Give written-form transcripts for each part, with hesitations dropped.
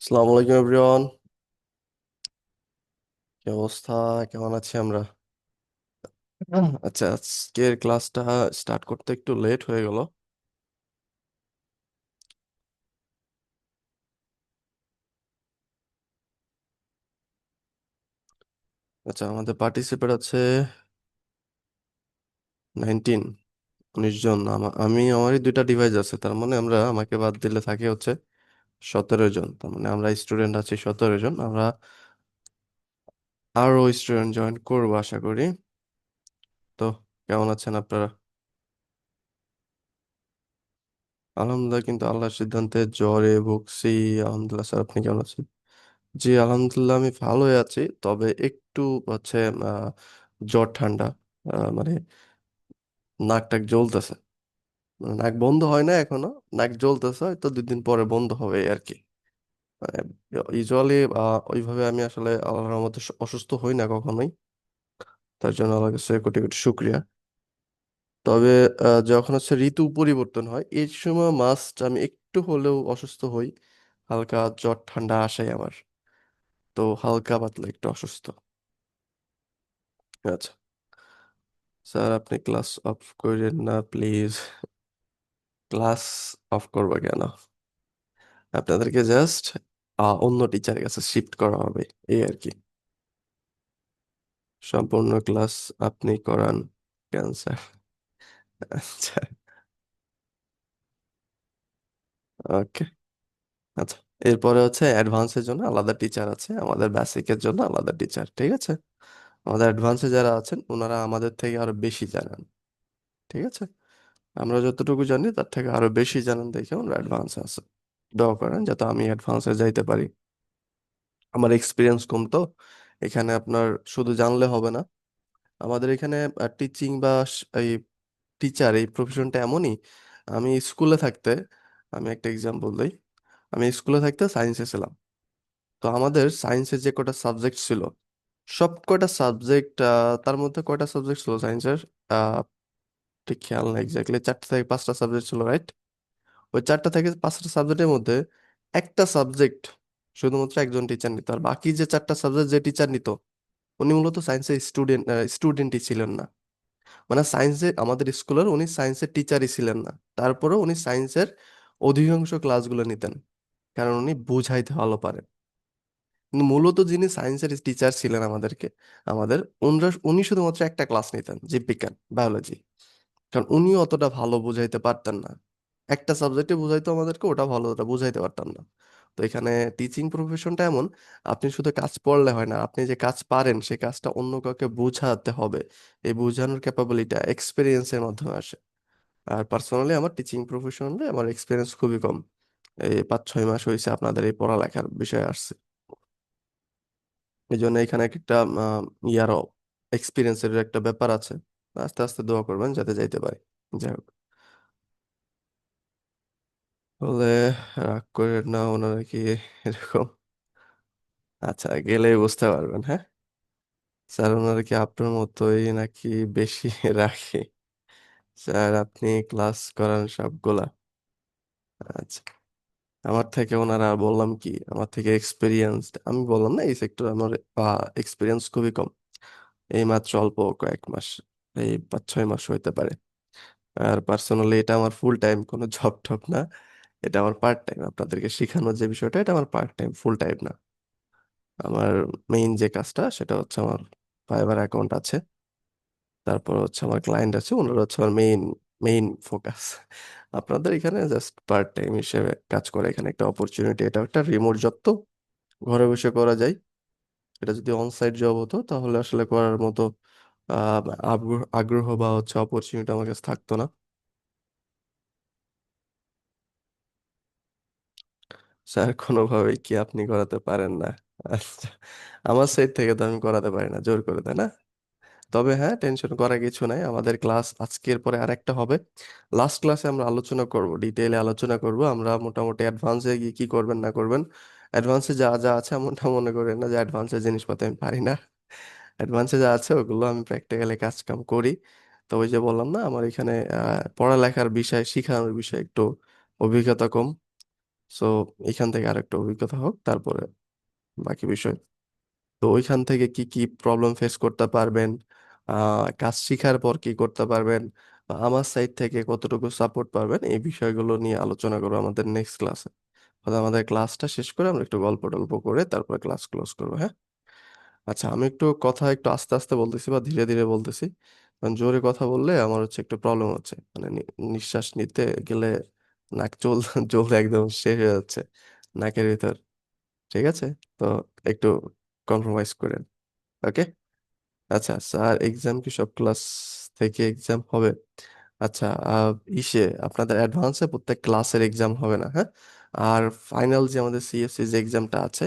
আসসালামু আলাইকুম এভরিওয়ান। কি অবস্থা? কেমন আছি আমরা? আচ্ছা, আজকের ক্লাসটা স্টার্ট করতে একটু লেট হয়ে গেল। আচ্ছা, আমাদের পার্টিসিপেট আছে 19, 19 জন। আমারই দুইটা ডিভাইস আছে, তার মানে আমাকে বাদ দিলে থাকে হচ্ছে 17 জন। তার মানে আমরা স্টুডেন্ট আছি 17 জন। আমরা আরো স্টুডেন্ট জয়েন করবো আশা করি। তো কেমন আছেন আপনারা? আলহামদুলিল্লাহ, কিন্তু আল্লাহর সিদ্ধান্তে জ্বরে ভুগছি। আলহামদুলিল্লাহ স্যার, আপনি কেমন আছেন? জি আলহামদুলিল্লাহ, আমি ভালোই আছি। তবে একটু হচ্ছে আহ, জ্বর ঠান্ডা, মানে নাক টাক জ্বলতেছে। মানে নাক বন্ধ হয় না এখনো, নাক জ্বলতেছে, হয়তো 2 দিন পরে বন্ধ হবে এই আর কি। মানে ইউজুয়ালি ওইভাবে আমি আসলে আল্লাহর রহমতে অসুস্থ হই না কখনোই। তার জন্য আল্লাহর কাছে কোটি কোটি শুক্রিয়া। তবে যখন হচ্ছে ঋতু পরিবর্তন হয় এই সময় মাস্ট আমি একটু হলেও অসুস্থ হই। হালকা জ্বর ঠান্ডা আসে আমার। তো হালকা পাতলা একটু অসুস্থ। আচ্ছা স্যার, আপনি ক্লাস অফ করেন না প্লিজ। ক্লাস অফ করবো কেন? আপনাদেরকে জাস্ট অন্য টিচারের কাছে শিফট করা হবে, এই আর কি। সম্পূর্ণ ক্লাস আপনি করান কেন স্যার? আচ্ছা, ওকে। আচ্ছা, এরপরে হচ্ছে অ্যাডভান্সের জন্য আলাদা টিচার আছে, আমাদের বেসিকের জন্য আলাদা টিচার, ঠিক আছে? আমাদের অ্যাডভান্সে যারা আছেন ওনারা আমাদের থেকে আরো বেশি জানেন, ঠিক আছে? আমরা যতটুকু জানি তার থেকে আরো বেশি জানেন দেখে ওনারা অ্যাডভান্সে আছে। দোয়া করেন যাতে আমি অ্যাডভান্সে যাইতে পারি। আমার এক্সপিরিয়েন্স কম তো। এখানে আপনার শুধু জানলে হবে না। আমাদের এখানে টিচিং বা এই টিচার এই প্রফেশনটা এমনই। আমি স্কুলে থাকতে, আমি একটা এক্সাম্পল দিই। আমি স্কুলে থাকতে সায়েন্সে ছিলাম। তো আমাদের সায়েন্সের যে কটা সাবজেক্ট ছিল, সব কয়টা সাবজেক্ট, তার মধ্যে কয়টা সাবজেক্ট ছিল সায়েন্সের? আহ ঠিক খেয়াল নাই এক্স্যাক্টলি, 4টা থেকে 5টা সাবজেক্ট ছিল, রাইট? ওই 4টা থেকে 5টা সাবজেক্টের মধ্যে একটা সাবজেক্ট শুধুমাত্র একজন টিচার নিত, আর বাকি যে 4টা সাবজেক্ট যে টিচার নিত উনি মূলত সায়েন্সের স্টুডেন্টই ছিলেন না। মানে সায়েন্সে আমাদের স্কুলের উনি সায়েন্সের টিচারই ছিলেন না। তারপরেও উনি সায়েন্সের অধিকাংশ ক্লাসগুলো নিতেন, কারণ উনি বুঝাইতে ভালো পারেন। কিন্তু মূলত যিনি সায়েন্সের টিচার ছিলেন আমাদেরকে, উনি শুধুমাত্র একটা ক্লাস নিতেন, জীববিজ্ঞান, বায়োলজি। কারণ উনি অতটা ভালো বুঝাইতে পারতেন না। একটা সাবজেক্টে বুঝাইতো আমাদেরকে, ওটা ভালোটা বুঝাইতে পারতাম না। তো এখানে টিচিং প্রফেশনটা এমন, আপনি শুধু কাজ পড়লে হয় না, আপনি যে কাজ পারেন সেই কাজটা অন্য কাউকে বুঝাতে হবে। এই বোঝানোর ক্যাপাবিলিটি এক্সপিরিয়েন্সের মাধ্যমে আসে। আর পার্সোনালি আমার টিচিং প্রফেশনে আমার এক্সপিরিয়েন্স খুবই কম। এই 5-6 মাস হয়েছে আপনাদের এই পড়ালেখার বিষয়ে আসছে। এই জন্য এখানে একটা ইয়ারও এক্সপিরিয়েন্সের একটা ব্যাপার আছে। আস্তে আস্তে দোয়া করবেন যাতে যাইতে পারে। যাই হোক, বলে রাগ করে না ওনারা কি এরকম? আচ্ছা, গেলেই বুঝতে পারবেন, হ্যাঁ। স্যার, ওনারা কি আপনার মতোই নাকি বেশি রাখি? স্যার, আপনি ক্লাস করান সবগুলা? আচ্ছা, আমার থেকে ওনারা, বললাম কি, আমার থেকে এক্সপিরিয়েন্সড। আমি বললাম না এই সেক্টর আমার এক্সপিরিয়েন্স খুবই কম। এই মাত্র অল্প কয়েক মাস, এই 5-6 মাস হইতে পারে। আর পার্সোনালি এটা আমার ফুল টাইম, কোনো জব টব না। এটা আমার পার্ট টাইম, আপনাদেরকে শেখানোর যে বিষয়টা এটা আমার পার্ট টাইম, ফুল টাইম না। আমার মেইন যে কাজটা সেটা হচ্ছে আমার ফাইবার অ্যাকাউন্ট আছে, তারপর হচ্ছে আমার ক্লায়েন্ট আছে, ওনারা হচ্ছে আমার মেইন মেইন ফোকাস। আপনাদের এখানে জাস্ট পার্ট টাইম হিসেবে কাজ করে, এখানে একটা অপরচুনিটি। এটা একটা রিমোট জব তো, ঘরে বসে করা যায়। এটা যদি অন সাইট জব হতো তাহলে আসলে করার মতো আহ আগ্রহ বা হচ্ছে অপরচুনিটি আমার কাছে থাকতো না। স্যার, কোনোভাবেই কি আপনি করাতে পারেন না? আচ্ছা, আমার সাইড থেকে তো আমি করাতে পারি না জোর করে, তাই না? তবে হ্যাঁ, টেনশন করার কিছু নাই। আমাদের ক্লাস আজকের পরে আরেকটা হবে। লাস্ট ক্লাসে আমরা আলোচনা করব, ডিটেইলে আলোচনা করব আমরা মোটামুটি অ্যাডভান্সে গিয়ে কি করবেন না করবেন। অ্যাডভান্সে যা যা আছে এমনটা মনে করেন না যে অ্যাডভান্সের জিনিসপত্র আমি পারি না। অ্যাডভান্সে যা আছে ওগুলো আমি প্র্যাকটিক্যালি কাজ কাম করি। তো ওই যে বললাম না, আমার এখানে পড়ালেখার বিষয়, শিখানোর বিষয় একটু অভিজ্ঞতা কম। সো এখান থেকে আরেকটা অভিজ্ঞতা হোক, তারপরে বাকি বিষয়। তো ওইখান থেকে কি কি প্রবলেম ফেস করতে পারবেন, কাজ শিখার পর কি করতে পারবেন, বা আমার সাইড থেকে কতটুকু সাপোর্ট পাবেন, এই বিষয়গুলো নিয়ে আলোচনা করবো আমাদের নেক্সট ক্লাসে। আমাদের ক্লাসটা শেষ করে আমরা একটু গল্প টল্প করে তারপরে ক্লাস ক্লোজ করবো, হ্যাঁ? আচ্ছা, আমি একটু কথা একটু আস্তে আস্তে বলতেছি বা ধীরে ধীরে বলতেছি, কারণ জোরে কথা বললে আমার হচ্ছে একটু প্রবলেম হচ্ছে, মানে নিঃশ্বাস নিতে গেলে নাক চল জল একদম শেষ হয়ে যাচ্ছে নাকের ভিতর। ঠিক আছে? তো একটু কম্প্রোমাইজ করেন। ওকে। আচ্ছা স্যার, এক্সাম কি সব ক্লাস থেকে এক্সাম হবে? আচ্ছা, ইসে আপনাদের অ্যাডভান্সে প্রত্যেক ক্লাসের এক্সাম হবে না, হ্যাঁ? আর ফাইনাল যে আমাদের সিএসসি যে এক্সামটা আছে,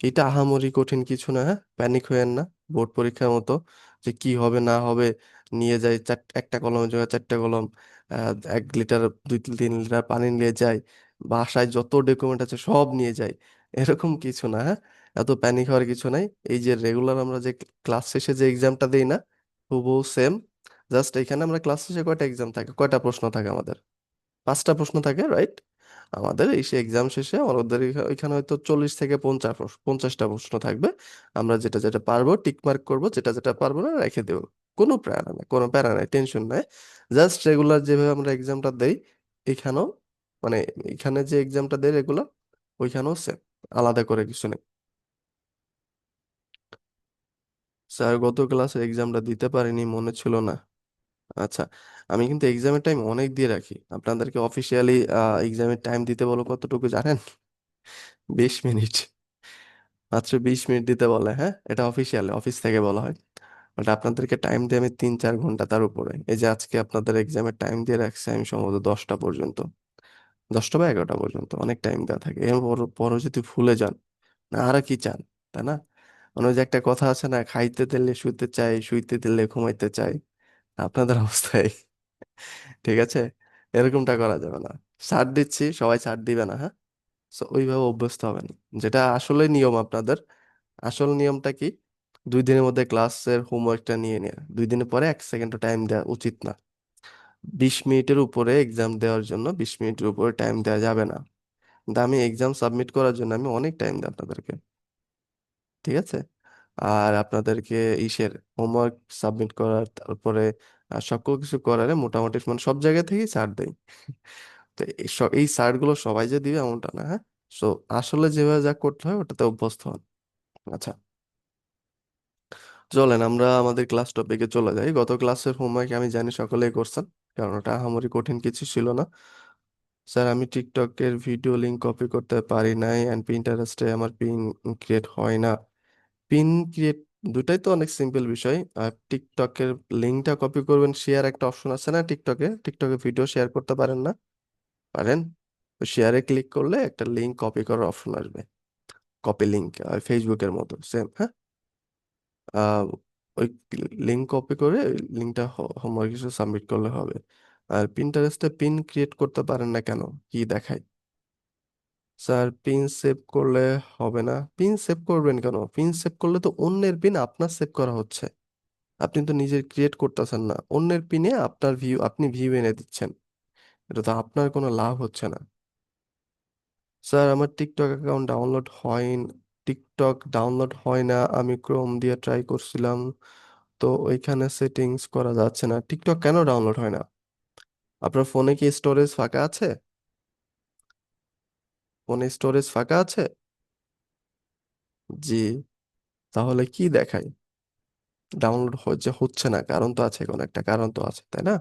এটা আহামরি কঠিন কিছু না, হ্যাঁ? প্যানিক হয়েন না। বোর্ড পরীক্ষার মতো যে কি হবে না হবে, নিয়ে যাই একটা কলমের জায়গায় চারটা কলম, 1 লিটার 2-3 লিটার পানি নিয়ে যায়, বাসায় যত ডকুমেন্ট আছে সব নিয়ে যায়, এরকম কিছু না, হ্যাঁ? এত প্যানিক হওয়ার কিছু নাই। এই যে রেগুলার আমরা যে ক্লাস শেষে যে এক্সামটা দেই না, হুবহু সেম। জাস্ট এখানে আমরা ক্লাস শেষে কয়টা এক্সাম থাকে, কয়টা প্রশ্ন থাকে আমাদের? 5টা প্রশ্ন থাকে, রাইট? আমাদের এই এক্সাম শেষে আমাদের এখানে হয়তো 40 থেকে 50টা প্রশ্ন থাকবে। আমরা যেটা যেটা পারবো টিক মার্ক করবো, যেটা যেটা পারবো না রেখে দেবো। কোনো প্যারা নাই, কোনো প্যারা নাই, টেনশন নাই। জাস্ট রেগুলার যেভাবে আমরা এক্সামটা দেই, এখানেও মানে এখানে যে এক্সামটা দেই রেগুলার, ওইখানেও সেম, আলাদা করে কিছু নেই। স্যার, গত ক্লাসের এক্সামটা দিতে পারিনি, মনে ছিল না। আচ্ছা, আমি কিন্তু এক্সামের টাইম অনেক দিয়ে রাখি। আপনাদেরকে অফিসিয়ালি এক্সামের টাইম দিতে বলো কতটুকু জানেন? 20 মিনিট। মাত্র 20 মিনিট দিতে বলে, হ্যাঁ? এটা অফিসিয়ালি অফিস থেকে বলা হয়। বাট আপনাদেরকে টাইম দিয়ে আমি 3-4 ঘন্টা তার উপরে। এই যে আজকে আপনাদের এক্সামের টাইম দিয়ে রাখছি আমি সম্ভবত 10টা পর্যন্ত, 10টা বা 11টা পর্যন্ত, অনেক টাইম দেওয়া থাকে। এর পরও যদি ভুলে যান, না আর কি চান, তাই না? মানে ওই যে একটা কথা আছে না, খাইতে দিলে শুইতে চাই, শুইতে দিলে ঘুমাইতে চাই, আপনাদের অবস্থায়। ঠিক আছে? এরকমটা করা যাবে না। ছাড় দিচ্ছি, সবাই ছাড় দিবে না, হ্যাঁ? সো ওইভাবে অভ্যস্ত হবেন। যেটা আসলে নিয়ম আপনাদের, আসল নিয়মটা কি? 2 দিনের মধ্যে ক্লাসের হোমওয়ার্কটা নিয়ে নেওয়া, 2 দিনের পরে 1 সেকেন্ডও টাইম দেওয়া উচিত না। 20 মিনিটের উপরে এক্সাম দেওয়ার জন্য 20 মিনিটের উপরে টাইম দেওয়া যাবে না। কিন্তু আমি এক্সাম সাবমিট করার জন্য আমি অনেক টাইম দিই আপনাদেরকে। ঠিক আছে? আর আপনাদেরকে ইসের হোমওয়ার্ক সাবমিট করার, তারপরে সকল কিছু করার মোটামুটি মানে সব জায়গা থেকেই ছাড় দেয়। তো এই সাইট গুলো সবাই যে দিবে এমনটা না, হ্যাঁ? সো আসলে যেভাবে যা করতে হয় ওটাতে অভ্যস্ত হন। আচ্ছা, চলেন আমরা আমাদের ক্লাস টপিকে চলে যাই। গত ক্লাসের হোমওয়ার্ক আমি জানি সকলেই করছেন, কারণ ওটা আহামরি কঠিন কিছু ছিল না। স্যার, আমি টিকটকের ভিডিও লিংক কপি করতে পারি নাই, অ্যান্ড পিন্টারেস্টে আমার পিন ক্রিয়েট হয় না। পিন ক্রিয়েট দুটাই তো অনেক সিম্পল বিষয়। আর টিকটকের লিঙ্কটা কপি করবেন, শেয়ার একটা অপশন আছে না টিকটকে, টিকটকে ভিডিও শেয়ার করতে পারেন না? পারেন। শেয়ারে ক্লিক করলে একটা লিঙ্ক কপি করার অপশন আসবে, কপি লিঙ্ক, ফেসবুকের মতো সেম, হ্যাঁ? আহ, ওই লিঙ্ক কপি করে লিঙ্কটা হোমওয়ার্ক হিসেবে সাবমিট করলে হবে। আর পিন্টারেস্টে পিন ক্রিয়েট করতে পারেন না কেন, কি দেখায়? স্যার, পিন সেভ করলে হবে না। পিন সেভ করবেন কেন? পিন সেভ করলে তো অন্যের পিন আপনার সেভ করা হচ্ছে, আপনি তো নিজের ক্রিয়েট করতেছেন না। অন্যের পিনে আপনার ভিউ, আপনি ভিউ এনে দিচ্ছেন, এটা তো আপনার কোনো লাভ হচ্ছে না। স্যার, আমার টিকটক অ্যাকাউন্ট ডাউনলোড হয়, টিকটক ডাউনলোড হয় না, আমি ক্রোম দিয়ে ট্রাই করছিলাম, তো ওইখানে সেটিংস করা যাচ্ছে না। টিকটক কেন ডাউনলোড হয় না? আপনার ফোনে কি স্টোরেজ ফাঁকা আছে? ফোনে স্টোরেজ ফাঁকা আছে? জি। তাহলে কি দেখায়? ডাউনলোড হচ্ছে হচ্ছে না, কারণ তো আছে, কোনো একটা কারণ তো আছে, তাই না?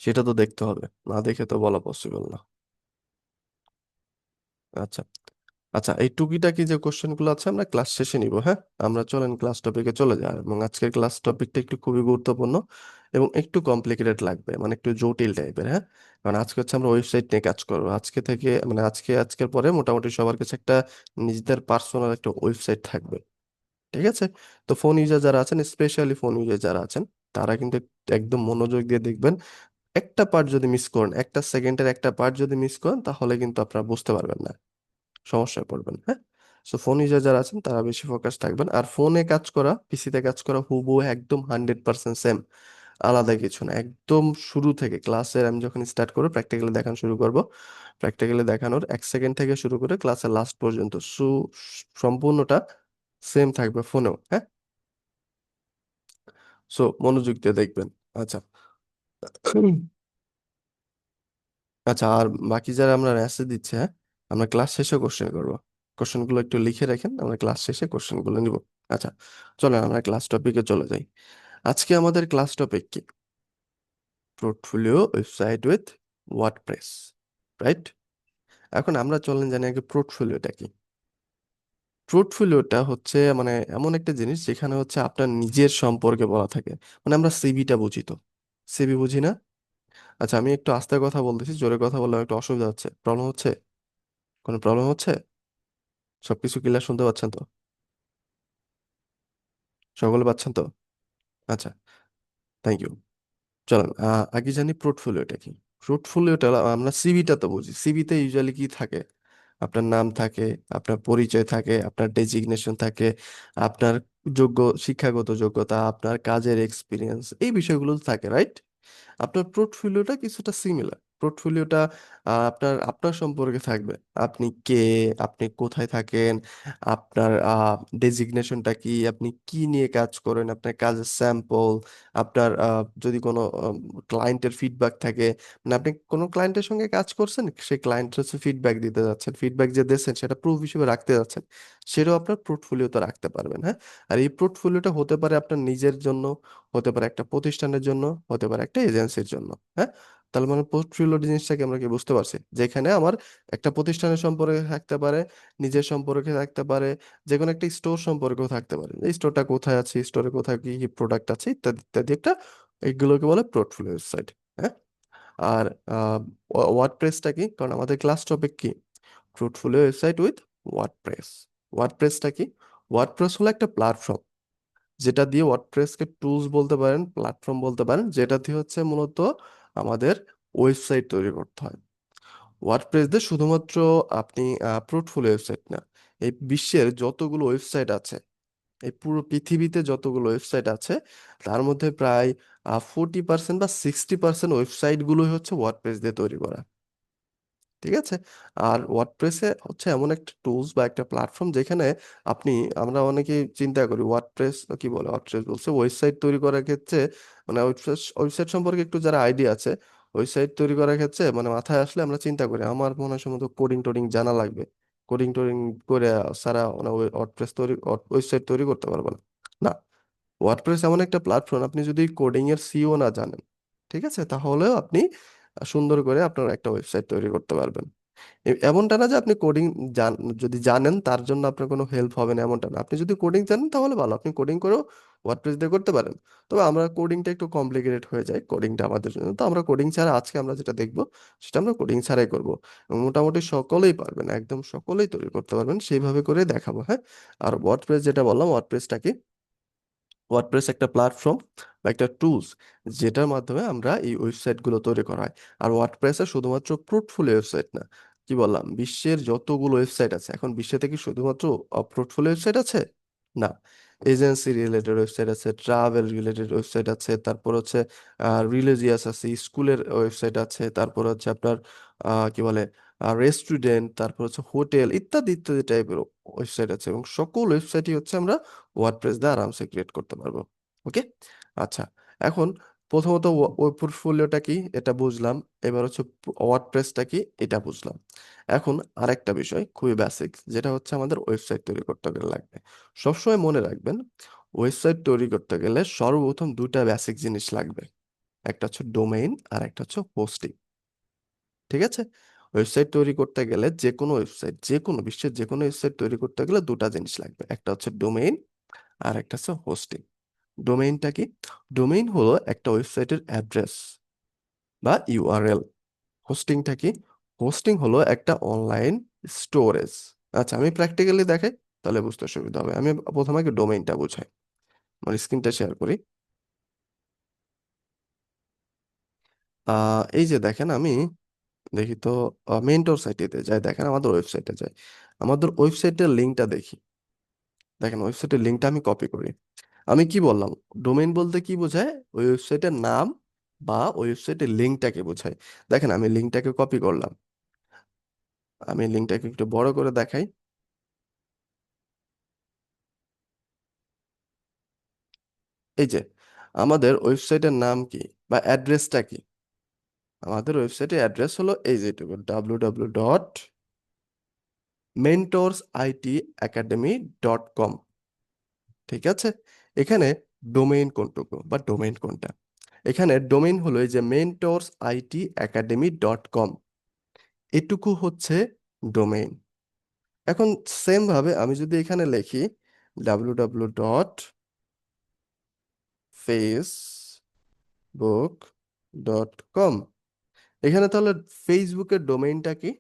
সেটা তো দেখতে হবে, না দেখে তো বলা পসিবল না। আচ্ছা। আচ্ছা, এই টুকিটাকি যে কোশ্চেন গুলো আছে আমরা ক্লাস শেষে নিব, হ্যাঁ? আমরা চলেন ক্লাস টপিকে চলে যাই, এবং আজকের ক্লাস টপিকটা একটু খুবই গুরুত্বপূর্ণ এবং একটু কমপ্লিকেটেড লাগবে, মানে একটু জটিল টাইপের, হ্যাঁ? কারণ আজকে হচ্ছে আমরা ওয়েবসাইট নিয়ে কাজ করবো। আজকে থেকে মানে আজকের পরে মোটামুটি সবার কাছে একটা নিজেদের পার্সোনাল একটা ওয়েবসাইট থাকবে। ঠিক আছে? তো ফোন ইউজার যারা আছেন, স্পেশালি ফোন ইউজার যারা আছেন, তারা কিন্তু একদম মনোযোগ দিয়ে দেখবেন। একটা পার্ট যদি মিস করেন, একটা সেকেন্ডের একটা পার্ট যদি মিস করেন, তাহলে কিন্তু আপনারা বুঝতে পারবেন না, সমস্যায় পড়বেন, হ্যাঁ? সো ফোন ইউজার যারা আছেন তারা বেশি ফোকাস থাকবেন। আর ফোনে কাজ করা, পিসিতে কাজ করা হুবহু একদম 100% সেম। আলাদা কিছু না, একদম শুরু থেকে ক্লাসের আমি যখন স্টার্ট করবো প্র্যাকটিক্যালি দেখানো শুরু করব, প্র্যাকটিক্যালি দেখানোর 1 সেকেন্ড থেকে শুরু করে ক্লাসের লাস্ট পর্যন্ত সম্পূর্ণটা সেম থাকবে ফোনেও, হ্যাঁ। সো মনোযোগ দিয়ে দেখবেন। আচ্ছা। আচ্ছা, আর বাকি যারা আমরা র্যাসে দিচ্ছে, হ্যাঁ, আমরা ক্লাস শেষে কোশ্চেন করবো। কোশ্চেনগুলো একটু লিখে রাখেন, আমরা ক্লাস শেষে কোশ্চেনগুলো নিব। আচ্ছা, চলেন আমরা ক্লাস টপিকে চলে যাই। আজকে আমাদের ক্লাস টপিক কি? Portfolio website with WordPress, right? এখন আমরা চলেন জানি আগে পোর্টফোলিওটা কি। পোর্টফোলিওটা হচ্ছে মানে এমন একটা জিনিস যেখানে হচ্ছে আপনার নিজের সম্পর্কে বলা থাকে। মানে আমরা সিভিটা বুঝি তো, সিভি বুঝি না? আচ্ছা, আমি একটু আস্তে কথা বলতেছি, জোরে কথা বললে একটু অসুবিধা হচ্ছে, প্রবলেম হচ্ছে? কোনো প্রবলেম হচ্ছে? সবকিছু ক্লিয়ার শুনতে পাচ্ছেন তো? সকলে পাচ্ছেন তো? আচ্ছা, থ্যাংক ইউ। চলেন আগে জানি পোর্টফোলিওটা কি। পোর্টফোলিওটা আমরা সিভিটা তো বুঝি, সিভিতে ইউজুয়ালি কি থাকে? আপনার নাম থাকে, আপনার পরিচয় থাকে, আপনার ডেজিগনেশন থাকে, আপনার যোগ্য শিক্ষাগত যোগ্যতা, আপনার কাজের এক্সপিরিয়েন্স, এই বিষয়গুলো থাকে, রাইট? আপনার পোর্টফোলিওটা কিছুটা সিমিলার। পোর্টফোলিওটা আপনার আপনার সম্পর্কে থাকবে। আপনি কে, আপনি কোথায় থাকেন, আপনার ডেজিগনেশনটা কি, আপনি কি নিয়ে কাজ করেন, আপনার কাজের স্যাম্পল, আপনার যদি কোনো ক্লায়েন্টের ফিডব্যাক থাকে, মানে আপনি কোনো ক্লায়েন্টের সঙ্গে কাজ করছেন, সেই ক্লায়েন্ট হচ্ছে ফিডব্যাক দিতে যাচ্ছেন, ফিডব্যাক যে দিচ্ছেন সেটা প্রুফ হিসেবে রাখতে যাচ্ছেন, সেটাও আপনার পোর্টফোলিওতে রাখতে পারবেন, হ্যাঁ। আর এই পোর্টফোলিওটা হতে পারে আপনার নিজের জন্য, হতে পারে একটা প্রতিষ্ঠানের জন্য, হতে পারে একটা এজেন্সির জন্য, হ্যাঁ। তাহলে মানে পোর্টফোলিও জিনিসটাকে আমরা কি বুঝতে পারছি, যেখানে আমার একটা প্রতিষ্ঠানের সম্পর্কে থাকতে পারে, নিজের সম্পর্কে থাকতে পারে, যে কোনো একটা স্টোর সম্পর্কেও থাকতে পারে, এই স্টোরটা কোথায় আছে, স্টোরে কোথায় কি কি প্রোডাক্ট আছে, ইত্যাদি ইত্যাদি, একটা এইগুলোকে বলে পোর্টফোলিও ওয়েবসাইট, হ্যাঁ। আর ওয়ার্ডপ্রেসটা কি, কারণ আমাদের ক্লাস টপিক কি? Portfolio website with WordPress. ওয়ার্ডপ্রেসটা কি? ওয়ার্ডপ্রেস হলো একটা প্ল্যাটফর্ম, যেটা দিয়ে ওয়ার্ডপ্রেসকে টুলস বলতে পারেন, প্ল্যাটফর্ম বলতে পারেন, যেটা দিয়ে হচ্ছে মূলত আমাদের ওয়েবসাইট তৈরি করতে হয়। ওয়ার্ডপ্রেস দিয়ে শুধুমাত্র আপনি পোর্টফোলিও ওয়েবসাইট না, এই বিশ্বের যতগুলো ওয়েবসাইট আছে, এই পুরো পৃথিবীতে যতগুলো ওয়েবসাইট আছে, তার মধ্যে প্রায় 40% বা 60% ওয়েবসাইট গুলোই হচ্ছে ওয়ার্ডপ্রেস দিয়ে তৈরি করা। ঠিক আছে। আর ওয়ার্ডপ্রেসে হচ্ছে এমন একটা টুলস বা একটা প্ল্যাটফর্ম যেখানে আপনি, আমরা অনেকেই চিন্তা করি ওয়ার্ডপ্রেস কি বলে, ওয়ার্ডপ্রেস বলছে ওয়েবসাইট তৈরি করার ক্ষেত্রে, মানে ওয়েবসাইট ওয়েবসাইট সম্পর্কে একটু যারা আইডিয়া আছে, ওয়েবসাইট তৈরি করার ক্ষেত্রে মানে মাথায় আসলে আমরা চিন্তা করি আমার মনে হয় সম্ভবত কোডিং টোডিং জানা লাগবে, কোডিং টোডিং করে সারা মানে ওয়ার্ডপ্রেস তৈরি, ওয়েবসাইট তৈরি করতে পারবো না। না, ওয়ার্ডপ্রেস এমন একটা প্ল্যাটফর্ম, আপনি যদি কোডিং এর সিও না জানেন, ঠিক আছে, তাহলেও আপনি সুন্দর করে আপনার একটা ওয়েবসাইট তৈরি করতে পারবেন। এমনটা না যে আপনি কোডিং জান, যদি জানেন তার জন্য আপনার কোনো হেল্প হবে না, এমনটা না। আপনি যদি কোডিং জানেন তাহলে ভালো, আপনি কোডিং করেও ওয়ার্ডপ্রেস দিয়ে করতে পারেন। তবে আমরা কোডিংটা একটু কমপ্লিকেটেড হয়ে যায় কোডিংটা আমাদের জন্য, তো আমরা কোডিং ছাড়া আজকে আমরা যেটা দেখবো সেটা আমরা কোডিং ছাড়াই করব। এবং মোটামুটি সকলেই পারবেন, একদম সকলেই তৈরি করতে পারবেন, সেইভাবে করে দেখাবো, হ্যাঁ। আর ওয়ার্ডপ্রেস যেটা বললাম, ওয়ার্ডপ্রেসটা কি? ওয়ার্ডপ্রেস একটা প্ল্যাটফর্ম বা একটা টুলস, যেটার মাধ্যমে আমরা এই ওয়েবসাইটগুলো তৈরি করা হয়। আর ওয়ার্ডপ্রেসে শুধুমাত্র পোর্টফোলিও ওয়েবসাইট না, কি বললাম, বিশ্বের যতগুলো ওয়েবসাইট আছে, এখন বিশ্বে থেকে শুধুমাত্র পোর্টফোলিও ওয়েবসাইট আছে? না, এজেন্সি রিলেটেড ওয়েবসাইট আছে, ট্রাভেল রিলেটেড ওয়েবসাইট আছে, তারপর হচ্ছে রিলিজিয়াস আছে, স্কুলের ওয়েবসাইট আছে, তারপর হচ্ছে আপনার কি বলে রেস্টুরেন্ট, তারপর হচ্ছে হোটেল, ইত্যাদি ইত্যাদি টাইপের ওয়েবসাইট আছে, এবং সকল ওয়েবসাইটই হচ্ছে আমরা ওয়ার্ডপ্রেস দিয়ে আরামসে ক্রিয়েট করতে পারবো। ওকে। আচ্ছা, এখন প্রথমত ওয়েব পোর্টফোলিওটা কি এটা বুঝলাম, এবার হচ্ছে ওয়ার্ডপ্রেসটা কি এটা বুঝলাম। এখন আরেকটা বিষয় খুবই বেসিক, যেটা হচ্ছে আমাদের ওয়েবসাইট তৈরি করতে গেলে লাগবে। সবসময় মনে রাখবেন, ওয়েবসাইট তৈরি করতে গেলে সর্বপ্রথম দুটা বেসিক জিনিস লাগবে, একটা হচ্ছে ডোমেইন আর একটা হচ্ছে হোস্টিং। ঠিক আছে। ওয়েবসাইট তৈরি করতে গেলে, যে কোনো ওয়েবসাইট, যে কোনো বিশ্বের যে কোনো ওয়েবসাইট তৈরি করতে গেলে দুটা জিনিস লাগবে, একটা হচ্ছে ডোমেইন আর একটা হচ্ছে হোস্টিং। ডোমেইনটা কি? ডোমেইন হলো একটা ওয়েবসাইটের অ্যাড্রেস বা ইউআরএল। হোস্টিংটা কি? হোস্টিং হলো একটা অনলাইন স্টোরেজ। আচ্ছা, আমি প্র্যাকটিক্যালি দেখাই, তাহলে বুঝতে সুবিধা হবে। আমি প্রথমে আগে ডোমেইনটা বুঝাই, আমার স্ক্রিনটা শেয়ার করি। এই যে দেখেন, আমি দেখি তো, মেন্টর সাইটে যাই, দেখেন আমাদের ওয়েবসাইটে যাই, আমাদের ওয়েবসাইটের লিঙ্কটা দেখি। দেখেন ওয়েবসাইটের লিঙ্কটা আমি কপি করি, আমি কি বললাম? ডোমেইন বলতে কি বোঝায়? ওই ওয়েবসাইটের নাম বা ওই ওয়েবসাইটের লিঙ্কটাকে বোঝায়। দেখেন আমি লিঙ্কটাকে কপি করলাম, আমি লিঙ্কটাকে একটু বড় করে দেখাই। এই যে আমাদের ওয়েবসাইটের নাম কি বা অ্যাড্রেসটা কি? আমাদের ওয়েবসাইটের অ্যাড্রেস হলো এই যেটুকু, www.mentorsitacademy.com। ঠিক আছে, এখানে ডোমেইন কোনটুকু বা ডোমেইন কোনটা? এখানে ডোমেইন হলো এই যে mentors.it academy.com, এটুকু হচ্ছে ডোমেইন। এখন সেম ভাবে আমি যদি এখানে লিখি www.facebook.com, এখানে তাহলে ফেসবুকের ডোমেইনটা কি?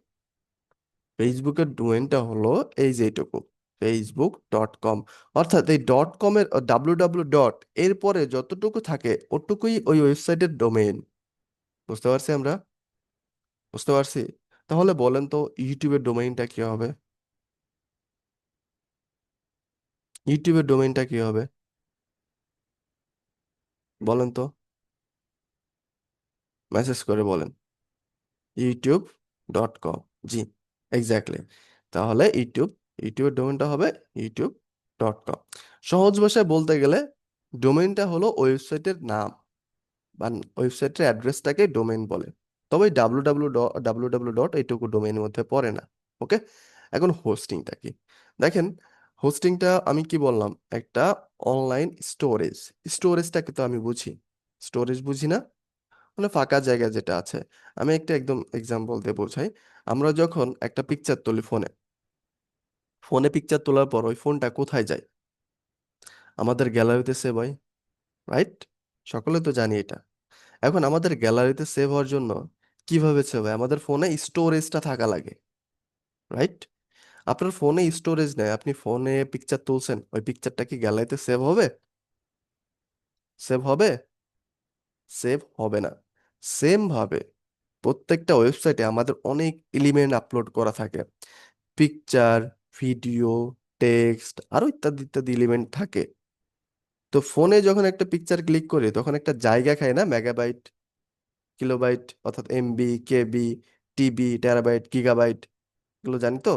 ফেসবুকের ডোমেইনটা হলো এই যে এইটুকু, facebook.com। অর্থাৎ এই ডট কমের ডাব্লিউ ডট এরপরে যতটুকু থাকে ওটুকুই ওই ওয়েবসাইটের ডোমেইন। বুঝতে পারছি আমরা? বুঝতে পারছি। তাহলে বলেন তো ইউটিউবের ডোমেইনটা কি হবে? ইউটিউবের ডোমেইনটা কি হবে বলেন তো, মেসেজ করে বলেন। youtube.com, জি, এক্স্যাক্টলি। তাহলে ইউটিউবের ডোমেইনটা হবে youtube.com। সহজ ভাষায় বলতে গেলে ডোমেইনটা হলো ওয়েবসাইটের নাম বা ওয়েবসাইটের অ্যাড্রেসটাকে ডোমেইন বলে। তবে ডাব্লিউ ডাব্লিউ ডট এইটুকু ডোমেইনের মধ্যে পড়ে না। ওকে, এখন হোস্টিংটা কি? দেখেন, হোস্টিংটা আমি কি বললাম? একটা অনলাইন স্টোরেজ। স্টোরেজটাকে তো আমি বুঝি, স্টোরেজ বুঝি না? মানে ফাঁকা জায়গা যেটা আছে। আমি একটা একদম এক্সাম্পল দিয়ে বোঝাই। আমরা যখন একটা পিকচার তুলি ফোনে, ফোনে পিকচার তোলার পর ওই ফোনটা কোথায় যায়? আমাদের গ্যালারিতে সেভ হয়, রাইট? সকলে তো জানি এটা। এখন আমাদের গ্যালারিতে সেভ হওয়ার জন্য কিভাবে সেভ হয়? আমাদের ফোনে স্টোরেজটা থাকা লাগে, রাইট? আপনার ফোনে স্টোরেজ নেই, আপনি ফোনে পিকচার তুলছেন, ওই পিকচারটা কি গ্যালারিতে সেভ হবে? সেভ হবে? সেভ হবে না। সেম ভাবে প্রত্যেকটা ওয়েবসাইটে আমাদের অনেক এলিমেন্ট আপলোড করা থাকে, পিকচার, ভিডিও, টেক্সট আরো ইত্যাদি ইত্যাদি এলিমেন্ট থাকে। তো ফোনে যখন একটা পিকচার ক্লিক করি তখন একটা জায়গা খায় না, মেগাবাইট, কিলোবাইট, অর্থাৎ এমবি, কেবি, টিবি, টেরাবাইট, গিগাবাইট, এগুলো জানি তো।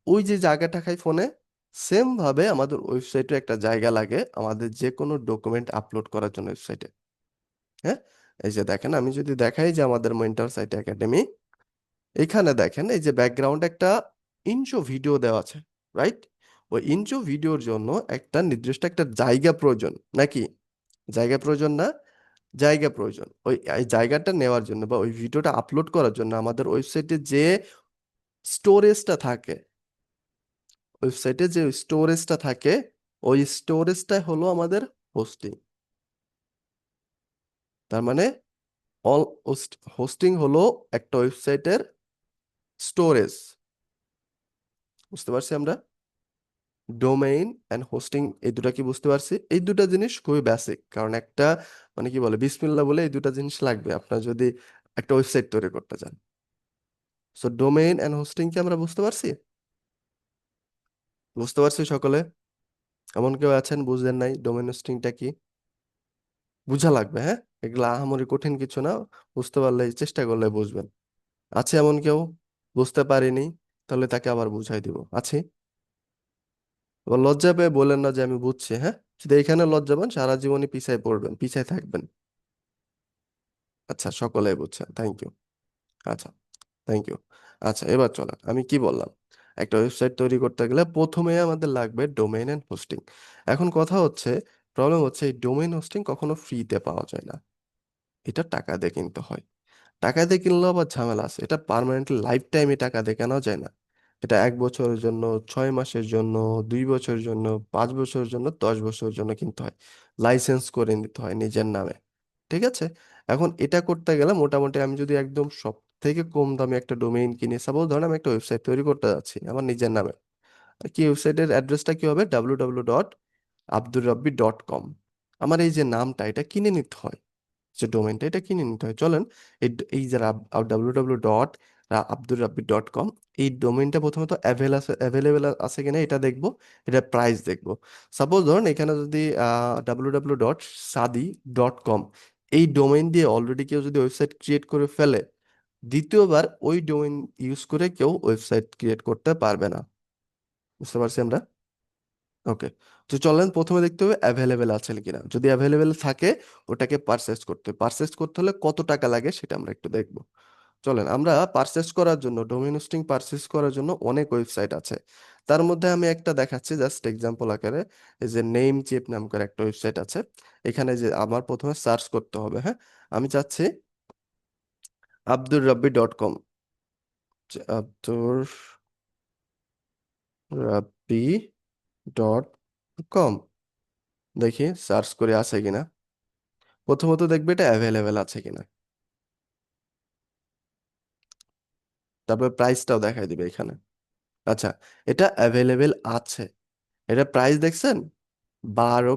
ওই যে জায়গাটা খাই ফোনে, সেম ভাবে আমাদের ওয়েবসাইটে একটা জায়গা লাগে আমাদের যে কোনো ডকুমেন্ট আপলোড করার জন্য ওয়েবসাইটে। হ্যাঁ, এই যে দেখেন আমি যদি দেখাই যে আমাদের মেন্টর সাইট একাডেমি, এখানে দেখেন এই যে ব্যাকগ্রাউন্ড একটা ইনশো ভিডিও দেওয়া আছে, রাইট? ওই ইনশো ভিডিওর জন্য একটা নির্দিষ্ট একটা জায়গা প্রয়োজন নাকি? জায়গা প্রয়োজন না? জায়গা প্রয়োজন। ওই এই জায়গাটা নেওয়ার জন্য বা ওই ভিডিওটা আপলোড করার জন্য আমাদের ওয়েবসাইটে যে স্টোরেজটা থাকে, ওয়েবসাইটে যে স্টোরেজটা থাকে, ওই স্টোরেজটা হলো আমাদের হোস্টিং। তার মানে অল হোস্টিং হলো একটা ওয়েবসাইটের স্টোরেজ। বুঝতে পারছি আমরা? ডোমেইন এন্ড হোস্টিং, এই দুটা কি বুঝতে পারছি? এই দুটা জিনিস খুবই বেসিক, কারণ একটা মানে কি বলে বিসমিল্লাহ বলে এই দুটা জিনিস লাগবে আপনার যদি একটা ওয়েবসাইট তৈরি করতে চান। সো ডোমেইন এন্ড হোস্টিং কি আমরা বুঝতে পারছি? বুঝতে পারছি সকলে? এমন কেউ আছেন বুঝলেন নাই ডোমেইন হোস্টিংটা কি? বুঝা লাগবে, হ্যাঁ, এগুলা আহামরি কঠিন কিছু না, বুঝতে পারলে চেষ্টা করলে বুঝবেন। আছে এমন কেউ বুঝতে পারিনি? তাহলে তাকে আবার বুঝাই দিব। আছে? এবার লজ্জা পেয়ে বলেন না যে আমি বুঝছি, হ্যাঁ? যদি এখানে লজ্জা পান সারা জীবনই পিছায় পড়বেন, পিছায় থাকবেন। আচ্ছা, সকলেই বুঝছেন, থ্যাংক ইউ। আচ্ছা, থ্যাংক ইউ। আচ্ছা, এবার চলেন আমি কি বললাম, একটা ওয়েবসাইট তৈরি করতে গেলে প্রথমে আমাদের লাগবে ডোমেইন এন্ড হোস্টিং। এখন কথা হচ্ছে, প্রবলেম হচ্ছে এই ডোমেইন হোস্টিং কখনো ফ্রিতে পাওয়া যায় না, এটা টাকা দিয়ে কিনতে হয়। টাকা দিয়ে কিনলেও আবার ঝামেলা আছে, এটা পার্মানেন্টলি লাইফ টাইমে টাকা দিয়ে কেনা যায় না। এটা 1 বছরের জন্য, 6 মাসের জন্য, 2 বছরের জন্য, 5 বছরের জন্য, 10 বছরের জন্য কিনতে হয়, লাইসেন্স করে নিতে হয় নিজের নামে। ঠিক আছে, এখন এটা করতে গেলে মোটামুটি আমি যদি একদম সব থেকে কম দামে একটা ডোমেইন কিনি, সাপোজ ধরেন আমি একটা ওয়েবসাইট তৈরি করতে যাচ্ছি আমার নিজের নামে, কি ওয়েবসাইটের অ্যাড্রেসটা কি হবে? www.abdurrabbi.com। আমার এই যে নামটা এটা কিনে নিতে হয়, যে ডোমেইনটা এটা কিনে নিতে হয়। চলেন এই এই যে www abdurrabbi.com। এই ডোমেইনটা প্রথমত অ্যাভেলেবেল আছে কিনা এটা দেখবো, এটা প্রাইস দেখবো। সাপোজ ধরুন এখানে যদি www.sadi.com এই ডোমেইন দিয়ে অলরেডি কেউ যদি ওয়েবসাইট ক্রিয়েট করে ফেলে, দ্বিতীয়বার ওই ডোমেইন ইউজ করে কেউ ওয়েবসাইট ক্রিয়েট করতে পারবে না। বুঝতে পারছি আমরা? ওকে। তো চলেন প্রথমে দেখতে হবে অ্যাভেলেবেল আছে কিনা। যদি অ্যাভেলেবেল থাকে ওটাকে পারচেস করতে হলে কত টাকা লাগে সেটা আমরা একটু দেখব। চলেন আমরা পারচেস করার জন্য, ডোমেইন হোস্টিং পারচেস করার জন্য অনেক ওয়েবসাইট আছে। তার মধ্যে আমি একটা দেখাচ্ছি জাস্ট এক্সাম্পল আকারে। এই যে নেম চিপ নাম করে একটা ওয়েবসাইট আছে। এখানে যে আমার প্রথমে সার্চ করতে হবে, হ্যাঁ। আমি চাচ্ছি abdurrabbi.com, আব্দুর রাব্বি ডট কম। দেখি সার্চ করে আছে কিনা। প্রথমত দেখবে এটা অ্যাভেলেবেল আছে কিনা, তারপর প্রাইসটাও দেখাই দিবে এখানে। আচ্ছা, এটা অ্যাভেলেবেল আছে। এটা প্রাইস দেখছেন,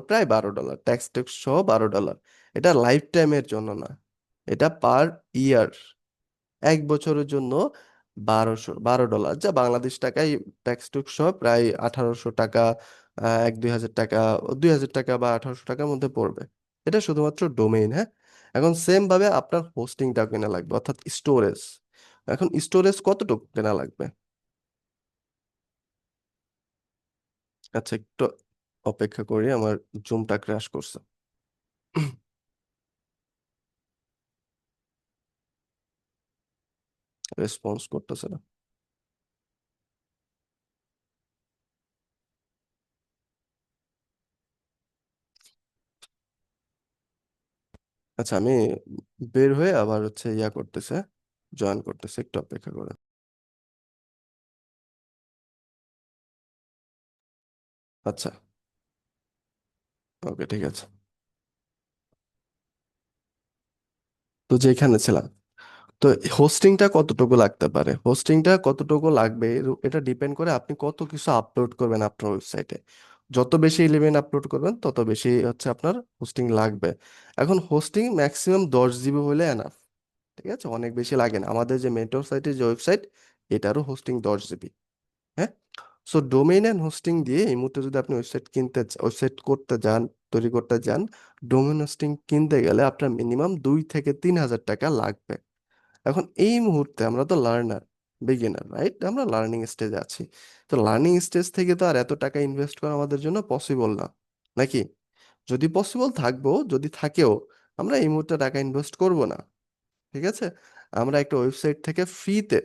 প্রায় $12, ট্যাক্স ট্যাক্স সহ $12। এটা লাইফ টাইমের জন্য না, এটা পার ইয়ার, 1 বছরের জন্য $12, যা বাংলাদেশ টাকায় ট্যাক্স টুক্স সহ প্রায় 1800 টাকা, 1-2 হাজার টাকা, 2 হাজার টাকা বা 1800 টাকার মধ্যে পড়বে। এটা শুধুমাত্র ডোমেইন, হ্যাঁ। এখন সেম ভাবে আপনার হোস্টিংটা কেনা লাগবে, অর্থাৎ স্টোরেজ। এখন স্টোরেজ কতটুকু কেনা লাগবে? আচ্ছা, একটু অপেক্ষা করি, আমার জুমটা ক্র্যাশ করছে। রেসপন্স করতেছে না। আচ্ছা, আমি বের হয়ে আবার হচ্ছে ইয়া করতেছে, জয়েন করতেছে, একটু অপেক্ষা করে। আচ্ছা, ওকে, ঠিক আছে। তো যেখানে ছিলাম, তো হোস্টিংটা কতটুকু লাগতে পারে, হোস্টিংটা কতটুকু লাগবে এটা ডিপেন্ড করে আপনি কত কিছু আপলোড করবেন আপনার ওয়েবসাইটে। যত বেশি এলিমেন্ট আপলোড করবেন তত বেশি হচ্ছে আপনার হোস্টিং লাগবে। এখন হোস্টিং ম্যাক্সিমাম 10 GB হলে এনাফ। ঠিক আছে, অনেক বেশি লাগে না। আমাদের যে মেন্টর সাইটের যে ওয়েবসাইট, এটারও হোস্টিং 10 GB। হ্যাঁ। সো ডোমেইন এন্ড হোস্টিং দিয়ে এই মুহূর্তে যদি আপনি ওয়েবসাইট করতে যান, তৈরি করতে যান, ডোমেইন হোস্টিং কিনতে গেলে আপনার মিনিমাম 2 থেকে 3 হাজার টাকা লাগবে। এখন এই মুহূর্তে আমরা তো লার্নার, বিগিনার, রাইট? আমরা লার্নিং স্টেজে আছি। তো লার্নিং স্টেজ থেকে তো আর এত টাকা ইনভেস্ট করা আমাদের জন্য পসিবল না, নাকি? যদি পসিবল থাকবো, যদি থাকেও, আমরা এই মুহূর্তে টাকা ইনভেস্ট করব না। ঠিক আছে, আমরা একটা ওয়েবসাইট থেকে ফ্রিতে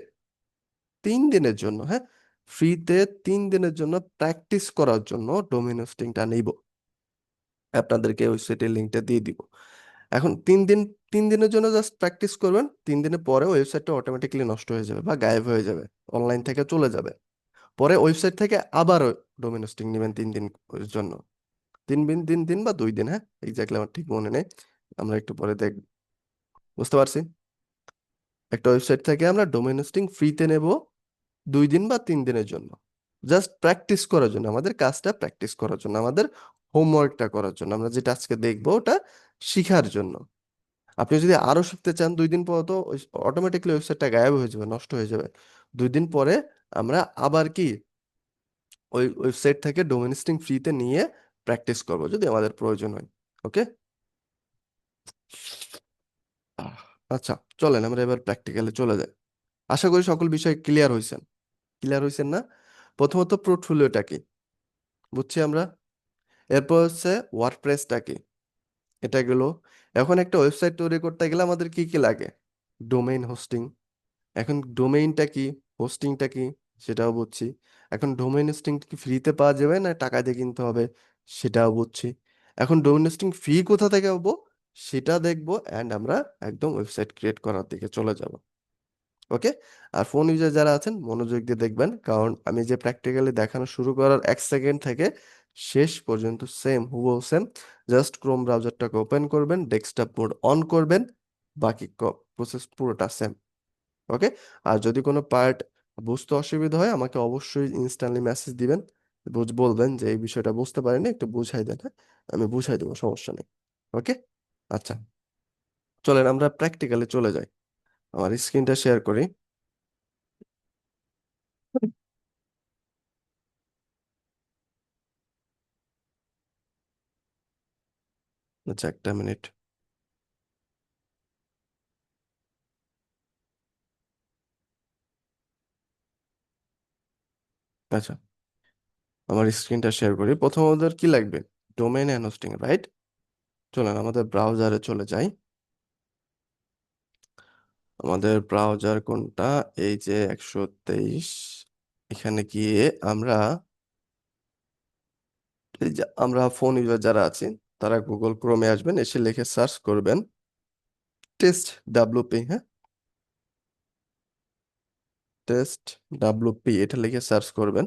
3 দিনের জন্য, হ্যাঁ, ফ্রিতে 3 দিনের জন্য প্র্যাকটিস করার জন্য ডোমেইন হোস্টিংটা নিব। আপনাদেরকে ওয়েবসাইটের লিঙ্কটা দিয়ে দিব। এখন 3 দিন, 3 দিনের জন্য জাস্ট প্র্যাকটিস করবেন। 3 দিনের পরে ওয়েবসাইটটা অটোমেটিক্যালি নষ্ট হয়ে যাবে বা গায়েব হয়ে যাবে, অনলাইন থেকে চলে যাবে। পরে ওয়েবসাইট থেকে আবার ডোমেইন হোস্টিং নেবেন 3 দিন জন্য। 3 দিন বা 2 দিন, হ্যাঁ, এক্স্যাক্টলি আমার ঠিক মনে নেই। আমরা একটু পরে দেখ, বুঝতে পারছি। একটা ওয়েবসাইট থেকে আমরা ডোমেইন হোস্টিং ফ্রিতে নেব 2 দিন বা 3 দিনের জন্য, জাস্ট প্র্যাকটিস করার জন্য, আমাদের কাজটা প্র্যাকটিস করার জন্য, আমাদের হোমওয়ার্কটা করার জন্য, আমরা যেটা আজকে দেখবো ওটা শিখার জন্য। আপনি যদি আরো শিখতে চান, 2 দিন পর তো অটোমেটিকলি ওয়েবসাইটটা গায়েব হয়ে যাবে, নষ্ট হয়ে যাবে। 2 দিন পরে আমরা আবার কি ওই ওয়েবসাইট থেকে ডোমেইন হোস্টিং ফ্রিতে নিয়ে প্র্যাকটিস করব যদি আমাদের প্রয়োজন হয়। ওকে। আচ্ছা, চলেন আমরা এবার প্র্যাকটিক্যালি চলে যাই। আশা করি সকল বিষয় ক্লিয়ার হয়েছেন না? প্রথমত পোর্টফোলিওটা কি বুঝছি আমরা। এরপর হচ্ছে ওয়ার্ডপ্রেসটা কি, এটা গেল। এখন একটা ওয়েবসাইট তৈরি করতে গেলে আমাদের কি কি লাগে? Domain hosting. এখন ডোমেইনটা কি, হোস্টিংটা কি, সেটাও বুঝছি। এখন ডোমেইন হোস্টিং কি ফ্রিতে পাওয়া যাবে না টাকা দিয়ে কিনতে হবে, সেটাও বুঝছি। এখন ডোমেইন হোস্টিং ফ্রি কোথা থেকে পাবো সেটা দেখবো, অ্যান্ড আমরা একদম ওয়েবসাইট ক্রিয়েট করার দিকে চলে যাব। ওকে। আর ফোন ইউজার যারা আছেন মনোযোগ দিয়ে দেখবেন, কারণ আমি যে প্র্যাকটিক্যালি দেখানো শুরু করার 1 সেকেন্ড থেকে শেষ পর্যন্ত সেম হুবহু সেম। জাস্ট ক্রোম ব্রাউজারটাকে ওপেন করবেন, ডেস্কটপ মোড অন করবেন, বাকি প্রসেস পুরোটা সেম। ওকে। আর যদি কোনো পার্ট বুঝতে অসুবিধা হয় আমাকে অবশ্যই ইনস্ট্যান্টলি মেসেজ দিবেন, বলবেন যে এই বিষয়টা বুঝতে পারিনি, একটু বুঝাই দেন, হ্যাঁ? আমি বুঝাই দেবো, সমস্যা নেই। ওকে। আচ্ছা, চলেন আমরা প্র্যাকটিক্যালি চলে যাই। আমার স্ক্রিনটা শেয়ার করি। আচ্ছা, একটা মিনিট। আচ্ছা, আমার স্ক্রিনটা শেয়ার করি। প্রথম আমাদের কি লাগবে? Domain and hosting, right? চলেন আমাদের ব্রাউজারে চলে যাই। আমাদের ব্রাউজার কোনটা? এই যে 123, এখানে গিয়ে আমরা, এই যে আমরা ফোন ইউজার যারা আছি, তারা গুগল ক্রোমে আসবেন, এসে লিখে সার্চ করবেন টেস্ট ডাব্লুপি। হ্যাঁ, টেস্ট ডাব্লুপি এটা লিখে সার্চ করবেন।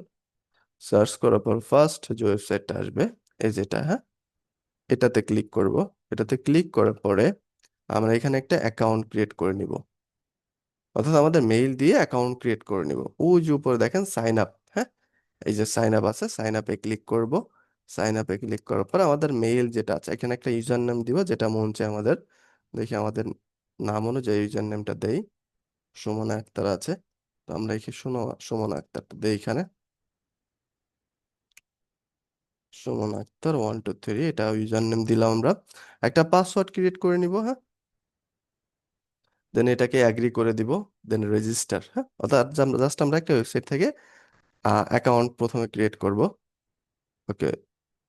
সার্চ করার পর ফার্স্ট যে ওয়েবসাইটটা আসবে, এই যেটা, হ্যাঁ, এটাতে ক্লিক করব। এটাতে ক্লিক করার পরে আমরা এখানে একটা অ্যাকাউন্ট ক্রিয়েট করে নিব, অর্থাৎ আমাদের মেইল দিয়ে অ্যাকাউন্ট ক্রিয়েট করে নিব। ওই যে উপরে দেখেন সাইন আপ, হ্যাঁ, এই যে সাইন আপ আছে, সাইন আপে ক্লিক করব। সাইন আপে ক্লিক করার পর আমাদের মেইল যেটা আছে, এখানে একটা ইউজার নেম দিব, যেটা মন চায় আমাদের। দেখি আমাদের নাম অনুযায়ী ইউজার নেমটা দেই। সুমনা আক্তার আছে, তো আমরা এখানে সুমনা আক্তারটা দেই এখানে। সুমন আক্তার 123, এটা ইউজার নেম দিলাম আমরা। একটা পাসওয়ার্ড ক্রিয়েট করে নিব, হ্যাঁ, দেন এটাকে অ্যাগ্রি করে দিব। দেন রেজিস্টার, হ্যাঁ, অর্থাৎ জাস্ট আমরা একটা ওয়েবসাইট থেকে অ্যাকাউন্ট প্রথমে ক্রিয়েট করব। ওকে,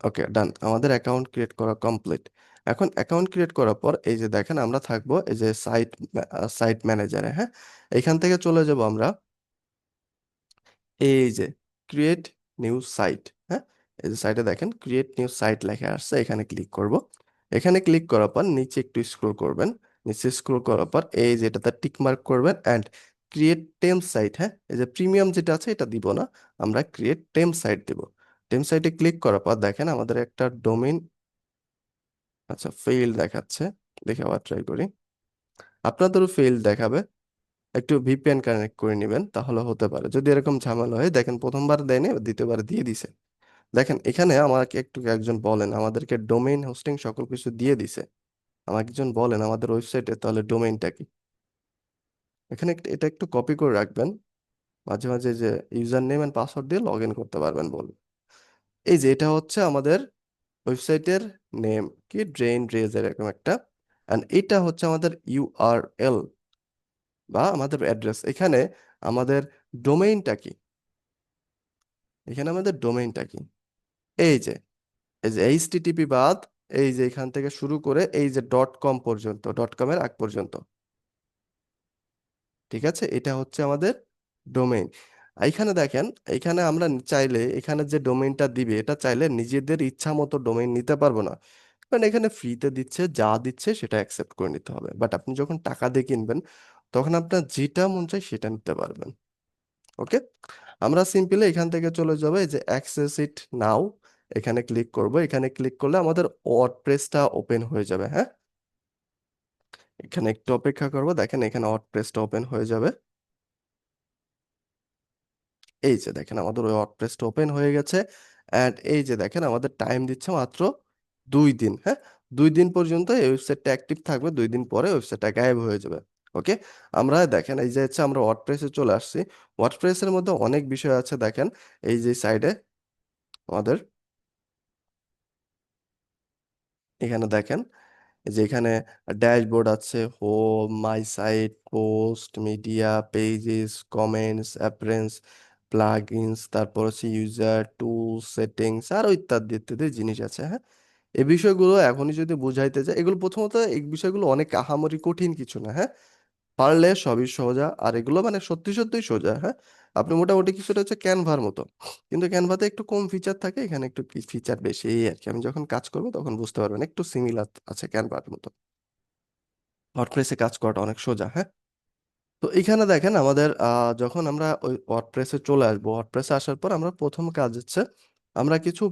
ওকে, ডান, আমাদের অ্যাকাউন্ট ক্রিয়েট করা কমপ্লিট। এখন অ্যাকাউন্ট ক্রিয়েট করার পর এই যে দেখেন আমরা থাকবো এই যে সাইট ম্যানেজারে, হ্যাঁ। এখান থেকে চলে যাব আমরা এই যে ক্রিয়েট নিউ সাইট, হ্যাঁ, এই যে সাইটে দেখেন ক্রিয়েট নিউ সাইট লেখা আসছে, এখানে ক্লিক করব। এখানে ক্লিক করার পর নিচে একটু স্ক্রল করবেন। নিচে স্ক্রল করার পর এই যে এটাতে টিক মার্ক করবেন অ্যান্ড ক্রিয়েট টেম সাইট, হ্যাঁ, এই যে প্রিমিয়াম যেটা আছে এটা দিব না, আমরা ক্রিয়েট টেম সাইট দিব। টেম সাইটে ক্লিক করার পর দেখেন আমাদের একটা ডোমেইন, আচ্ছা, ফেইল দেখাচ্ছে। দেখে আবার ট্রাই করি। আপনাদেরও ফেইল দেখাবে, একটু ভিপিএন কানেক্ট করে নেবেন, তাহলে হতে পারে। যদি এরকম ঝামেলা হয়, দেখেন প্রথমবার দেয়নি, দ্বিতীয়বার দিয়ে দিছে। দেখেন এখানে আমাকে একটু একজন বলেন, আমাদেরকে ডোমেইন হোস্টিং সকল কিছু দিয়ে দিছে। আমাকে একজন বলেন আমাদের ওয়েবসাইটে তাহলে ডোমেইনটা কি। এখানে এটা একটু কপি করে রাখবেন, মাঝে মাঝে যে ইউজার নেম এন্ড পাসওয়ার্ড দিয়ে লগ ইন করতে পারবেন বলুন। এই যে এটা হচ্ছে আমাদের ওয়েবসাইটের নেম, কি ড্রেন রেজ এরকম একটা, এন্ড এটা হচ্ছে আমাদের ইউআরএল বা আমাদের অ্যাড্রেস। এখানে আমাদের ডোমেইনটা কি, এখানে আমাদের ডোমেইনটা কি, এই যে, এই যে এইচটিটিপি বাদ, এই যে এখান থেকে শুরু করে এই যে ডট কম পর্যন্ত, ডট কমের আগ পর্যন্ত, ঠিক আছে, এটা হচ্ছে আমাদের ডোমেইন। এইখানে দেখেন, এখানে আমরা চাইলে এখানে যে ডোমেইনটা দিবে, এটা চাইলে নিজেদের ইচ্ছা মতো ডোমেইন নিতে পারবো না, কারণ এখানে ফ্রিতে দিচ্ছে, যা দিচ্ছে সেটা অ্যাকসেপ্ট করে নিতে হবে। বাট আপনি যখন টাকা দিয়ে কিনবেন, তখন আপনার যেটা মন চায় সেটা নিতে পারবেন। ওকে, আমরা সিম্পলি এখান থেকে চলে যাবো এই যে অ্যাক্সেস ইট নাও, এখানে ক্লিক করব। এখানে ক্লিক করলে আমাদের ওয়ার্ডপ্রেসটা ওপেন হয়ে যাবে, হ্যাঁ। এখানে একটু অপেক্ষা করব, দেখেন এখানে ওয়ার্ডপ্রেসটা ওপেন হয়ে যাবে। এই যে দেখেন আমাদের ওই ওয়ার্ডপ্রেসটা ওপেন হয়ে গেছে। অ্যান্ড এই যে দেখেন আমাদের টাইম দিচ্ছে মাত্র 2 দিন, হ্যাঁ। 2 দিন পর্যন্ত এই ওয়েবসাইটটা অ্যাক্টিভ থাকবে, 2 দিন পরে ওয়েবসাইটটা গায়েব হয়ে যাবে। ওকে, আমরা দেখেন এই যে হচ্ছে আমরা ওয়ার্ডপ্রেসে চলে আসছি। ওয়ার্ডপ্রেসের মধ্যে অনেক বিষয় আছে, দেখেন এই যে সাইডে আমাদের, এখানে দেখেন যে এখানে ড্যাশবোর্ড আছে, home, my site, post, media, pages, comments, appearance, plugins, তারপর হচ্ছে ইউজার টুলস, সেটিংস, আরো ইত্যাদি ইত্যাদি জিনিস আছে, হ্যাঁ। এই বিষয়গুলো এখনই যদি বুঝাইতে চাই, এগুলো প্রথমত এই বিষয়গুলো অনেক আহামরি কঠিন কিছু না, হ্যাঁ। পারলে সবই সোজা, আর এগুলো মানে সত্যি সত্যিই সোজা, হ্যাঁ। আপনি মোটামুটি কিছুটা হচ্ছে ক্যানভার মতো, কিন্তু ক্যানভাতে একটু কম ফিচার থাকে, এখানে একটু ফিচার বেশি, এই আর কি। আমি যখন কাজ করবো তখন বুঝতে পারবেন, একটু সিমিলার আছে ক্যানভার মতো। ওয়ার্ডপ্রেসে কাজ করাটা অনেক সোজা, হ্যাঁ। তো এখানে দেখেন আমাদের যখন আমরা ওই ওয়ার্ডপ্রেসে চলে আসবো, ওয়ার্ডপ্রেসে আসার পর আমরা প্রথম কাজ হচ্ছে আমরা কিছু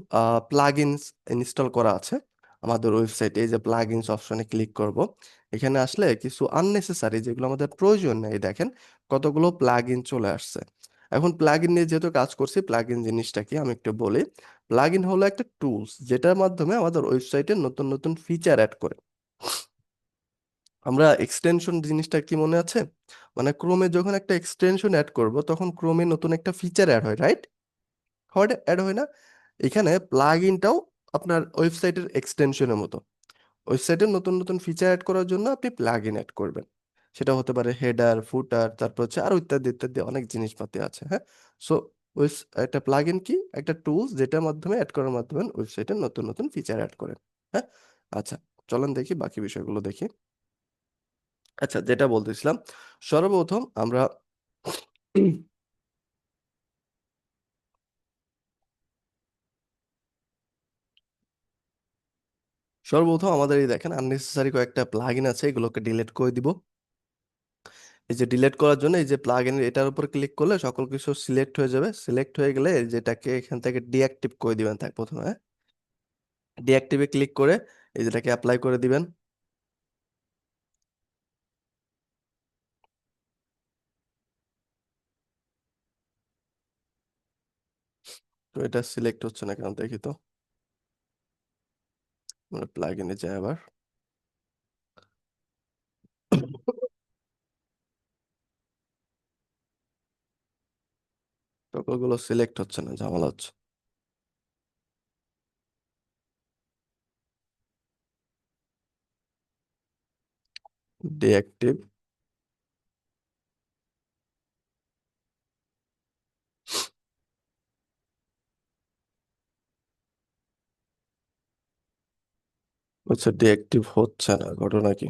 প্লাগইনস ইনস্টল করা আছে আমাদের ওয়েবসাইটে। এই যে প্লাগইনস অপশনে ক্লিক করব। এখানে আসলে কিছু আননেসেসারি যেগুলো আমাদের প্রয়োজন নেই, দেখেন কতগুলো প্লাগইন চলে আসছে। এখন প্লাগইন নিয়ে যেহেতু কাজ করছি, প্লাগইন জিনিসটা কি আমি একটু বলি। প্লাগইন হলো একটা টুলস যেটার মাধ্যমে আমাদের ওয়েবসাইটে নতুন নতুন ফিচার অ্যাড করে। আমরা এক্সটেনশন জিনিসটা কি মনে আছে? মানে ক্রোমে যখন একটা এক্সটেনশন অ্যাড করব তখন ক্রোমে নতুন একটা ফিচার অ্যাড হয়, রাইট? অ্যাড হয় না? এখানে প্লাগ ইনটাও আপনার ওয়েবসাইটের এক্সটেনশনের মতো। ওয়েবসাইটের নতুন নতুন ফিচার অ্যাড করার জন্য আপনি প্লাগ ইন অ্যাড করবেন। সেটা হতে পারে হেডার, ফুটার, তারপর হচ্ছে আরো ইত্যাদি ইত্যাদি অনেক জিনিসপাতি আছে, হ্যাঁ। সো একটা প্লাগ ইন কি একটা টুলস যেটার মাধ্যমে অ্যাড করার মাধ্যমে ওয়েবসাইটের নতুন নতুন ফিচার অ্যাড করেন, হ্যাঁ। আচ্ছা, চলেন দেখি বাকি বিষয়গুলো দেখি। আচ্ছা, যেটা বলতেছিলাম, সর্বপ্রথম আমরা সর্বপ্রথম আমাদের এই দেখেন আননেসেসারি কয়েকটা প্লাগইন আছে, এগুলোকে ডিলিট করে দিব। এই যে ডিলিট করার জন্য এই যে প্লাগইন এটার উপর ক্লিক করলে সকল কিছু সিলেক্ট হয়ে যাবে। সিলেক্ট হয়ে গেলে যেটাকে এখান থেকে ডিঅ্যাক্টিভ করে দিবেন তাই প্রথমে, হ্যাঁ। ডিঅ্যাক্টিভে ক্লিক করে এই যেটাকে অ্যাপ্লাই করে দিবেন। তো এটা সিলেক্ট হচ্ছে না কেন দেখি তো। আমরা প্লাগইনে যাই আবার। সকলগুলো সিলেক্ট হচ্ছে না, ঝামেলা হচ্ছে। ডিঅ্যাক্টিভ, হচ্ছে ডিঅ্যাক্টিভ হচ্ছে না, ঘটনা কি?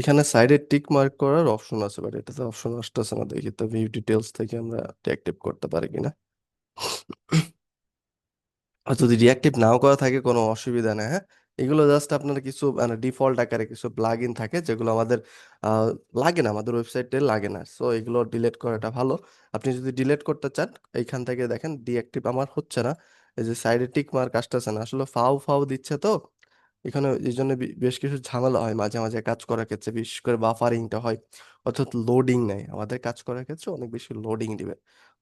এখানে সাইডে টিক মার্ক করার অপশন আছে, বাট এটাতে অপশন আসতেছে না। দেখি তো ভিউ ডিটেলস থেকে আমরা ডিঅ্যাক্টিভ করতে পারি কিনা। আর যদি রিঅ্যাক্টিভ নাও করা থাকে কোনো অসুবিধা নেই, হ্যাঁ। এগুলো জাস্ট আপনার কিছু মানে ডিফল্ট আকারে কিছু প্লাগ ইন থাকে যেগুলো আমাদের আহ, লাগে না, আমাদের ওয়েবসাইটে লাগে না। সো এগুলো ডিলিট করাটা ভালো। আপনি যদি ডিলিট করতে চান এইখান থেকে দেখেন ডিঅ্যাক্টিভ আমার হচ্ছে না। এই যে সাইডে টিক মার্ক আসতেছে না, আসলে ফাও ফাও দিচ্ছে তো। এখানে এই জন্য বেশ কিছু ঝামেলা হয় মাঝে মাঝে কাজ করার ক্ষেত্রে, বিশেষ করে বাফারিংটা হয়, অর্থাৎ লোডিং নেয় আমাদের কাজ করার ক্ষেত্রে, অনেক বেশি লোডিং দিবে।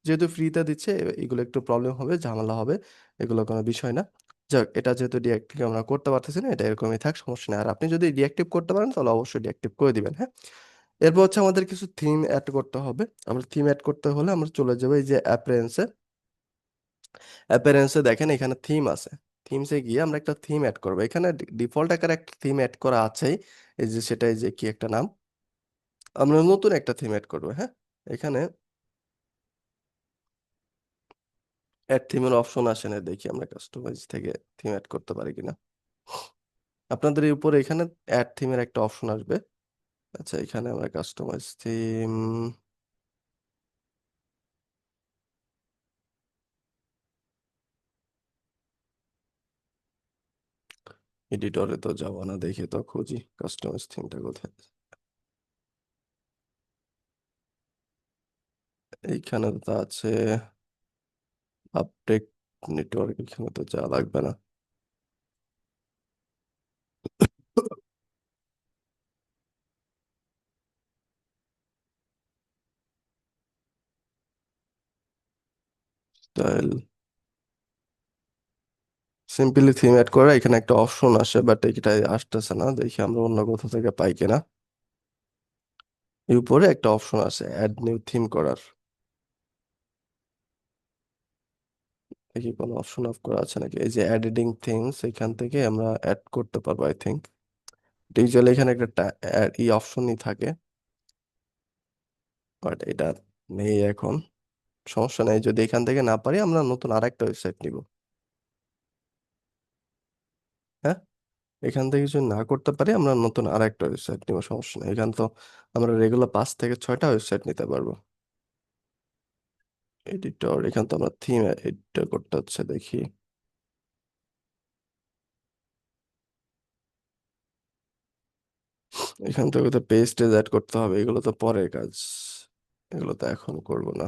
যেহেতু ফ্রিতে দিচ্ছে এগুলো একটু প্রবলেম হবে, ঝামেলা হবে। এগুলো কোনো বিষয় না। যাক, এটা যেহেতু ডিঅ্যাক্টিভ আমরা করতে পারতেছি না, এটা এরকমই থাক, সমস্যা নেই। আর আপনি যদি ডিঅ্যাক্টিভ করতে পারেন তাহলে অবশ্যই ডিঅ্যাক্টিভ করে দিবেন, হ্যাঁ। এরপর হচ্ছে আমাদের কিছু থিম অ্যাড করতে হবে। আমরা থিম অ্যাড করতে হলে আমরা চলে যাবো এই যে অ্যাপিয়ারেন্সে। অ্যাপিয়ারেন্সে দেখেন এখানে থিম আছে। থিমসে গিয়ে আমরা একটা থিম অ্যাড করবো। এখানে ডিফল্ট আকারে একটা থিম অ্যাড করা আছেই। এই যে সেটাই যে কি একটা নাম, আমরা নতুন একটা থিম অ্যাড করবো, হ্যাঁ। এখানে অ্যাড থিমের অপশন আসে না, দেখি আমরা কাস্টমাইজ থেকে থিম অ্যাড করতে পারি কিনা। আপনাদের এই উপরে এখানে অ্যাড থিমের একটা অপশন আসবে। আচ্ছা, এখানে আমরা কাস্টমাইজ থিম, এডিটরে তো যাবো না, দেখি তো খুঁজি কাস্টমাইজ থিমটা কোথায়। এইখানে তো আছে আপডেট নেটওয়ার্ক, এখানে তো যা লাগবে না। স্টাইল, সিম্পলি থিম অ্যাড করা, এখানে একটা অপশন আসে বাট এটা আসতেছে না, দেখি আমরা অন্য কোথাও থেকে পাই কিনা। এর উপরে একটা অপশন আছে অ্যাড নিউ থিম করার, দেখি কোনো অপশন অফ করা আছে নাকি। এই যে এডিটিং থিমস, এখান থেকে আমরা অ্যাড করতে পারবো আই থিঙ্ক। ইউজুয়ালি এখানে একটা ই অপশনই থাকে, বাট এটা নেই এখন। সমস্যা নেই, যদি এখান থেকে না পারি আমরা নতুন আরেকটা ওয়েবসাইট নিব, হ্যাঁ। এখান থেকে যদি না করতে পারি আমরা নতুন আরেকটা ওয়েবসাইট নিব, সমস্যা নেই। এখান তো আমরা রেগুলার 5 থেকে 6টা ওয়েবসাইট নিতে পারবো। এডিটর, এখান তো আমরা থিম এডিটর করতে হচ্ছে, দেখি। এখান থেকে তো পেজ টেজ অ্যাড করতে হবে, এগুলো তো পরের কাজ, এগুলো তো এখন করব না।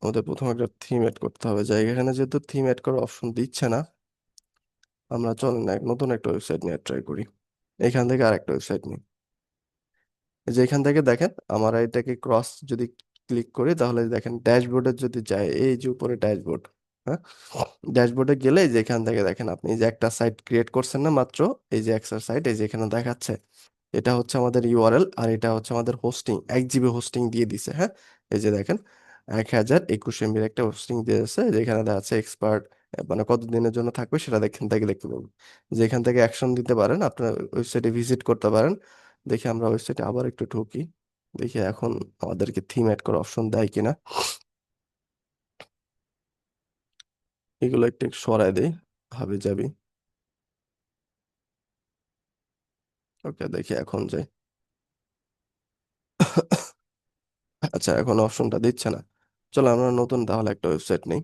আমাদের প্রথমে একটা থিম অ্যাড করতে হবে, জায়গা এখানে যেহেতু থিম অ্যাড করার অপশন দিচ্ছে না, আমরা চলেন না নতুন একটা ওয়েবসাইট নিয়ে ট্রাই করি। এখান থেকে আরেকটা ওয়েবসাইট নিই। এই যে এখান থেকে দেখেন আমরা এটাকে ক্রস যদি ক্লিক করি তাহলে দেখেন ড্যাশবোর্ডে যদি যায়, এই যে উপরে ড্যাশবোর্ড, হ্যাঁ। ড্যাশবোর্ডে গেলে এই যে এখান থেকে দেখেন আপনি এই যে একটা সাইট ক্রিয়েট করছেন না মাত্র, এই যে একটা সাইট এই যে এখানে দেখাচ্ছে। এটা হচ্ছে আমাদের ইউআরএল, আর এটা হচ্ছে আমাদের হোস্টিং, 1 জিবি হোস্টিং দিয়ে দিছে, হ্যাঁ। এই যে দেখেন, 1021 MB একটা হোস্টিং দিয়েছে, যেখানে দেখা আছে এক্সপার্ট, মানে কত দিনের জন্য থাকবে সেটা দেখেন থেকে দেখতে পাবো। যেখান থেকে অ্যাকশন দিতে পারেন, আপনার ওয়েবসাইটে ভিজিট করতে পারেন। দেখি আমরা ওয়েবসাইটে আবার একটু ঢুকি, দেখি এখন আমাদেরকে থিম অ্যাড করার অপশন দেয় কিনা। এগুলো একটু সরাই দেই, হাবি যাবি। ওকে, দেখি এখন যাই। আচ্ছা, এখন অপশনটা দিচ্ছে না। চলো আমরা নতুন তাহলে একটা ওয়েবসাইট নেই।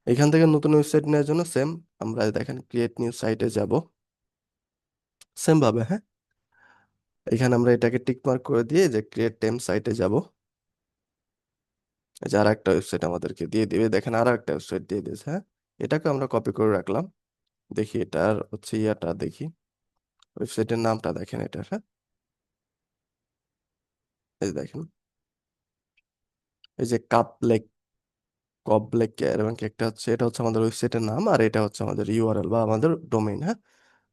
এখান থেকে নতুন ওয়েবসাইট নেওয়ার জন্য সেম, আমরা দেখেন ক্রিয়েট নিউ সাইটে যাব, সেম ভাবে, হ্যাঁ। এখানে আমরা এটাকে টিক মার্ক করে দিয়ে যে ক্রিয়েট টেম সাইটে যাব। এই যে আর একটা ওয়েবসাইট আমাদেরকে দিয়ে দিবে, দেখেন আর একটা ওয়েবসাইট দিয়ে দিয়েছে, হ্যাঁ। এটাকে আমরা কপি করে রাখলাম। দেখি এটার হচ্ছে ইয়াটা দেখি, ওয়েবসাইটের নামটা দেখেন এটা, হ্যাঁ। এই যে দেখেন, এই যে কবলেক এরকম কি একটা হচ্ছে, এটা হচ্ছে আমাদের ওয়েবসাইটের নাম, আর এটা হচ্ছে আমাদের ইউআরএল বা আমাদের ডোমেইন, হ্যাঁ।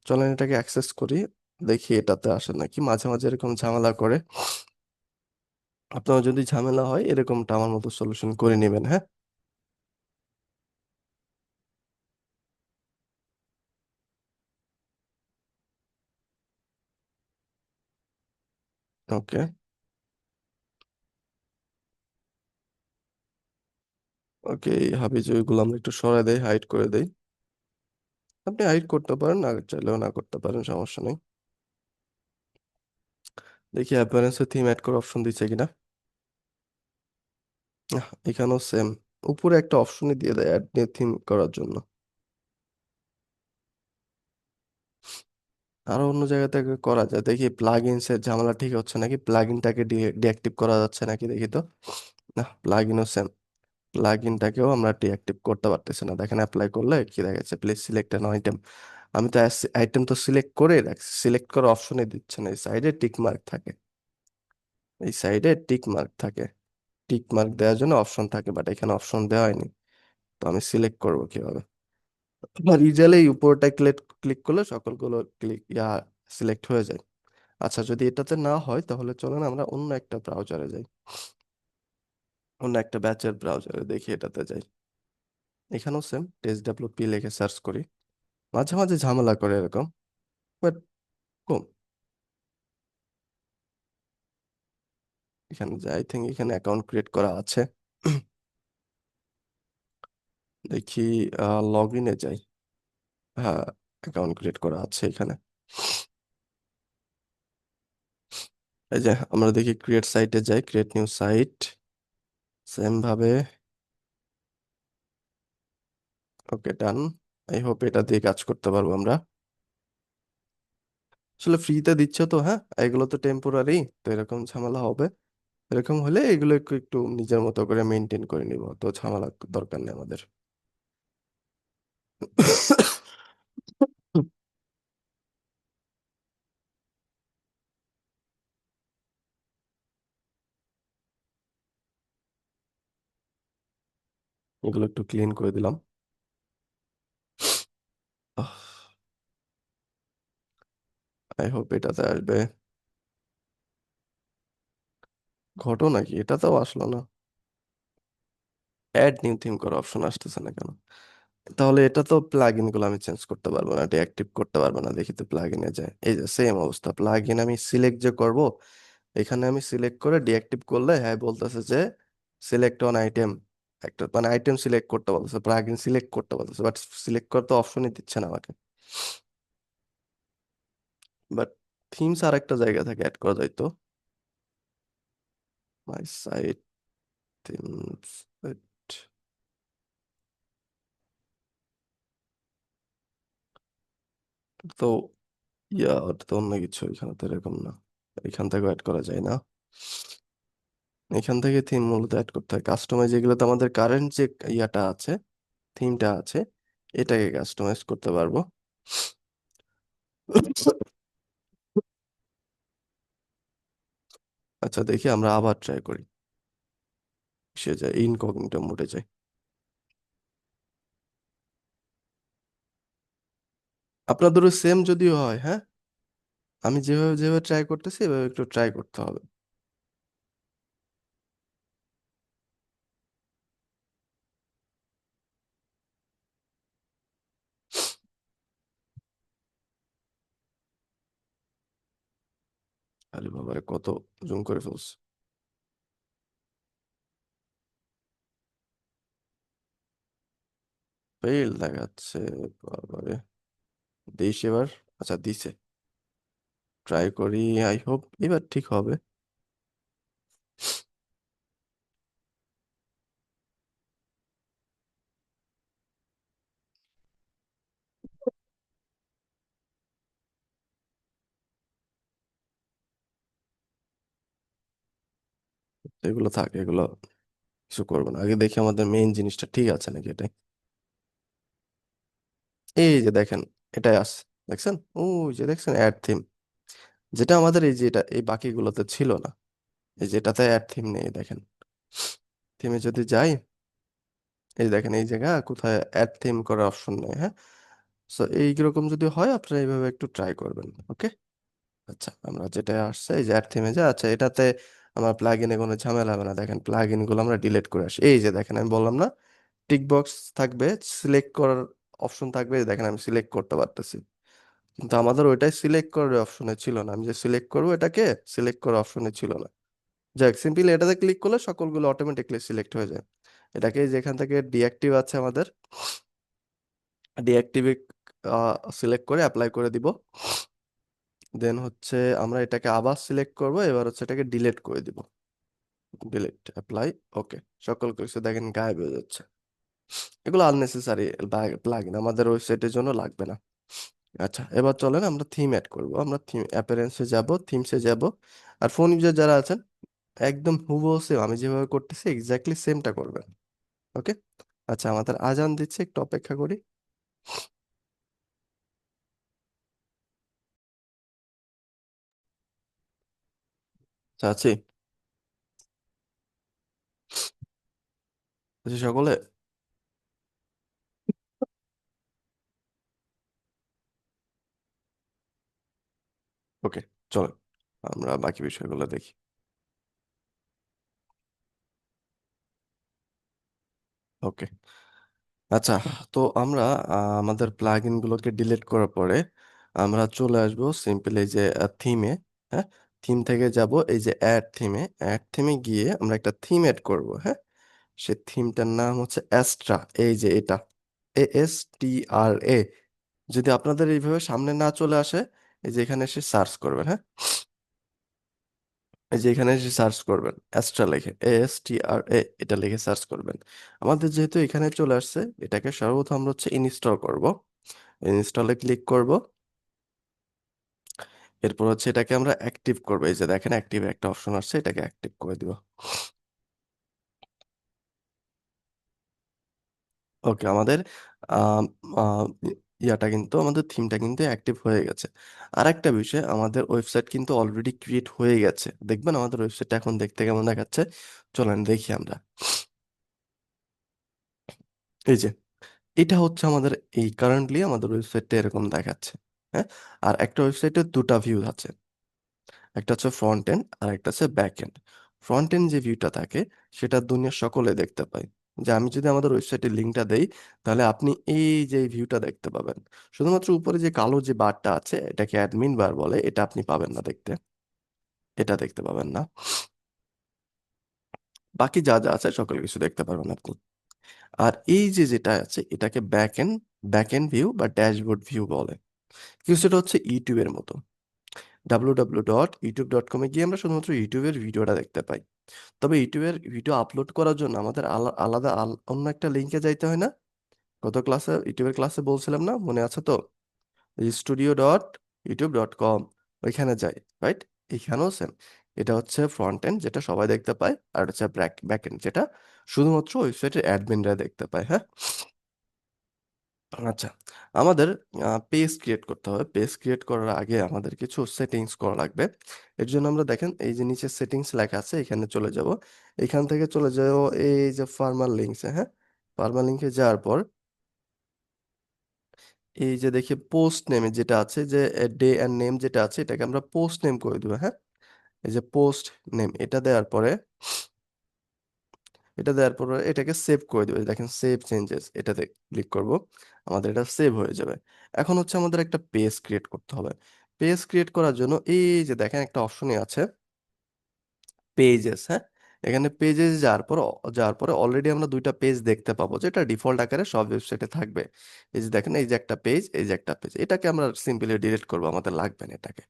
চলেন এটাকে অ্যাক্সেস করি, দেখি এটাতে আসে নাকি। মাঝে মাঝে এরকম ঝামেলা করে, আপনার যদি ঝামেলা হয় এরকমটা আমার মতো সলিউশন করে নেবেন, হ্যাঁ। ওকে, ওকে, হাবিজ ওইগুলো আমরা একটু সরাই দেই, হাইড করে দেই। আপনি হাইড করতে পারেন, না চাইলেও না করতে পারেন, সমস্যা নেই। দেখি অ্যাপিয়ারেন্সে থিম অ্যাড করার অপশন দিচ্ছে কিনা। এখানেও সেম, উপরে একটা অপশনই দিয়ে দেয় অ্যাড নিউ থিম করার জন্য। আরো অন্য জায়গা থেকে করা যায়, দেখি প্লাগ ইনসের ঝামেলা ঠিক হচ্ছে নাকি, প্লাগ ইনটাকে ডিঅ্যাক্টিভ করা যাচ্ছে নাকি দেখি তো। না, প্লাগ ইনও সেম, প্লাগ ইনটাকেও আমরা ডিঅ্যাক্টিভ করতে পারতেছি না। দেখেন অ্যাপ্লাই করলে কি দেখাচ্ছে, প্লিজ সিলেক্ট অ্যান আইটেম। আমি তো আইটেম তো সিলেক্ট করে রাখছি, সিলেক্ট করার অপশনই দিচ্ছে না। এই সাইডে টিক মার্ক থাকে, এই সাইডে টিক মার্ক থাকে, টিক মার্ক দেওয়ার জন্য অপশন থাকে, বাট এখানে অপশন দেওয়া হয়নি। তো আমি সিলেক্ট করবো কিভাবে? আমার ইউজুয়ালি এই উপরটা ক্লিক ক্লিক করলে সকলগুলো সিলেক্ট হয়ে যায়। আচ্ছা, যদি এটাতে না হয় তাহলে চলেন আমরা অন্য একটা ব্রাউজারে যাই, অন্য একটা ব্যাচের ব্রাউজারে দেখি এটাতে যাই। এখানেও সেম টেস্ট ডাব্লিউপি লিখে সার্চ করি, মাঝে মাঝে ঝামেলা করে এরকম, বাট কম। এখানে যাই, আই থিঙ্ক এখানে অ্যাকাউন্ট ক্রিয়েট করা আছে। দেখি, লগ ইনে যাই। হ্যাঁ, অ্যাকাউন্ট ক্রিয়েট করা আছে এখানে। এই যে আমরা দেখি ক্রিয়েট সাইটে যাই, ক্রিয়েট নিউ সাইট, সেম ভাবে। ওকে, ডান। আই হোপ এটা দিয়ে কাজ করতে পারবো আমরা। আসলে ফ্রিতে দিচ্ছ তো, হ্যাঁ, এগুলো তো টেম্পোরারি, তো এরকম ঝামেলা হবে। এরকম হলে এগুলো একটু একটু নিজের মতো করে মেনটেন করে নিব, তো ঝামেলা দরকার নেই আমাদের। এগুলো একটু ক্লিন করে দিলাম। আই হোপ এটাতে আসবে। ঘটনা কি, এটাতেও আসলো না। অ্যাড নিউ থিম করার অপশন আসতেছে না কেন? তাহলে এটা তো প্লাগ ইন গুলো আমি চেঞ্জ করতে পারবো না, ডিঅ্যাক্টিভ করতে পারবো না। দেখি তো প্লাগ ইনে যায়, এই যে সেম অবস্থা। প্লাগ ইন আমি সিলেক্ট যে করব, এখানে আমি সিলেক্ট করে ডিঅ্যাক্টিভ করলে হ্যাঁ বলতেছে যে সিলেক্ট অন আইটেম, একটা মানে আইটেম সিলেক্ট করতে বলতেছে, প্লাগ ইন সিলেক্ট করতে বলতেছে, বাট সিলেক্ট করতে অপশনই দিচ্ছে না আমাকে। বাট থিমস আর একটা জায়গা থেকে অ্যাড করা যায় তো, মাই সাইট থিমস। তো ওটা তো অন্য কিছু, এখানে তো এরকম না। এখান থেকে অ্যাড করা যায় না, এখান থেকে থিম মূলত অ্যাড করতে হয়। কাস্টমাইজ যেগুলো তো আমাদের কারেন্ট যে ইয়াটা আছে, থিমটা আছে, এটাকে কাস্টমাইজ করতে পারবো। আচ্ছা, দেখি আমরা আবার ট্রাই করি, সে যায় ইনকগনিটো মোডে যায়। আপনাদেরও সেম যদি হয়, হ্যাঁ, আমি যেভাবে যেভাবে ট্রাই করতেছি এভাবে একটু ট্রাই করতে হবে। আরে বাবারে, কত জুম করে ফেলছে! ফেল দেখাচ্ছে। বাবারে, দিস এবার। আচ্ছা, দিছে। ট্রাই করি, আই হোপ এবার ঠিক হবে। এগুলো থাক, এগুলো কিছু করবো না, আগে দেখি আমাদের মেইন জিনিসটা ঠিক আছে নাকি এটাই। এই যে দেখেন, এটাই আছে। দেখছেন, ওই যে দেখছেন অ্যাড থিম, যেটা আমাদের এই যে এটা এই বাকিগুলোতে ছিল না। এই যেটাতে অ্যাড থিম নেই, দেখেন। থিমে যদি যাই, এই দেখেন এই জায়গা কোথায় অ্যাড থিম করার অপশন নেই, হ্যাঁ। সো এইরকম যদি হয় আপনারা এইভাবে একটু ট্রাই করবেন, ওকে। আচ্ছা, আমরা যেটা আসছে এই যে অ্যাড থিমে যা, আচ্ছা এটাতে আমার প্লাগ ইনে কোনো ঝামেলা হবে না। দেখেন প্লাগ ইন গুলো আমরা ডিলিট করে আসি। এই যে দেখেন, আমি বললাম না, টিক বক্স থাকবে, সিলেক্ট করার অপশন থাকবে, এই দেখেন আমি সিলেক্ট করতে পারতেছি। কিন্তু আমাদের ওইটাই সিলেক্ট করার অপশনে ছিল না, আমি যে সিলেক্ট করবো এটাকে, সিলেক্ট করার অপশনে ছিল না। যাক, সিম্পলি এটাতে ক্লিক করলে সকলগুলো অটোমেটিকলি সিলেক্ট হয়ে যায়। এটাকে যেখান থেকে ডিঅ্যাক্টিভ আছে আমাদের, ডিঅ্যাক্টিভে সিলেক্ট করে অ্যাপ্লাই করে দিব। দেন হচ্ছে আমরা এটাকে আবার সিলেক্ট করব, এবার হচ্ছে এটাকে ডিলিট করে দিব। ডিলিট, অ্যাপ্লাই, ওকে। সকল কিছু দেখেন গায়েব হয়ে যাচ্ছে। এগুলো আননেসেসারি প্লাগইন, আমাদের ওয়েবসাইটের জন্য লাগবে না। আচ্ছা, এবার চলেন আমরা থিম অ্যাড করব। আমরা থিম অ্যাপিয়ারেন্সে যাব, থিমসে যাব। আর ফোন ইউজার যারা আছেন, একদম হুবহু সেম আমি যেভাবে করতেছি এক্স্যাক্টলি সেমটা করবেন, ওকে। আচ্ছা, আমাদের আজান দিচ্ছে, একটু অপেক্ষা করি। আচ্ছা, আছি। আচ্ছা, সকলে। ওকে, চলো আমরা বাকি বিষয়গুলো দেখি। ওকে। আচ্ছা, তো আমরা আমাদের প্লাগইন গুলোকে ডিলিট করার পরে আমরা চলে আসব সিম্পল এই যে থিমে। হ্যাঁ, থিম থেকে যাব এই যে অ্যাড থিমে। অ্যাড থিমে গিয়ে আমরা একটা থিম অ্যাড করব, হ্যাঁ। সে থিমটার নাম হচ্ছে অ্যাস্ট্রা, এই যে এটা, ASTRA। যদি আপনাদের এইভাবে সামনে না চলে আসে, এই যে এখানে এসে সার্চ করবেন, হ্যাঁ। এই যে এখানে এসে সার্চ করবেন অ্যাস্ট্রা লিখে, ASTRA, এটা লিখে সার্চ করবেন। আমাদের যেহেতু এখানে চলে আসছে, এটাকে সর্বপ্রথম আমরা হচ্ছে ইনস্টল করব। ইনস্টলে ক্লিক করব। এরপর হচ্ছে এটাকে আমরা অ্যাক্টিভ করবো, এই যে দেখেন অ্যাক্টিভ একটা অপশন আসছে, এটাকে অ্যাক্টিভ করে দিব। ওকে, আমাদের আম, আম, ইয়াটা কিন্তু, আমাদের থিমটা কিন্তু অ্যাক্টিভ হয়ে গেছে। আর একটা বিষয়, আমাদের ওয়েবসাইট কিন্তু অলরেডি ক্রিয়েট হয়ে গেছে। দেখবেন আমাদের ওয়েবসাইটটা এখন দেখতে কেমন দেখাচ্ছে। চলেন দেখি আমরা। এই যে এটা হচ্ছে আমাদের, এই কারেন্টলি আমাদের ওয়েবসাইটটা এরকম দেখাচ্ছে, হ্যাঁ। আর একটা ওয়েবসাইটে দুটা ভিউ আছে, একটা হচ্ছে ফ্রন্ট এন্ড আর একটা হচ্ছে ব্যাক এন্ড। ফ্রন্ট এন্ড যে ভিউটা থাকে, সেটা দুনিয়ার সকলে দেখতে পায়। যে আমি যদি আমাদের ওয়েবসাইটের লিঙ্কটা দেই, তাহলে আপনি এই যে ভিউটা দেখতে পাবেন। শুধুমাত্র উপরে যে কালো যে বারটা আছে, এটাকে অ্যাডমিন বার বলে, এটা আপনি পাবেন না দেখতে, এটা দেখতে পাবেন না। বাকি যা যা আছে সকল কিছু দেখতে পারবেন আপনি। আর এই যে যেটা আছে, এটাকে ব্যাক এন্ড ভিউ বা ড্যাশবোর্ড ভিউ বলে। কিছুটা হচ্ছে ইউটিউবের মতো। www.youtube.com-এ গিয়ে আমরা শুধুমাত্র ইউটিউবের ভিডিওটা দেখতে পাই। তবে ইউটিউবের ভিডিও আপলোড করার জন্য আমাদের আলাদা অন্য একটা লিঙ্কে যাইতে হয় না? গত ক্লাসে ইউটিউবের ক্লাসে বলছিলাম না, মনে আছে তো? studio.youtube.com, ওইখানে যাই, রাইট। এখানেও সেম। এটা হচ্ছে ফ্রন্ট এন্ড, যেটা সবাই দেখতে পায়। আর এটা হচ্ছে ব্যাক এন্ড, যেটা শুধুমাত্র ওয়েবসাইটের অ্যাডমিনরা দেখতে পায়, হ্যাঁ। আচ্ছা, আমাদের পেজ ক্রিয়েট করতে হবে। পেজ ক্রিয়েট করার আগে আমাদের কিছু সেটিংস করা লাগবে। এর জন্য আমরা দেখেন এই যে নিচে সেটিংস লেখা আছে, এখানে চলে যাব। এখান থেকে চলে যাব এই যে ফার্মার লিঙ্কস, হ্যাঁ। ফার্মার লিঙ্কে যাওয়ার পর এই যে দেখি পোস্ট নেমে যেটা আছে, যে ডে অ্যান্ড নেম যেটা আছে, এটাকে আমরা পোস্ট নেম করে দিব। হ্যাঁ, এই যে পোস্ট নেম, এটা দেওয়ার পরে এটাকে সেভ করে দেবে। দেখেন সেভ চেঞ্জেস, এটাতে ক্লিক করব, আমাদের এটা সেভ হয়ে যাবে। এখন হচ্ছে আমাদের একটা পেজ ক্রিয়েট করতে হবে। পেজ ক্রিয়েট করার জন্য এই যে দেখেন একটা অপশনই আছে পেজেস। হ্যাঁ, এখানে পেজেস যাওয়ার পরে অলরেডি আমরা দুইটা পেজ দেখতে পাবো, যেটা ডিফল্ট আকারে সব ওয়েবসাইটে থাকবে। এই যে দেখেন, এই যে একটা পেজ, এই যে একটা পেজ, এটাকে আমরা সিম্পলি ডিলিট করবো, আমাদের লাগবে না এটাকে।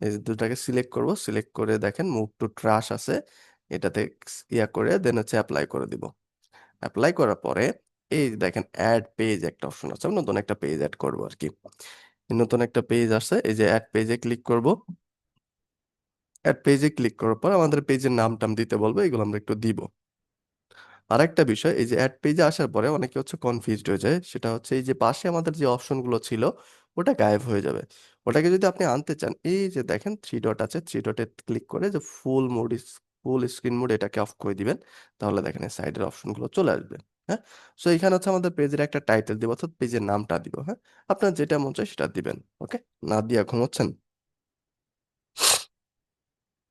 এই যে দুটাকে সিলেক্ট করব, সিলেক্ট করে দেখেন মুভ টু ট্রাশ আছে, এটাতে ইয়া করে দেন হচ্ছে অ্যাপ্লাই করে দিব। অ্যাপ্লাই করার পরে এই যে দেখেন অ্যাড পেজ একটা অপশন আছে, আমরা নতুন একটা পেজ অ্যাড করবো আর কি। এই নতুন একটা পেজ আসছে, এই যে অ্যাড পেজে ক্লিক করব। অ্যাড পেজে ক্লিক করার পর আমাদের পেজের নাম টাম দিতে বলবো, এগুলো আমরা একটু দিব। আরেকটা বিষয়, এই যে অ্যাড পেজে আসার পরে অনেকে হচ্ছে কনফিউজড হয়ে যায়, সেটা হচ্ছে এই যে পাশে আমাদের যে অপশনগুলো ছিল ওটা গায়েব হয়ে যাবে। ওটাকে যদি আপনি আনতে চান, এই যে দেখেন থ্রি ডট আছে, থ্রি ডটে ক্লিক করে যে ফুল স্ক্রিন মোড এটাকে অফ করে দিবেন, তাহলে দেখেন এই সাইডের অপশনগুলো চলে আসবে। হ্যাঁ, সো এখানে হচ্ছে আমাদের পেজের একটা টাইটেল দিব, অর্থাৎ পেজের নামটা দিব। হ্যাঁ, আপনার যেটা মন চায় সেটা দিবেন। ওকে, না দিয়া ঘুমোচ্ছেন?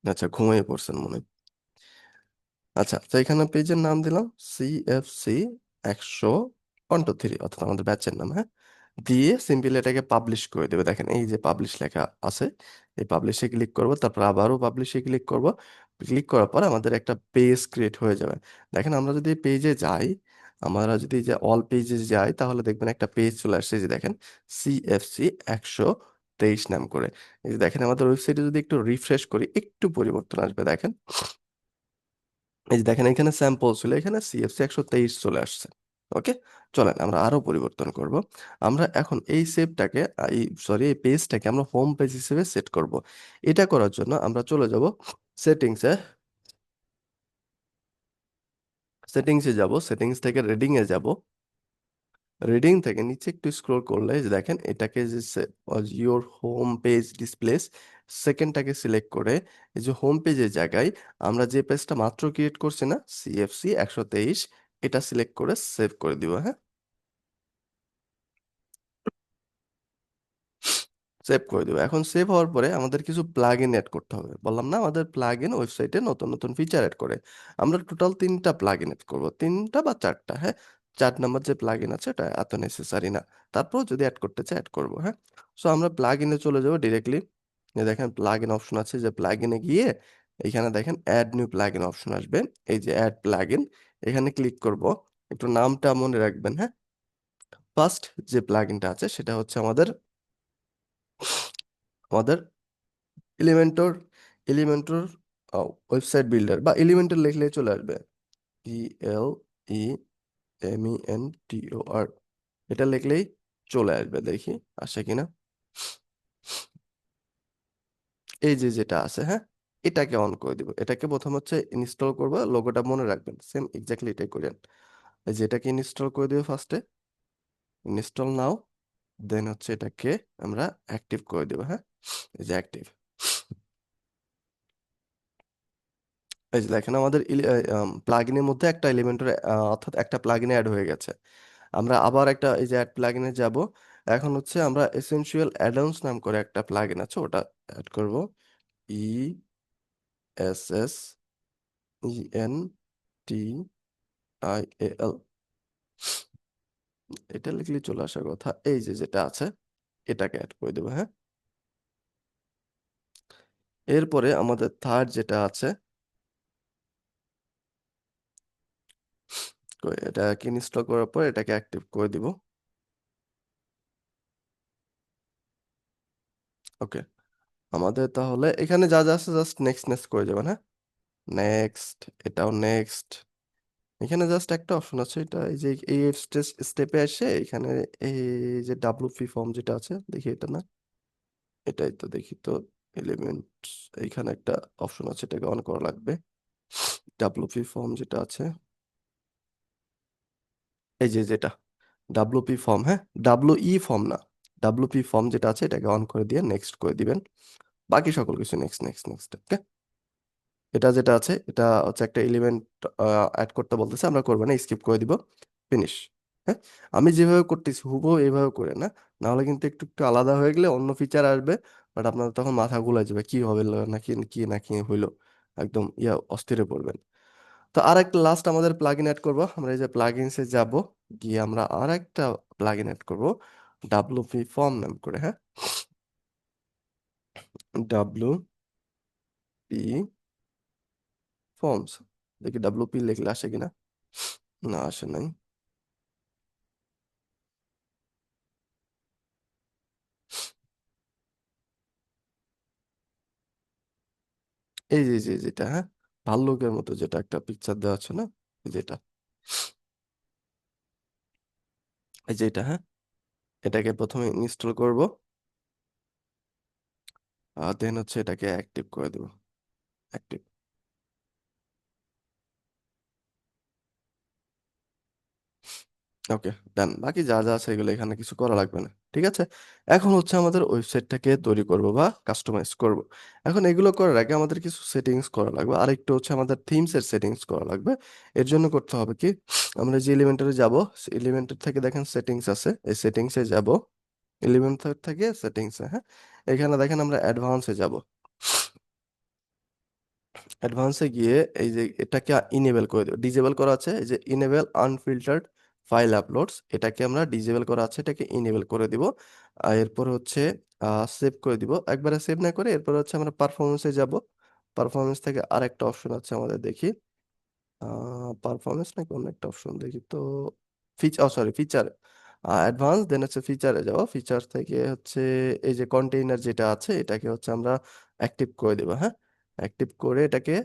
আচ্ছা, ঘুমিয়ে পড়ছেন মনে হয়। আচ্ছা, তো এখানে পেজের নাম দিলাম CFC 100 1 2 3, অর্থাৎ আমাদের ব্যাচের নাম। হ্যাঁ, দিয়ে সিম্পলি এটাকে পাবলিশ করে দেবে। দেখেন এই যে পাবলিশ লেখা আছে, এই পাবলিশে ক্লিক করব, তারপর আবারও পাবলিশে ক্লিক করব। ক্লিক করার পর আমাদের একটা পেজ ক্রিয়েট হয়ে যাবে। দেখেন আমরা যদি পেজে যাই, আমরা যদি যে অল পেজে যাই, তাহলে দেখবেন একটা পেজ চলে আসছে, এই যে দেখেন CFC 123 নাম করে। এই যে দেখেন আমাদের ওয়েবসাইটে যদি একটু রিফ্রেশ করি, একটু পরিবর্তন আসবে। দেখেন এই যে দেখেন এখানে স্যাম্পল ছিল, এখানে CFC 123 চলে আসছে। ওকে, চলেন আমরা আরো পরিবর্তন করব। আমরা এখন এই সেভটাকে এই পেজটাকে আমরা হোম পেজ হিসেবে সেট করব। এটা করার জন্য আমরা চলে যাব সেটিংসে। সেটিংস থেকে রিডিং এ যাব। রিডিং থেকে নিচে একটু স্ক্রল করলে এই যে দেখেন এটাকে যে ইওর হোম পেজ ডিসপ্লেস, সেকেন্ডটাকে সিলেক্ট করে এই যে হোম পেজের জায়গায় আমরা যে পেজটা মাত্র ক্রিয়েট করছি না, CFC 123, এটা সিলেক্ট করে সেভ করে দিব। হ্যাঁ, সেভ করে দেবো। এখন সেভ হওয়ার পরে আমাদের কিছু প্লাগ ইন অ্যাড করতে হবে। বললাম না, আমাদের প্লাগ ইন ওয়েবসাইটে নতুন নতুন ফিচার অ্যাড করে। আমরা টোটাল 3টা প্লাগ ইন অ্যাড করবো, 3টা বা 4টা। হ্যাঁ, 4 নাম্বার যে প্লাগ ইন আছে এটা এত নেসেসারি না, তারপর যদি অ্যাড করতে চাই অ্যাড করবো। হ্যাঁ, সো আমরা প্লাগ ইনে চলে যাবো ডিরেক্টলি। দেখেন প্লাগ ইন অপশন আছে, যে প্লাগ ইনে গিয়ে এখানে দেখেন add new plugin option আসবে। এই যে অ্যাড প্লাগ ইন, এখানে ক্লিক করব। একটু নামটা মনে রাখবেন। হ্যাঁ, ফার্স্ট যে প্লাগ ইনটা আছে সেটা হচ্ছে আমাদের আমাদের এলিমেন্টর এলিমেন্টর ওয়েবসাইট বিল্ডার, বা এলিমেন্টর লিখলেই চলে আসবে। ELEMENTOR, এটা লিখলেই চলে আসবে। দেখি আসে কিনা। এই যে যেটা আছে, হ্যাঁ, এটাকে অন করে দিব। এটাকে প্রথম হচ্ছে ইনস্টল করবো, লোগোটা মনে রাখবেন, সেম এক্স্যাক্টলি এটাই করেন। এই যে এটাকে ইনস্টল করে দিব ফার্স্টে, ইনস্টল নাও। দেন হচ্ছে এটাকে আমরা অ্যাক্টিভ করে দেবো। হ্যাঁ, এই যে অ্যাক্টিভ। এই যে দেখেন আমাদের প্লাগইনের মধ্যে একটা এলিমেন্টর, অর্থাৎ একটা প্লাগইন অ্যাড হয়ে গেছে। আমরা আবার একটা এই যে অ্যাড প্লাগইনে যাব। এখন হচ্ছে আমরা এসেনশিয়াল অ্যাডঅনস নাম করে একটা প্লাগইন আছে, ওটা অ্যাড করব। ESSENTIAL, এটা লিখলে চলে আসার কথা। এই যে যেটা আছে এটাকে অ্যাড করে দেবো। হ্যাঁ, এরপরে আমাদের থার্ড যেটা আছে, এটাকে ইনস্টল করার পর এটাকে অ্যাক্টিভ করে দিব। ওকে, আমাদের তাহলে এখানে যা যা আছে জাস্ট নেক্সট নেক্সট করে যাবেন। হ্যাঁ, নেক্সট, এটাও নেক্সট। এখানে জাস্ট একটা অপশন আছে, এটা এই যে এই স্টেপে এসে এখানে এই যে WP ফর্ম যেটা আছে, দেখি এটা না, এটাই তো, দেখি তো এলিমেন্ট, এইখানে একটা অপশন আছে, এটাকে অন করা লাগবে। WP ফর্ম যেটা আছে, এই যে যেটা WP ফর্ম, হ্যাঁ, WE ফর্ম না, WP ফর্ম যেটা আছে এটাকে অন করে দিয়ে নেক্সট করে দিবেন। বাকি সকল কিছু নেক্সট নেক্সট নেক্সট। ওকে, এটা যেটা আছে এটা হচ্ছে একটা এলিমেন্ট অ্যাড করতে বলতেছে, আমরা করবো না, স্কিপ করে দিব। ফিনিশ। হ্যাঁ, আমি যেভাবে করতেছি হুবহু এইভাবে করে না, নাহলে কিন্তু একটু একটু আলাদা হয়ে গেলে অন্য ফিচার আসবে, বাট আপনার তখন মাথা গুলাই যাবে কি হবে নাকি কি নাকি হইলো, একদম অস্থিরে পড়বেন। তো আর একটা লাস্ট আমাদের প্লাগইন অ্যাড করব আমরা, এই যে প্লাগইনসে যাব, গিয়ে আমরা আর একটা প্লাগইন অ্যাড করব, ডাব্লুপি ফর্ম নাম করে, হ্যাঁ, ডাব্লুপি ফর্মস। দেখি ডাব্লুপি লিখলে আসে কিনা, না আসে নাই। যেটা, হ্যাঁ, ভাল্লুকের মতো যেটা একটা পিকচার দেওয়া আছে না, যেটা, এই যে এটা, হ্যাঁ, এটাকে প্রথমে ইনস্টল করব, দেন হচ্ছে এটাকে অ্যাক্টিভ করে দেবো, অ্যাক্টিভ। ওকে, ডান। বাকি যা যা আছে এগুলো এখানে কিছু করা লাগবে না, ঠিক আছে। এখন হচ্ছে আমাদের ওয়েবসাইটটাকে তৈরি করব বা কাস্টমাইজ করব। এখন এগুলো করার আগে আমাদের কিছু সেটিংস করা লাগবে, আরেকটু হচ্ছে আমাদের থিমস এর সেটিংস করা লাগবে। এর জন্য করতে হবে কি, আমরা যে এলিমেন্টারে যাব, এলিমেন্টার থেকে দেখেন সেটিংস আছে, এই সেটিংসে যাব, এলিমেন্টার থেকে সেটিংসে, হ্যাঁ, এখানে দেখেন আমরা অ্যাডভান্সে যাব। অ্যাডভান্সে গিয়ে এই যে এটাকে ইনেবল করে দেবো, ডিজেবল করা আছে এই যে ইনেবল আনফিল্টার্ড ফাইল আপলোডস, এটাকে আমরা ডিজেবল করা আছে, এটাকে ইনেবল করে দিব। আর এরপর হচ্ছে সেভ করে দিব, একবারে সেভ না করে এরপর হচ্ছে আমরা পারফরমেন্সে যাব। পারফরমেন্স থেকে আরেকটা অপশন আছে আমাদের, দেখি পারফরমেন্স নাকি অন্য একটা অপশন, দেখি তো, সরি ফিচার, অ্যাডভান্স, দেন হচ্ছে ফিচারে যাওয়া, ফিচার থেকে হচ্ছে এই যে কন্টেইনার যেটা আছে এটাকে হচ্ছে আমরা অ্যাক্টিভ করে দেবো, হ্যাঁ, অ্যাক্টিভ করে এটাকে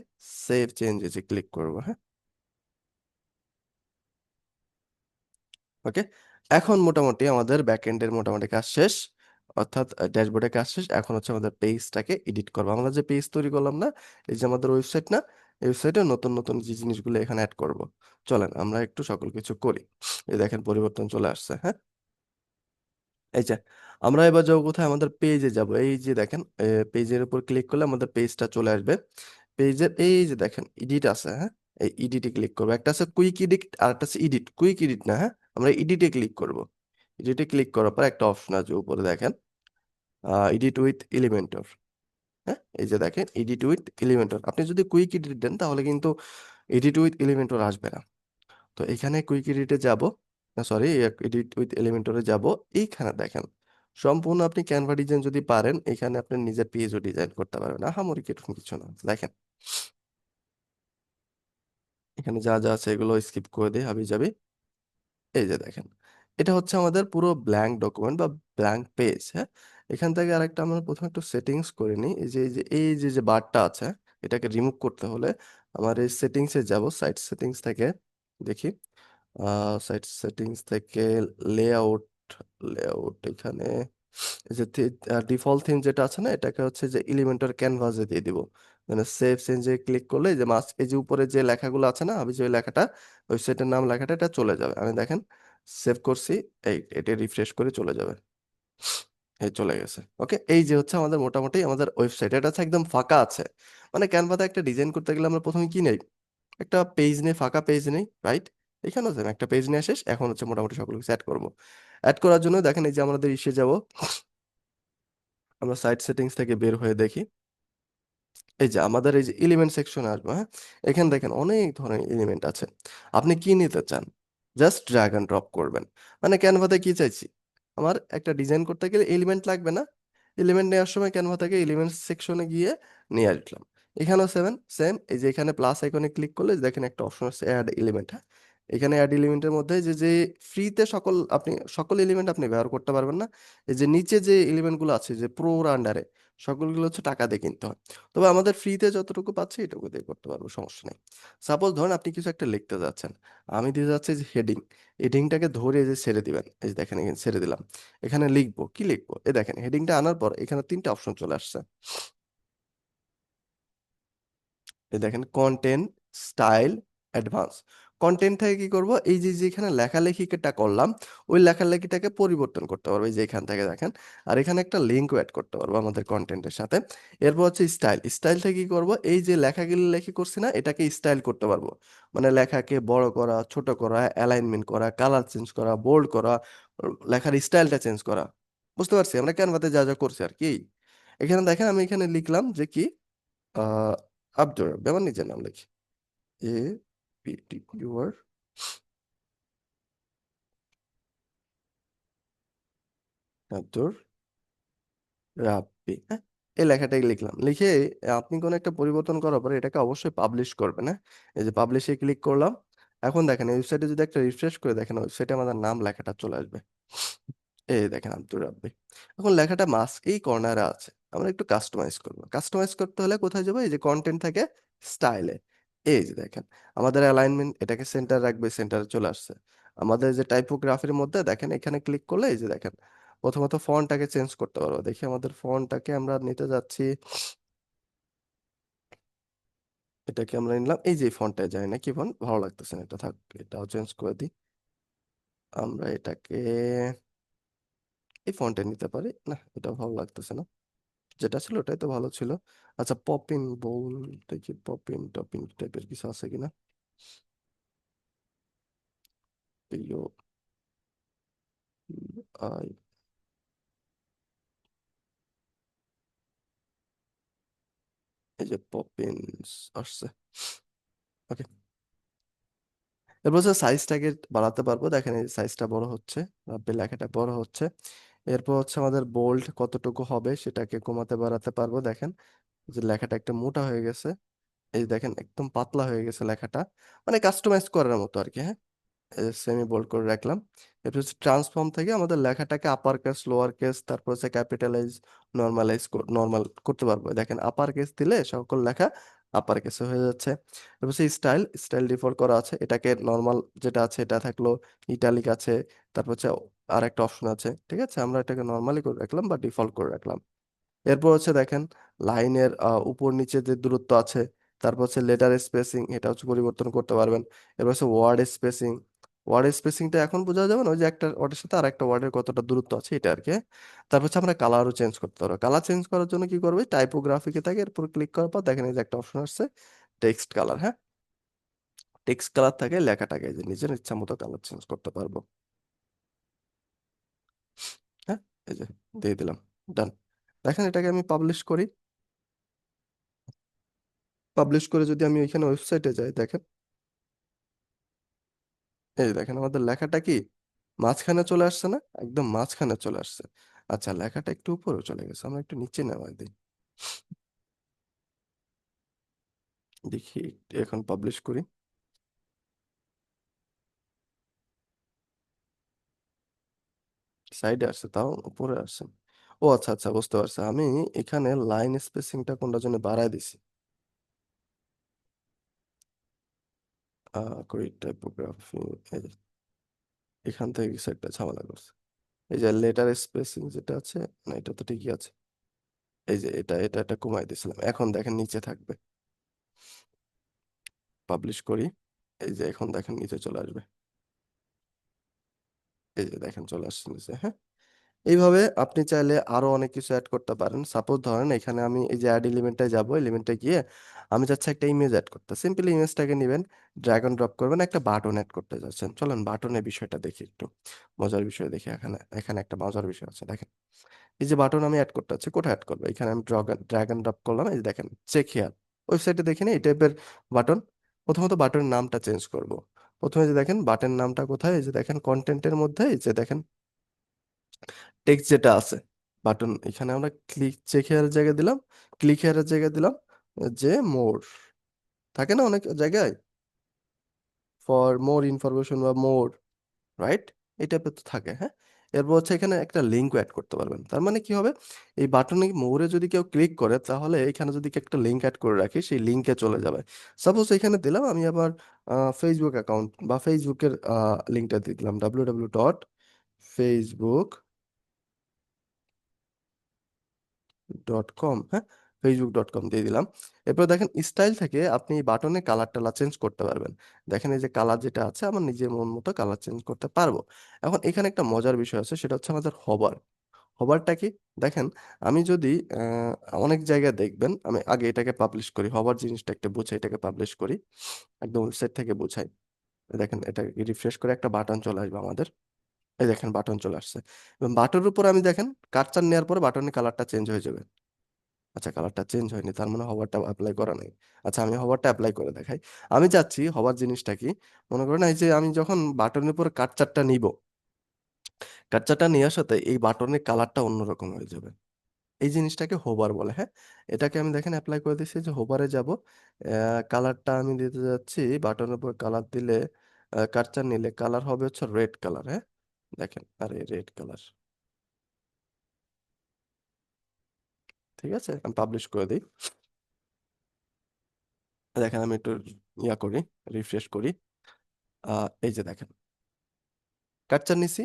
সেভ চেঞ্জেসে ক্লিক করবো, হ্যাঁ। ওকে, এখন মোটামুটি আমাদের ব্যাকএন্ডের মোটামুটি কাজ শেষ, অর্থাৎ ড্যাশবোর্ডের কাজ শেষ। এখন হচ্ছে আমাদের পেজটাকে এডিট করবো, আমরা যে পেজ তৈরি করলাম না, এই যে আমাদের ওয়েবসাইট না, এই ওয়েবসাইটে নতুন নতুন যে জিনিসগুলো এখানে অ্যাড করব। চলেন আমরা একটু সকল কিছু করি। এই দেখেন পরিবর্তন চলে আসছে, হ্যাঁ। এই যে আমরা এবার যাবো কোথায়, আমাদের পেজে যাব, এই যে দেখেন পেজের উপর ক্লিক করলে আমাদের পেজটা চলে আসবে। পেজের এই যে দেখেন এডিট আছে, হ্যাঁ, এই এডিটে ক্লিক করবো, একটা আছে কুইক এডিট আর একটা আছে এডিট, কুইক এডিট না, হ্যাঁ, আমরা এডিটে ক্লিক করব। এডিটে ক্লিক করার পর একটা অপশন আসবে উপরে দেখেন, এডিট উইথ এলিমেন্টর, হ্যাঁ, এই যে দেখেন এডিট উইথ এলিমেন্টর। আপনি যদি কুইক এডিট দেন তাহলে কিন্তু এডিট উইথ এলিমেন্টর আসবে না। তো এখানে কুইক এডিটে যাব, না সরি, এডিট উইথ এলিমেন্টরে যাব। এইখানে দেখেন সম্পূর্ণ আপনি ক্যানভা ডিজাইন যদি পারেন, এখানে আপনি নিজের পেজও ডিজাইন করতে পারবেন, আহামরি এরকম কিছু না। দেখেন এখানে যা যা আছে এগুলো স্কিপ করে দিয়ে হাবি যাবি। এই যে দেখেন এটা হচ্ছে আমাদের পুরো ব্ল্যাঙ্ক ডকুমেন্ট বা ব্ল্যাঙ্ক পেজ, হ্যাঁ। এখান থেকে আরেকটা আমরা প্রথমে একটু সেটিংস করে নিই, এই যে বারটা আছে, এটাকে রিমুভ করতে হলে আমার এই সেটিংসে যাব, সাইট সেটিংস থেকে দেখি, সাইট সেটিংস থেকে লেআউট, লেআউট এখানে এই যে ডিফল্ট থিম যেটা আছে না, এটাকে হচ্ছে যে এলিমেন্টর ক্যানভাসে দিয়ে দিব। মানে সেভ চেঞ্জে ক্লিক করলে এই যে এই যে উপরে যে লেখাগুলো আছে না, আমি যে ওই লেখাটা, ওয়েবসাইটের নাম লেখাটা, এটা চলে যাবে। আমি দেখেন সেভ করছি, এটা রিফ্রেশ করে চলে যাবে, এই চলে গেছে। ওকে, এই যে হচ্ছে আমাদের মোটামুটি আমাদের ওয়েবসাইট, এটা হচ্ছে একদম ফাঁকা আছে। মানে ক্যানভাতে একটা ডিজাইন করতে গেলে আমরা প্রথমে কি নেই, একটা পেজ নেই, ফাঁকা পেজ নেই, রাইট। এখানে হচ্ছে একটা পেজ নিয়ে শেষ, এখন হচ্ছে মোটামুটি সকল কিছু অ্যাড করবো। অ্যাড করার জন্য দেখেন এই যে আমাদের ইসে যাব, আমরা সাইট সেটিংস থেকে বের হয়ে দেখি, এই যে আমাদের এই যে এলিমেন্ট সেকশনে আসবো, হ্যাঁ, এখানে দেখেন অনেক ধরনের এলিমেন্ট আছে। আপনি কি নিতে চান, জাস্ট ড্র্যাগ অ্যান্ড ড্রপ করবেন। মানে ক্যানভাতে কি চাইছি, আমার একটা ডিজাইন করতে গেলে এলিমেন্ট লাগবে না, এলিমেন্ট নেওয়ার সময় ক্যানভা থেকে এলিমেন্ট সেকশনে গিয়ে নিয়ে আসলাম। এখানেও সেভেন সেম, এই যে এখানে প্লাস আইকনে ক্লিক করলে দেখেন একটা অপশন আছে অ্যাড এলিমেন্ট, হ্যাঁ। এখানে অ্যাড এলিমেন্টের মধ্যে যে যে ফ্রিতে সকল এলিমেন্ট আপনি ব্যবহার করতে পারবেন না, এই যে নিচে যে এলিমেন্টগুলো আছে যে প্রোর আন্ডারে, সকলগুলো হচ্ছে টাকা দিয়ে কিনতে হয়। তবে আমাদের ফ্রিতে যতটুকু পাচ্ছি এটুকু দিয়ে করতে পারবো, সমস্যা নেই। সাপোজ ধরেন আপনি কিছু একটা লিখতে যাচ্ছেন, আমি দিতে যাচ্ছি যে হেডিং, হেডিংটাকে ধরে এই যে ছেড়ে দিবেন, এই যে দেখেন এখানে ছেড়ে দিলাম। এখানে লিখবো কি লিখবো, এই দেখেন হেডিংটা আনার পর এখানে তিনটা অপশন চলে আসছে। এই দেখেন কন্টেন্ট, স্টাইল, অ্যাডভান্স। কন্টেন্ট থেকে কি করব, এই যে যেখানে লেখালেখিটা করলাম, ওই লেখালেখিটাকে পরিবর্তন করতে পারবো এই যে এখান থেকে দেখেন। আর এখানে একটা লিঙ্ক অ্যাড করতে পারবো আমাদের কন্টেন্টের সাথে। এরপর হচ্ছে স্টাইল, স্টাইল থেকে কি করব, এই যে লেখাগুলো লেখি করছি না, এটাকে স্টাইল করতে পারবো। মানে লেখাকে বড় করা, ছোট করা, অ্যালাইনমেন্ট করা, কালার চেঞ্জ করা, বোল্ড করা, লেখার স্টাইলটা চেঞ্জ করা। বুঝতে পারছি আমরা ক্যানভাতে যা যা করছি আর কি। এখানে দেখেন আমি এখানে লিখলাম যে কি আহ আব্দুর রাব্বি, আমার নিজের নাম লিখি, A P T U R Abdur Rabbi, হ্যাঁ। এই লেখাটাই লিখলাম, লিখে আপনি কোনো একটা পরিবর্তন করার পরে এটাকে অবশ্যই পাবলিশ করবেন, হ্যাঁ। এই যে পাবলিশে ক্লিক করলাম। এখন দেখেন ওয়েবসাইটে যদি একটা রিফ্রেশ করে দেখেন, ওয়েবসাইটে আমাদের নাম লেখাটা চলে আসবে। এই দেখেন আব্দুর রাব্বি। এখন লেখাটা মাস্ক এই কর্নারে আছে, আমরা একটু কাস্টমাইজ করব। কাস্টমাইজ করতে হলে কোথায় যাবো? এই যে কন্টেন্ট থেকে স্টাইলে, এই যে দেখেন আমাদের অ্যালাইনমেন্ট, এটাকে সেন্টার রাখবে, সেন্টারে চলে আসছে। আমাদের যে টাইপোগ্রাফির মধ্যে দেখেন এখানে ক্লিক করলে এই যে দেখেন প্রথমত ফন্টটাকে চেঞ্জ করতে পারবো। দেখি আমাদের ফন্টটাকে আমরা নিতে যাচ্ছি, এটাকে আমরা নিলাম, এই যে ফন্টটা জানি না কি ফন্ট, ভালো লাগতেছে না, এটা থাক, এটাও চেঞ্জ করে দিই। আমরা এটাকে এই ফন্টে নিতে পারি না, এটা ভালো লাগতেছে না, যেটা ছিল ওটাই তো ভালো ছিল। আচ্ছা পপিন বোল, দেখি পপিন টপিন টাইপের কিছু আছে কিনা। পিও আই, এই যে পপিন্স আসছে, ওকে। এরপর হচ্ছে সাইজটাকে বাড়াতে পারবো, দেখেন এই সাইজটা বড় হচ্ছে, লেখাটা বড় হচ্ছে। এরপর হচ্ছে আমাদের বোল্ড কতটুকু হবে সেটাকে কমাতে বাড়াতে পারবো, দেখেন যে লেখাটা একটা মোটা হয়ে গেছে, এই দেখেন একদম পাতলা হয়ে গেছে লেখাটা, মানে কাস্টমাইজ করার মতো আর কি, হ্যাঁ। সেমি বোল্ড করে রাখলাম। এরপর হচ্ছে ট্রান্সফর্ম থেকে আমাদের লেখাটাকে আপার কেস, লোয়ার কেস, তারপর হচ্ছে ক্যাপিটালাইজ, নর্মালাইজ, নর্মাল করতে পারবো। দেখেন আপার কেস দিলে সকল লেখা আপার কেসে হয়ে যাচ্ছে। এরপর হচ্ছে স্টাইল, স্টাইল ডিফল্ট করা আছে, এটাকে নর্মাল যেটা আছে এটা থাকলো, ইটালিক আছে, তারপর হচ্ছে আর একটা অপশন আছে, ঠিক আছে, আমরা এটাকে নর্মালি করে রাখলাম বা ডিফল্ট করে রাখলাম। এরপর হচ্ছে দেখেন লাইনের উপর নিচে যে দূরত্ব আছে, তারপর হচ্ছে লেটার স্পেসিং, এটা হচ্ছে পরিবর্তন করতে পারবেন। এরপর হচ্ছে ওয়ার্ড স্পেসিং, ওয়ার্ড স্পেসিংটা এখন বোঝা যাবে না, ওই যে একটা ওয়ার্ডের সাথে আর একটা ওয়ার্ডের কতটা দূরত্ব আছে এটা আর কি, হ্যাঁ? তারপর হচ্ছে আমরা কালারও চেঞ্জ করতে পারবো। কালার চেঞ্জ করার জন্য কি করবে? টাইপোগ্রাফিকে থাকে, এরপর ক্লিক করার পর দেখেন এই যে একটা অপশন আসছে টেক্সট কালার, হ্যাঁ। টেক্সট কালার থাকে, লেখাটাকে এই যে নিজের ইচ্ছা মতো কালার চেঞ্জ করতে পারবো, হ্যাঁ। এই যে দিয়ে দিলাম, ডান। দেখেন এটাকে আমি পাবলিশ করি, পাবলিশ করে যদি আমি এখানে ওয়েবসাইটে যাই, দেখেন এই দেখেন আমাদের লেখাটা কি মাঝখানে চলে আসছে না, একদম মাঝখানে চলে আসছে। আচ্ছা লেখাটা একটু উপরে চলে গেছে, আমরা একটু নিচে নেওয়া দিই, দেখি এখন পাবলিশ করি। সাইডে আসছে, তাও উপরে আসছে। ও আচ্ছা আচ্ছা, বুঝতে পারছি আমি, এখানে লাইন স্পেসিংটা কোনটার জন্য বাড়ায় দিছি। করি টাইপোগ্রাফি, এখান থেকে কিছু একটা ঝামেলা করছে। এই যে লেটার স্পেসিং যেটা আছে, না এটা তো ঠিকই আছে, এই যে এটা কমাই দিয়েছিলাম, এখন দেখেন নিচে থাকবে। পাবলিশ করি, এই যে এখন দেখেন নিচে চলে আসবে, এই যে দেখেন চলে আসছে নিচে, হ্যাঁ। এইভাবে আপনি চাইলে আরো অনেক কিছু অ্যাড করতে পারেন। সাপোজ ধরেন এখানে আমি এই যে অ্যাড এলিমেন্টে যাব, এলিমেন্টে গিয়ে আমি চাচ্ছি একটা ইমেজ অ্যাড করতে, সিম্পলি ইমেজটাকে নেবেন, ড্র্যাগ অ্যান্ড ড্রপ করবেন, একটা বাটন অ্যাড করতে যাচ্ছেন, চলেন বাটনের বিষয়টা দেখি একটু, মজার বিষয় দেখি। এখানে এখানে একটা মজার বিষয় আছে, দেখেন এই যে বাটন আমি অ্যাড করতে চাচ্ছি, কোথায় অ্যাড করবো? এখানে আমি ড্র্যাগ অ্যান্ড ড্রপ করলাম, এই যে দেখেন চেক হিয়ার, ওয়েবসাইটে দেখি না এই টাইপের বাটন। প্রথমত বাটনের নামটা চেঞ্জ করব। প্রথমে যে দেখেন বাটনের নামটা কোথায়, এই যে দেখেন কন্টেন্টের মধ্যে, এই যে দেখেন টেক্সট যেটা আছে, বাটন, এখানে আমরা ক্লিক চেক হেয়ারের জায়গায় দিলাম, ক্লিক হেয়ারের জায়গায় দিলাম যে মোর, থাকে না অনেক জায়গায় ফর মোর ইনফরমেশন বা মোর, রাইট? এই টাইপের তো থাকে, হ্যাঁ। এরপর হচ্ছে এখানে একটা লিঙ্ক অ্যাড করতে পারবেন, তার মানে কি হবে, এই বাটনে মোরে যদি কেউ ক্লিক করে তাহলে এখানে যদি একটা লিঙ্ক অ্যাড করে রাখি, সেই লিঙ্কে চলে যাবে। সাপোজ এখানে দিলাম আমি আবার ফেসবুক অ্যাকাউন্ট বা ফেসবুকের লিঙ্কটা দিয়ে দিলাম, www.facebook.com, হ্যাঁ, facebook.com দিয়ে দিলাম। এরপর দেখেন স্টাইল থেকে আপনি বাটনে কালার টালার চেঞ্জ করতে পারবেন। দেখেন এই যে কালার যেটা আছে, আমার নিজের মন মতো কালার চেঞ্জ করতে পারবো। এখন এখানে একটা মজার বিষয় আছে, সেটা হচ্ছে আমাদের হবার। হবারটা কি? দেখেন আমি যদি অনেক জায়গায় দেখবেন, আমি আগে এটাকে পাবলিশ করি, হবার জিনিসটা একটা বুঝাই, এটাকে পাবলিশ করি, একদম ওয়েবসাইট থেকে বুঝাই। দেখেন এটা রিফ্রেশ করে একটা বাটন চলে আসবে আমাদের, এই দেখেন বাটন চলে আসছে। এবং বাটনের উপর আমি দেখেন কার্সার নেওয়ার পরে বাটনের কালারটা চেঞ্জ হয়ে যাবে। আচ্ছা, কালারটা চেঞ্জ হয়নি, তার মানে হভারটা অ্যাপ্লাই করা নাই। আচ্ছা, আমি হভারটা অ্যাপ্লাই করে দেখাই। আমি চাচ্ছি হবার জিনিসটা কি, মনে করেন এই যে আমি যখন বাটনের উপর কার্সারটা নিব, কার্সারটা নেওয়ার সাথে এই বাটনের কালারটা অন্যরকম হয়ে যাবে। এই জিনিসটাকে হোভার বলে, হ্যাঁ। এটাকে আমি দেখেন অ্যাপ্লাই করে দিচ্ছি, যে হোভারে যাব, কালারটা আমি দিতে যাচ্ছি, বাটনের উপর কালার দিলে, কার্সার নিলে কালার হবে হচ্ছে রেড কালার, হ্যাঁ। দেখেন, আরে রেড কালার, ঠিক আছে, আমি পাবলিশ করে দিই। দেখেন আমি একটু ইয়া করি, রিফ্রেশ করি, এই যে দেখেন কার্সার নিছি,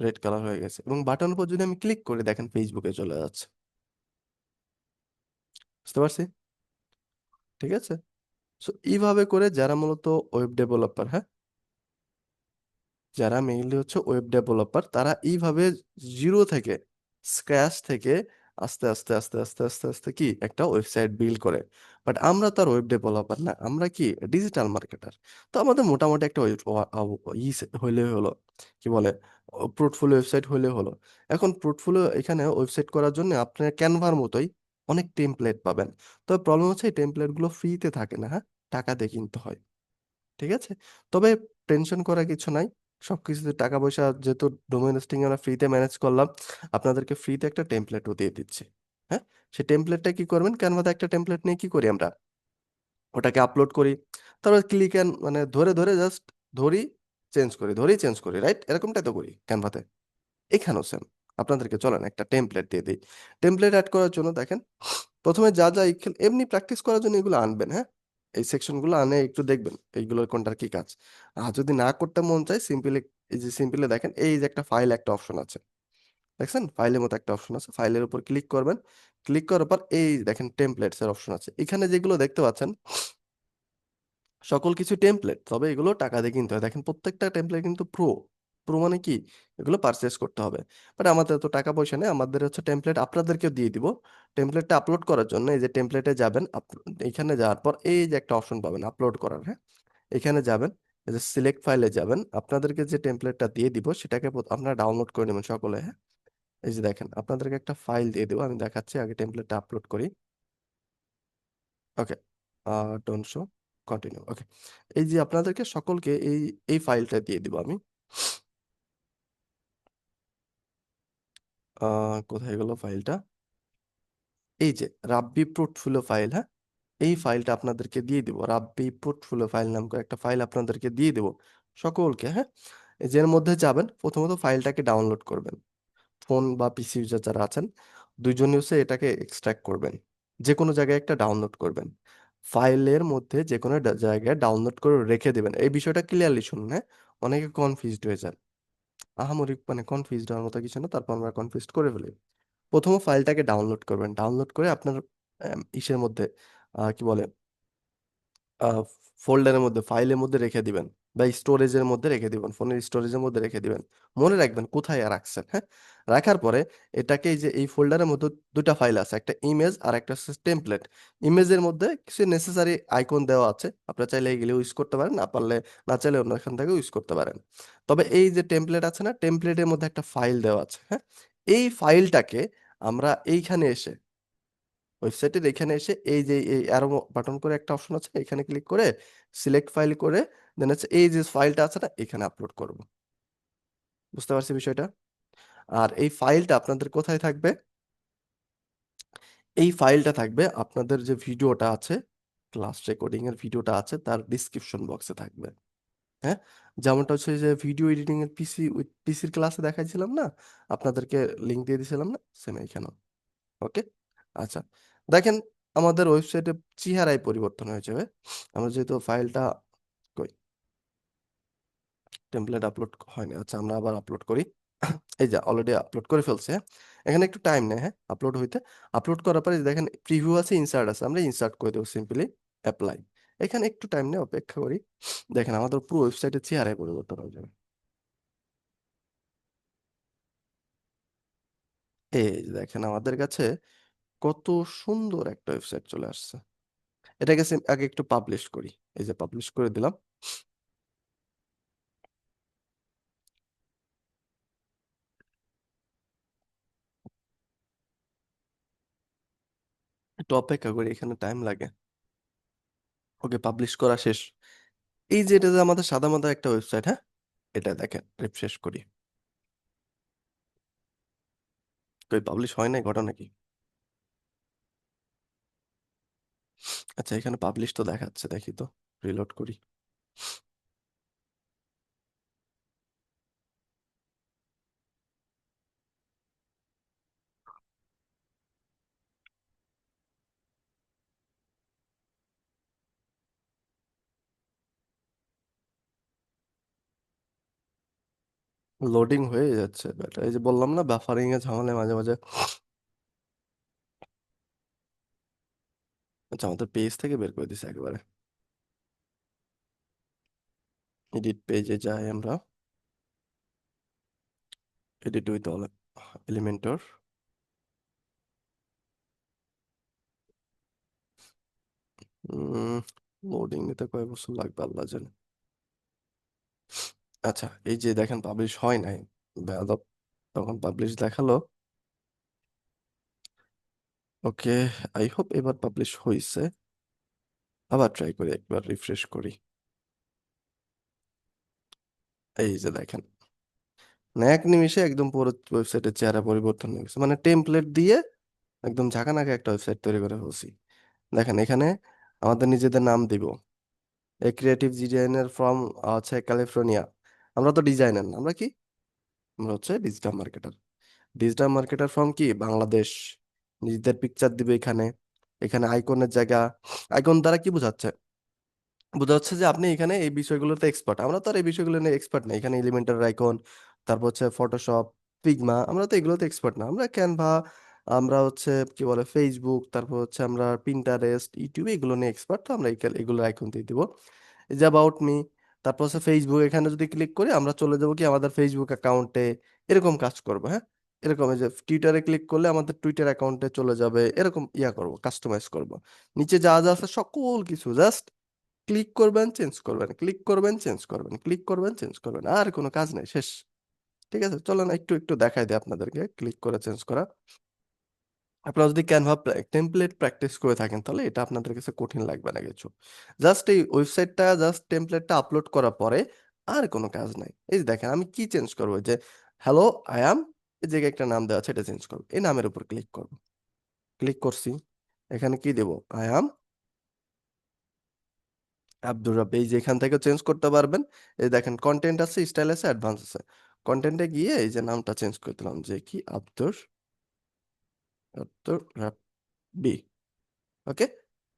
রেড কালার হয়ে গেছে, এবং বাটনের উপর যদি আমি ক্লিক করি দেখেন ফেসবুকে চলে যাচ্ছে। বুঝতে পারছি, ঠিক আছে। সো এইভাবে করে যারা মূলত ওয়েব ডেভেলপার, হ্যাঁ, যারা মেইনলি হচ্ছে ওয়েব ডেভেলপার, তারা এইভাবে জিরো থেকে, স্ক্র্যাচ থেকে আস্তে আস্তে আস্তে আস্তে আস্তে আস্তে কি একটা ওয়েবসাইট বিল্ড করে। বাট আমরা তো আর ওয়েব ডেভেলপার না, আমরা কি ডিজিটাল মার্কেটার। তো আমাদের মোটামুটি একটা হইলে হলো, কি বলে, পোর্টফোলিও ওয়েবসাইট হইলে হলো। এখন পোর্টফোলিও এখানে ওয়েবসাইট করার জন্য আপনার ক্যানভার মতোই অনেক টেমপ্লেট পাবেন। তবে প্রবলেম হচ্ছে এই টেমপ্লেট গুলো ফ্রিতে থাকে না, হ্যাঁ, টাকা দিয়ে কিনতে হয়। ঠিক আছে, তবে টেনশন করার কিছু নাই। সবকিছুতে টাকা পয়সা যেহেতু ডোমেইন হোস্টিং আমরা ফ্রিতে ম্যানেজ করলাম, আপনাদেরকে ফ্রিতে একটা টেমপ্লেটও দিয়ে দিচ্ছি। হ্যাঁ, সেই টেমপ্লেটটা কি করবেন, ক্যানভাতে একটা টেমপ্লেট নিয়ে কি করি আমরা, ওটাকে আপলোড করি, তারপর ক্লিক অ্যান্ড মানে ধরে ধরে জাস্ট ধরি, চেঞ্জ করি, ধরেই চেঞ্জ করি, রাইট, এরকমটাই তো করি ক্যানভাতে। এখানেও সেম, আপনাদেরকে চলেন একটা টেমপ্লেট দিয়ে দিই। টেমপ্লেট অ্যাড করার জন্য দেখেন, প্রথমে যা যা এমনি প্র্যাকটিস করার জন্য এগুলো আনবেন, হ্যাঁ। এই সেকশনগুলো আনে একটু দেখবেন এইগুলোর কোনটার কি কাজ। আর যদি না করতে মন চায় সিম্পলি, এই যে সিম্পলি দেখেন এই যে একটা ফাইল একটা অপশন আছে, দেখছেন ফাইলের মতো একটা অপশন আছে, ফাইলের উপর ক্লিক করবেন। ক্লিক করার পর এই দেখেন টেমপ্লেটস এর অপশন আছে, এখানে যেগুলো দেখতে পাচ্ছেন সকল কিছু টেমপ্লেট, তবে এগুলো টাকা দিয়ে কিনতে হয়। দেখেন প্রত্যেকটা টেমপ্লেট কিন্তু প্রো, প্রো মানে কি, এগুলো পারচেস করতে হবে। বাট আমাদের তো টাকা পয়সা নেই, আমাদের হচ্ছে টেমপ্লেট আপনাদেরকেও দিয়ে দিব। টেমপ্লেটটা আপলোড করার জন্য এই যে টেমপ্লেটে যাবেন, এখানে যাওয়ার পর এই যে একটা অপশন পাবেন আপলোড করার, হ্যাঁ। এখানে যাবেন, এই যে সিলেক্ট ফাইলে যাবেন, আপনাদেরকে যে টেমপ্লেটটা দিয়ে দিব সেটাকে আপনারা ডাউনলোড করে নেবেন সকলে, হ্যাঁ। এই যে দেখেন আপনাদেরকে একটা ফাইল দিয়ে দেবো, আমি দেখাচ্ছি, আগে টেমপ্লেটটা আপলোড করি। ওকে, ডোন্ট শো, কন্টিনিউ, ওকে। এই যে আপনাদেরকে সকলকে এই এই ফাইলটা দিয়ে দিব আমি। কোথায় গেল ফাইলটা, এই যে রাব্বি পোর্টফোলিও ফাইল, হ্যাঁ। এই ফাইলটা আপনাদেরকে দিয়ে দিব, রাব্বি পোর্টফোলিও ফাইল নাম করে একটা ফাইল আপনাদেরকে দিয়ে দেব সকলকে, হ্যাঁ। এই যে এর মধ্যে যাবেন, প্রথমত ফাইলটাকে ডাউনলোড করবেন। ফোন বা পিসি ইউজার যারা আছেন, দুইজন ইউসে এটাকে এক্সট্রাক্ট করবেন, যে কোনো জায়গায় একটা ডাউনলোড করবেন। ফাইলের মধ্যে যে কোনো জায়গায় ডাউনলোড করে রেখে দেবেন, এই বিষয়টা ক্লিয়ারলি শুনুন, হ্যাঁ। অনেকে কনফিউজড হয়ে যান, আহামরি মানে কনফিউজড হওয়ার মতো কিছু না, তারপর আমরা কনফিউজড করে ফেলি। প্রথম ফাইলটাকে ডাউনলোড করবেন, ডাউনলোড করে আপনার ইসের মধ্যে, কি বলে, ফোল্ডারের মধ্যে, ফাইলের মধ্যে রেখে দিবেন, বা স্টোরেজের মধ্যে রেখে দিবেন, ফোনের স্টোরেজের মধ্যে রেখে দিবেন। মনে রাখবেন কোথায় রাখছেন, হ্যাঁ। রাখার পরে এটাকে, এই যে এই ফোল্ডারের মধ্যে দুটা ফাইল আছে, একটা ইমেজ আর একটা হচ্ছে টেমপ্লেট। ইমেজের মধ্যে কিছু নেসেসারি আইকন দেওয়া আছে, আপনারা চাইলে এগুলো ইউজ করতে পারেন, না পারলে, না চাইলে অন্য এখান থেকে ইউজ করতে পারেন। তবে এই যে টেমপ্লেট আছে না, টেমপ্লেটের মধ্যে একটা ফাইল দেওয়া আছে, হ্যাঁ। এই ফাইলটাকে আমরা এইখানে এসে, ওয়েবসাইটের এখানে এসে এই যে এই অ্যারো বাটন করে একটা অপশন আছে, এখানে ক্লিক করে সিলেক্ট ফাইল করে দেন হচ্ছে এই যে ফাইলটা আছে না এখানে আপলোড করব। বুঝতে পারছি বিষয়টা। আর এই ফাইলটা আপনাদের কোথায় থাকবে, এই ফাইলটা থাকবে আপনাদের যে ভিডিওটা আছে, ক্লাস রেকর্ডিং এর ভিডিওটা আছে তার ডিসক্রিপশন বক্সে থাকবে, হ্যাঁ। যেমনটা হচ্ছে যে ভিডিও এডিটিং এর পিসির ক্লাসে দেখাইছিলাম না, আপনাদেরকে লিংক দিয়ে দিয়েছিলাম না, সেম এখানেও। ওকে, আচ্ছা, দেখেন আমাদের ওয়েবসাইটে চেহারায় পরিবর্তন হয়ে যাবে। আমরা যেহেতু ফাইলটা, কই, টেমপ্লেট আপলোড হয়নি, আচ্ছা আমরা আবার আপলোড করি। এই যে অলরেডি আপলোড করে ফেলছে, হ্যাঁ। এখানে একটু টাইম নেয়, হ্যাঁ, আপলোড হইতে। আপলোড করার পরে দেখেন প্রিভিউ আছে, ইনসার্ট আছে, আমরা ইনসার্ট করে দেবো সিম্পলি, অ্যাপ্লাই। এখানে একটু টাইম নেয়, অপেক্ষা করি। দেখেন আমাদের পুরো ওয়েবসাইটের চেহারায় পরিবর্তন হয়ে যাবে। এই যে দেখেন আমাদের কাছে কত সুন্দর একটা ওয়েবসাইট চলে আসছে। এটাকে আগে একটু পাবলিশ করি, এই যে পাবলিশ করে দিলাম। একটু অপেক্ষা করি, এখানে টাইম লাগে। ওকে, পাবলিশ করা শেষ। এই যে এটা যে আমাদের সাদা মাদা একটা ওয়েবসাইট, হ্যাঁ, এটা দেখেন, রিফ্রেশ করি। কই পাবলিশ হয় নাই, ঘটনা কি? আচ্ছা, এখানে পাবলিশ তো দেখাচ্ছে, দেখি তো, রিলোড করি। লোডিং হয়ে যাচ্ছে, বাট এই যে বললাম না, বাফারিং এ ঝামেলা মাঝে মাঝে। আচ্ছা, আমাদের পেজ থেকে বের করে দিছে একেবারে। এডিট পেজে যাই আমরা, edit with all Elementor. Loading নিতে কয় বছর লাগবে আল্লাহ জানে। আচ্ছা, এই যে দেখেন পাবলিশ হয় নাই, বেয়াদব, তখন পাবলিশ দেখালো। ওকে, আই হোপ এবার পাবলিশ হয়েছে। আবার ট্রাই করি, একবার রিফ্রেশ করি। এই যে দেখেন, মানে এক নিমিষে একদম পুরো ওয়েবসাইটের চেহারা পরিবর্তন হয়ে গেছে, মানে টেমপ্লেট দিয়ে একদম ঝাঁকানাকা একটা ওয়েবসাইট তৈরি করে ফেলছি। দেখেন এখানে আমাদের নিজেদের নাম দিব, এ ক্রিয়েটিভ ডিজাইনার ফ্রম হচ্ছে ক্যালিফোর্নিয়া। আমরা তো ডিজাইনার না, আমরা কি, আমরা হচ্ছে digital marketer. Digital marketer from কি, বাংলাদেশ। নিজেদের পিকচার দিবে এখানে। এখানে আইকনের জায়গা, আইকন দ্বারা কি বোঝাচ্ছে, বোঝা যাচ্ছে যে আপনি এখানে এই বিষয়গুলোতে এক্সপার্ট। আমরা তো আর এই বিষয়গুলো নিয়ে এক্সপার্ট না। এখানে এলিমেন্টার আইকন, তারপর হচ্ছে ফটোশপ, ফিগমা, আমরা তো এগুলোতে এক্সপার্ট না। আমরা ক্যানভা, আমরা হচ্ছে কি বলে ফেসবুক, তারপর হচ্ছে আমরা পিন্টারেস্ট, ইউটিউবে এগুলো নিয়ে এক্সপার্ট। তো আমরা এগুলো আইকন দিয়ে দিব। এই যে অ্যাবাউট মি, তারপর হচ্ছে ফেসবুক, এখানে যদি ক্লিক করি আমরা চলে যাবো কি আমাদের ফেসবুক অ্যাকাউন্টে, এরকম কাজ করবো, হ্যাঁ। এরকম এই যে টুইটারে ক্লিক করলে আমাদের টুইটার অ্যাকাউন্টে চলে যাবে, এরকম ইয়া করবো, কাস্টমাইজ করব। নিচে যা যা আছে সকল কিছু জাস্ট ক্লিক করবেন, চেঞ্জ করবেন, ক্লিক করবেন, চেঞ্জ করবেন, ক্লিক করবেন, চেঞ্জ করবেন, আর কোনো কাজ নেই, শেষ। ঠিক আছে, চলো না একটু একটু দেখাই দিই আপনাদেরকে ক্লিক করে চেঞ্জ করা। আপনারা যদি ক্যানভা টেমপ্লেট প্র্যাকটিস করে থাকেন তাহলে এটা আপনাদের কাছে কঠিন লাগবে না কিছু। জাস্ট এই ওয়েবসাইটটা, জাস্ট টেমপ্লেটটা আপলোড করার পরে আর কোনো কাজ নাই। এই যে দেখেন আমি কি চেঞ্জ করবো, যে হ্যালো আই অ্যাম, এই জায়গায় একটা নাম দেওয়া আছে, এটা চেঞ্জ করবো, এই নামের উপর ক্লিক করবো। ক্লিক করছি, এখানে কি দেবো, আই অ্যাম আব্দুর রাব্বি। এই যে এখান থেকে চেঞ্জ করতে পারবেন। এই দেখেন কন্টেন্ট আছে, স্টাইল আছে, অ্যাডভান্স আছে। কন্টেন্টে গিয়ে এই যে নামটা চেঞ্জ করে দিলাম, যে কি আব্দুর, আব্দুর রাব্বি। ওকে,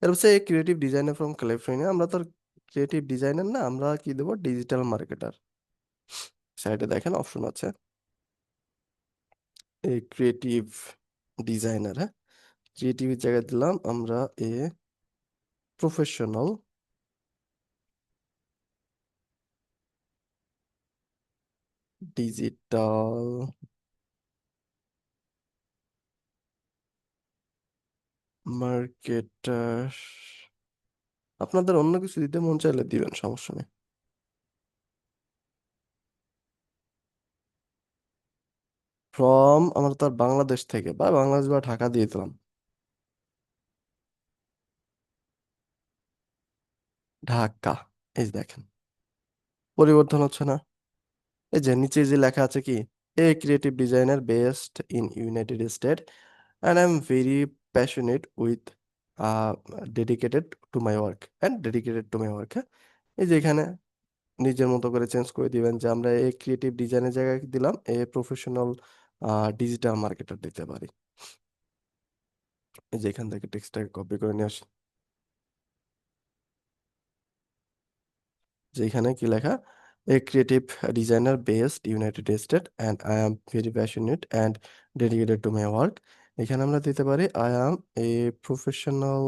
এরপর সে ক্রিয়েটিভ ডিজাইনার ফ্রম ক্যালিফোর্নিয়া। আমরা তো ক্রিয়েটিভ ডিজাইনার না, আমরা কি দেবো, ডিজিটাল মার্কেটার। সাইডে দেখেন অপশন আছে, এই ক্রিয়েটিভ ডিজাইনার, হ্যাঁ, ক্রিয়েটিভ জায়গায় দিলাম আমরা এ প্রফেশনাল ডিজিটাল মার্কেটার। আপনাদের অন্য কিছু দিতে মন চাইলে দিবেন, সমস্যা নেই। ফ্রম, আমরা তো আর বাংলাদেশ থেকে বা বাংলাদেশ বা ঢাকা দিয়ে দিলাম, ঢাকা। এই যে দেখেন পরিবর্তন হচ্ছে না। এই যে নিচে যে লেখা আছে কি, এ creative designer based in United state and I am very passionate with dedicated to my work and dedicated to my work. হ্যাঁ, এই যে এখানে নিজের মতো করে চেঞ্জ করে দিবেন, যে আমরা এই ক্রিয়েটিভ ডিজাইনের জায়গায় দিলাম এ প্রফেশনাল ডিজিটাল মার্কেটার দিতে পারি। এই যে এখান থেকে টেক্সটটাকে কপি করে নিয়ে আসি, যেখানে কি লেখা, এ creative designer based United state and I am very passionate and dedicated to my work. এখানে আমরা দিতে পারি I am a professional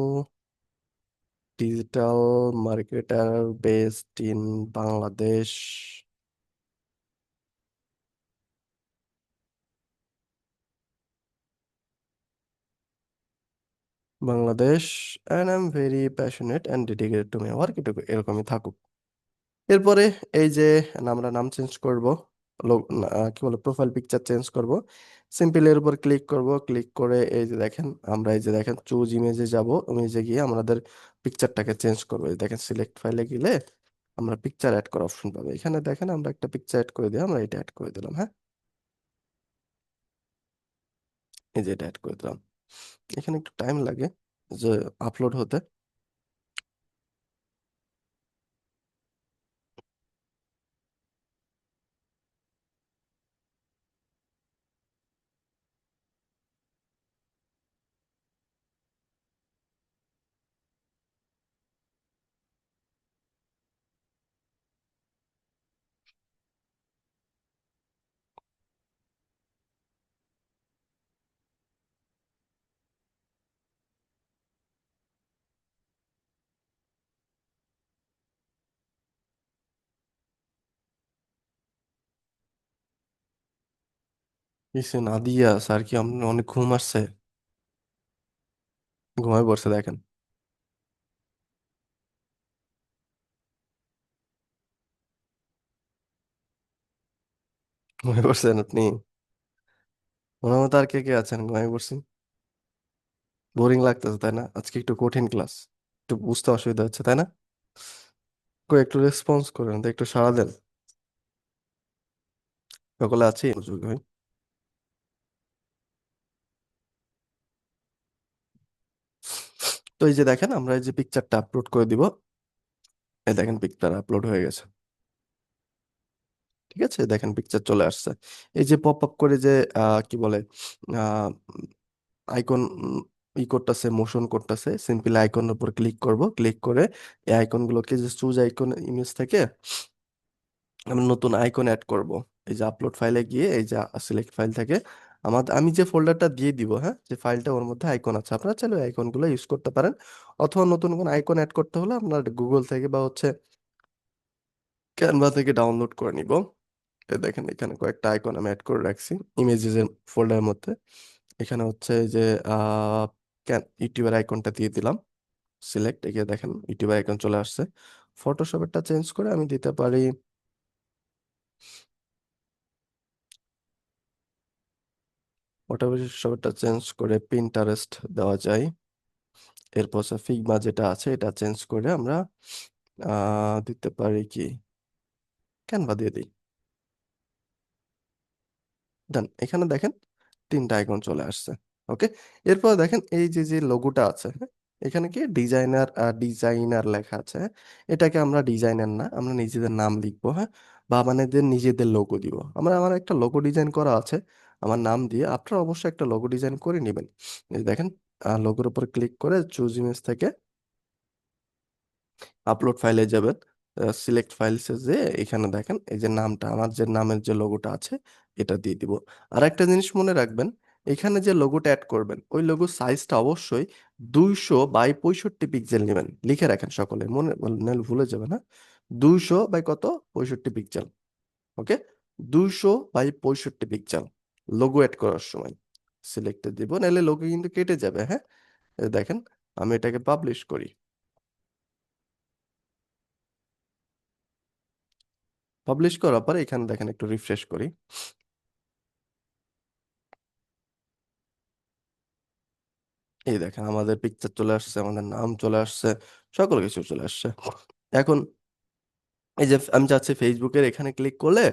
digital marketer based in Bangladesh, Bangladesh and I am very passionate and dedicated to my work, এটা এরকমই থাকুক। এরপরে এই যে আমরা নাম চেঞ্জ করব, কি বলে প্রোফাইল পিকচার চেঞ্জ করব। সিম্পল এর উপর ক্লিক করব, ক্লিক করে এই যে দেখেন, আমরা এই যে দেখেন চুজ ইমেজে যাব, ইমেজে গিয়ে আমাদের পিকচারটাকে চেঞ্জ করবো। এই দেখেন সিলেক্ট ফাইলে গেলে আমরা পিকচার অ্যাড করার অপশন পাবো। এখানে দেখেন আমরা একটা পিকচার অ্যাড করে দিই, আমরা এটা অ্যাড করে দিলাম। হ্যাঁ, এই যে এটা অ্যাড করে দিলাম। এখানে একটু টাইম লাগে যে আপলোড হতে। কিছু না দিয়া স্যার কি আপনার অনেক ঘুম আসছে? ঘুমায় পড়ছে দেখেন। ঘুমায় পড়ছেন আপনি? ওনার মতো আর কে কে আছেন ঘুমায় পড়ছেন? বোরিং লাগতেছে তাই না? আজকে একটু কঠিন ক্লাস, একটু বুঝতে অসুবিধা হচ্ছে তাই না? কই একটু রেসপন্স করেন তো, একটু সাড়া দেন। সকলে আছি বুঝুক ভাই। তো এই যে দেখেন আমরা এই যে পিকচারটা আপলোড করে দিব, এই দেখেন পিকচার আপলোড হয়ে গেছে। ঠিক আছে, দেখেন পিকচার চলে আসছে। এই যে পপ আপ করে যে কি বলে আইকন ই করতেছে, মোশন করতেছে, সিম্পলি আইকনের উপর ক্লিক করব, ক্লিক করে এই আইকন গুলোকে যে চুজ আইকন ইমেজ থেকে আমি নতুন আইকন অ্যাড করব। এই যে আপলোড ফাইলে গিয়ে এই যে সিলেক্ট ফাইল থেকে আমি যে ফোল্ডারটা দিয়ে দিব, হ্যাঁ, যে ফাইলটা ওর মধ্যে আইকন আছে, আপনারা চাইলে আইকন গুলো ইউজ করতে পারেন। অথবা নতুন কোন আইকন অ্যাড করতে হলে আপনার গুগল থেকে বা হচ্ছে ক্যানভা থেকে ডাউনলোড করে নিব। এই দেখেন এখানে কয়েকটা আইকন আমি অ্যাড করে রাখছি ইমেজেস এর ফোল্ডারের মধ্যে। এখানে হচ্ছে এই যে ইউটিউবের আইকনটা দিয়ে দিলাম, সিলেক্ট, এগিয়ে দেখেন ইউটিউবের আইকন চলে আসছে। ফটোশপেরটা চেঞ্জ করে আমি দিতে পারি, ফটোশপেরটা চেঞ্জ করে পিন্টারেস্ট দেওয়া যায়। এরপর ফিগমা যেটা আছে এটা চেঞ্জ করে আমরা দিতে পারি কি, ক্যানভা দিয়ে দিই। ডান, এখানে দেখেন তিনটা আইকন চলে আসছে। ওকে, এরপর দেখেন এই যে যে লোগোটা আছে, হ্যাঁ, এখানে কি ডিজাইনার, ডিজাইনার লেখা আছে, হ্যাঁ, এটাকে আমরা ডিজাইনার না, আমরা নিজেদের নাম লিখবো। হ্যাঁ, বা আমাদের নিজেদের লোগো দিব। আমার একটা লোগো ডিজাইন করা আছে আমার নাম দিয়ে, আপনারা অবশ্যই একটা লোগো ডিজাইন করে নেবেন। এই যে দেখেন লোগোর উপর ক্লিক করে চুজ ইমেজ থেকে আপলোড ফাইলে যাবেন, সিলেক্ট ফাইলসে যে এখানে দেখেন এই যে নামটা, আমার যে নামের যে লোগোটা আছে এটা দিয়ে দিব। আর একটা জিনিস মনে রাখবেন, এখানে যে লোগোটা অ্যাড করবেন ওই লোগোর সাইজটা অবশ্যই 200 বাই 65 পিক্সেল নেবেন, লিখে রাখেন সকলে, মনে নাহলে ভুলে যাবেন। হ্যাঁ, 200 by 65 pixel. Okay, 200 by 65 pixel logo add করার সময় সিলেক্টে দিব, নাহলে লোগো কিন্তু কেটে যাবে। হ্যাঁ, এই দেখেন আমি এটাকে পাবলিশ করি। পাবলিশ করার পরে এখানে দেখেন একটু রিফ্রেশ করি, এই দেখেন আমাদের পিকচার চলে আসছে, আমাদের নাম চলে আসছে, সকল কিছু চলে আসছে। এখন এই যে আমি চাচ্ছি ফেসবুকের এখানে ক্লিক করলে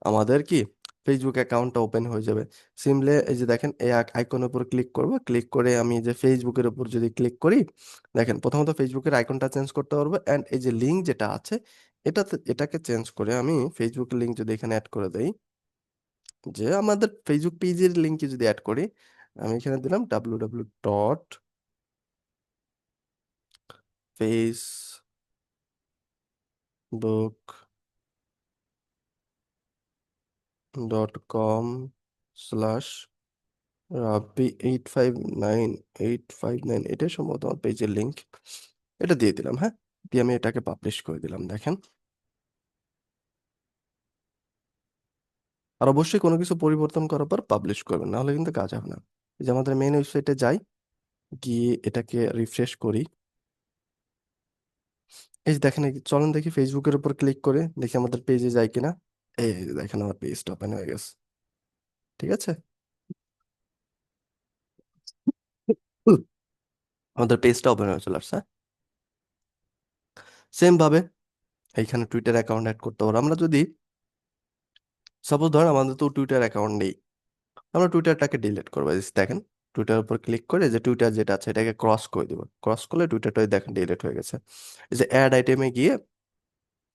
আমাদের কি ফেসবুক অ্যাকাউন্টটা ওপেন হয়ে যাবে। সিম্পলি এই যে দেখেন এই আইকনের উপর ক্লিক করব, ক্লিক করে আমি যে ফেসবুকের উপর যদি ক্লিক করি, দেখেন প্রথমত ফেসবুকের আইকনটা চেঞ্জ করতে পারবো, অ্যান্ড এই যে লিঙ্ক যেটা আছে এটাকে চেঞ্জ করে আমি ফেসবুকের লিঙ্ক যদি এখানে অ্যাড করে দেই, যে আমাদের ফেসবুক পেজের লিঙ্কে যদি অ্যাড করি, আমি এখানে দিলাম www.facebook.com/Rabi859859, এটাই সম্ভবত আমার পেজের লিঙ্ক। এটা দিয়ে দিলাম। হ্যাঁ, দিয়ে আমি এটাকে পাবলিশ করে দিলাম দেখেন। আর অবশ্যই কোনো কিছু পরিবর্তন করার পর পাবলিশ করবেন, নাহলে কিন্তু কাজ হবে না। এই যে আমাদের মেইন ওয়েবসাইটে যাই, গিয়ে এটাকে রিফ্রেশ করি। এই যে দেখেন চলেন দেখি ফেসবুকের উপর ক্লিক করে দেখি আমাদের পেজে যায় কিনা। এই যে দেখেন আমার পেজটা ওপেন হয়ে গেছে। ঠিক আছে, আমাদের পেজটা ওপেন হয়ে চলে আসছে। সেম ভাবে এইখানে টুইটার অ্যাকাউন্ট অ্যাড করতে পারবো আমরা যদি, সাপোজ ধরেন আমাদের তো টুইটার অ্যাকাউন্ট নেই, আমরা টুইটারটাকে ডিলিট করবো। এই যে দেখেন, টুইটার উপর ক্লিক করে যে টুইটার যেটা আছে এটাকে ক্রস করে দিব, ক্রস করলে টুইটারটাই দেখেন ডিলিট হয়ে গেছে। এই যে অ্যাড আইটেমে গিয়ে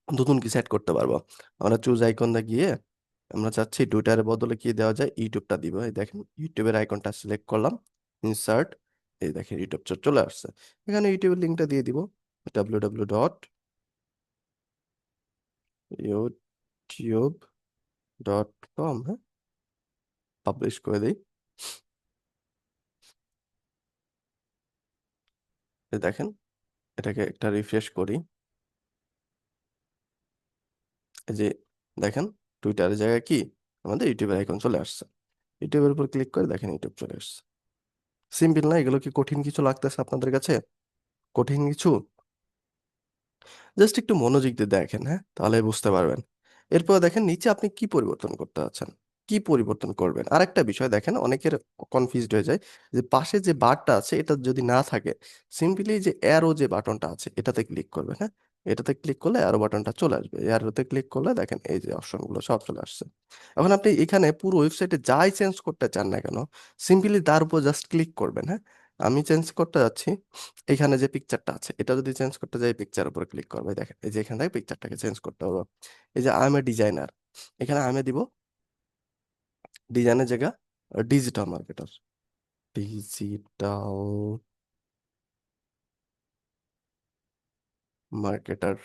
নতুন কিছু অ্যাড করতে পারবো। আমরা চুজ আইকনে গিয়ে আমরা চাচ্ছি টুইটারের বদলে কি দেওয়া যায়, ইউটিউবটা দিব। এই দেখেন ইউটিউবের আইকনটা সিলেক্ট করলাম, ইনসার্ট, এই দেখেন ইউটিউব চলে আসছে। এখানে ইউটিউবের লিঙ্কটা দিয়ে দিব, www.youtube.com। হ্যাঁ, পাবলিশ করে দিই। এই দেখেন, এটাকে একটা রিফ্রেশ করি। এই যে দেখেন, টুইটারের জায়গায় কি আমাদের ইউটিউবের আইকন চলে আসছে। ইউটিউবের উপর ক্লিক করে দেখেন ইউটিউব চলে আসছে। সিম্পল না? এগুলো কি কঠিন কিছু লাগতেছে আপনাদের কাছে? কঠিন কিছু? জাস্ট একটু মনোযোগ দিয়ে দেখেন, হ্যাঁ, তাহলে বুঝতে পারবেন। এরপর দেখেন নিচে আপনি কি পরিবর্তন করতে যাচ্ছেন, কি পরিবর্তন করবেন। আরেকটা বিষয় দেখেন, অনেকের কনফিউজড হয়ে যায় যে পাশে যে বারটা আছে এটা যদি না থাকে, সিম্পলি যে অ্যারো যে বাটনটা আছে এটাতে ক্লিক করবেন। হ্যাঁ, এটাতে ক্লিক করলে অ্যারো বাটনটা চলে আসবে। অ্যারোতে ক্লিক করলে দেখেন এই যে অপশনগুলো সব চলে আসছে। এখন আপনি এখানে পুরো ওয়েবসাইটে যাই চেঞ্জ করতে চান না কেন, সিম্পলি তার উপর জাস্ট ক্লিক করবেন। হ্যাঁ, আমি চেঞ্জ করতে যাচ্ছি, এখানে যে পিকচারটা আছে এটা যদি চেঞ্জ করতে যাই পিকচার উপর ক্লিক করবে, দেখেন এই যে এখান থেকে পিকচারটাকে চেঞ্জ করতে হবে। এই যে আই এম এ ডিজাইনার, এখানে আমি দিব ডিজাইনের জায়গা ডিজিটাল মার্কেটার, ডিজিটাল মার্কেটার।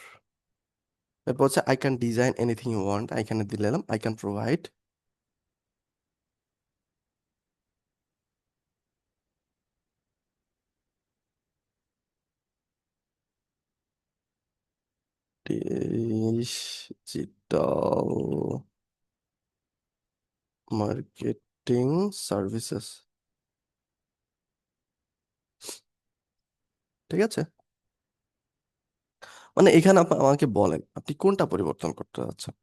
এরপর হচ্ছে I can design anything you want, এখানে দিলাম I can provide. Digital marketing services. ঠিক আছে, মানে এখানে আমাকে বলেন আপনি কোনটা পরিবর্তন করতে চাচ্ছেন।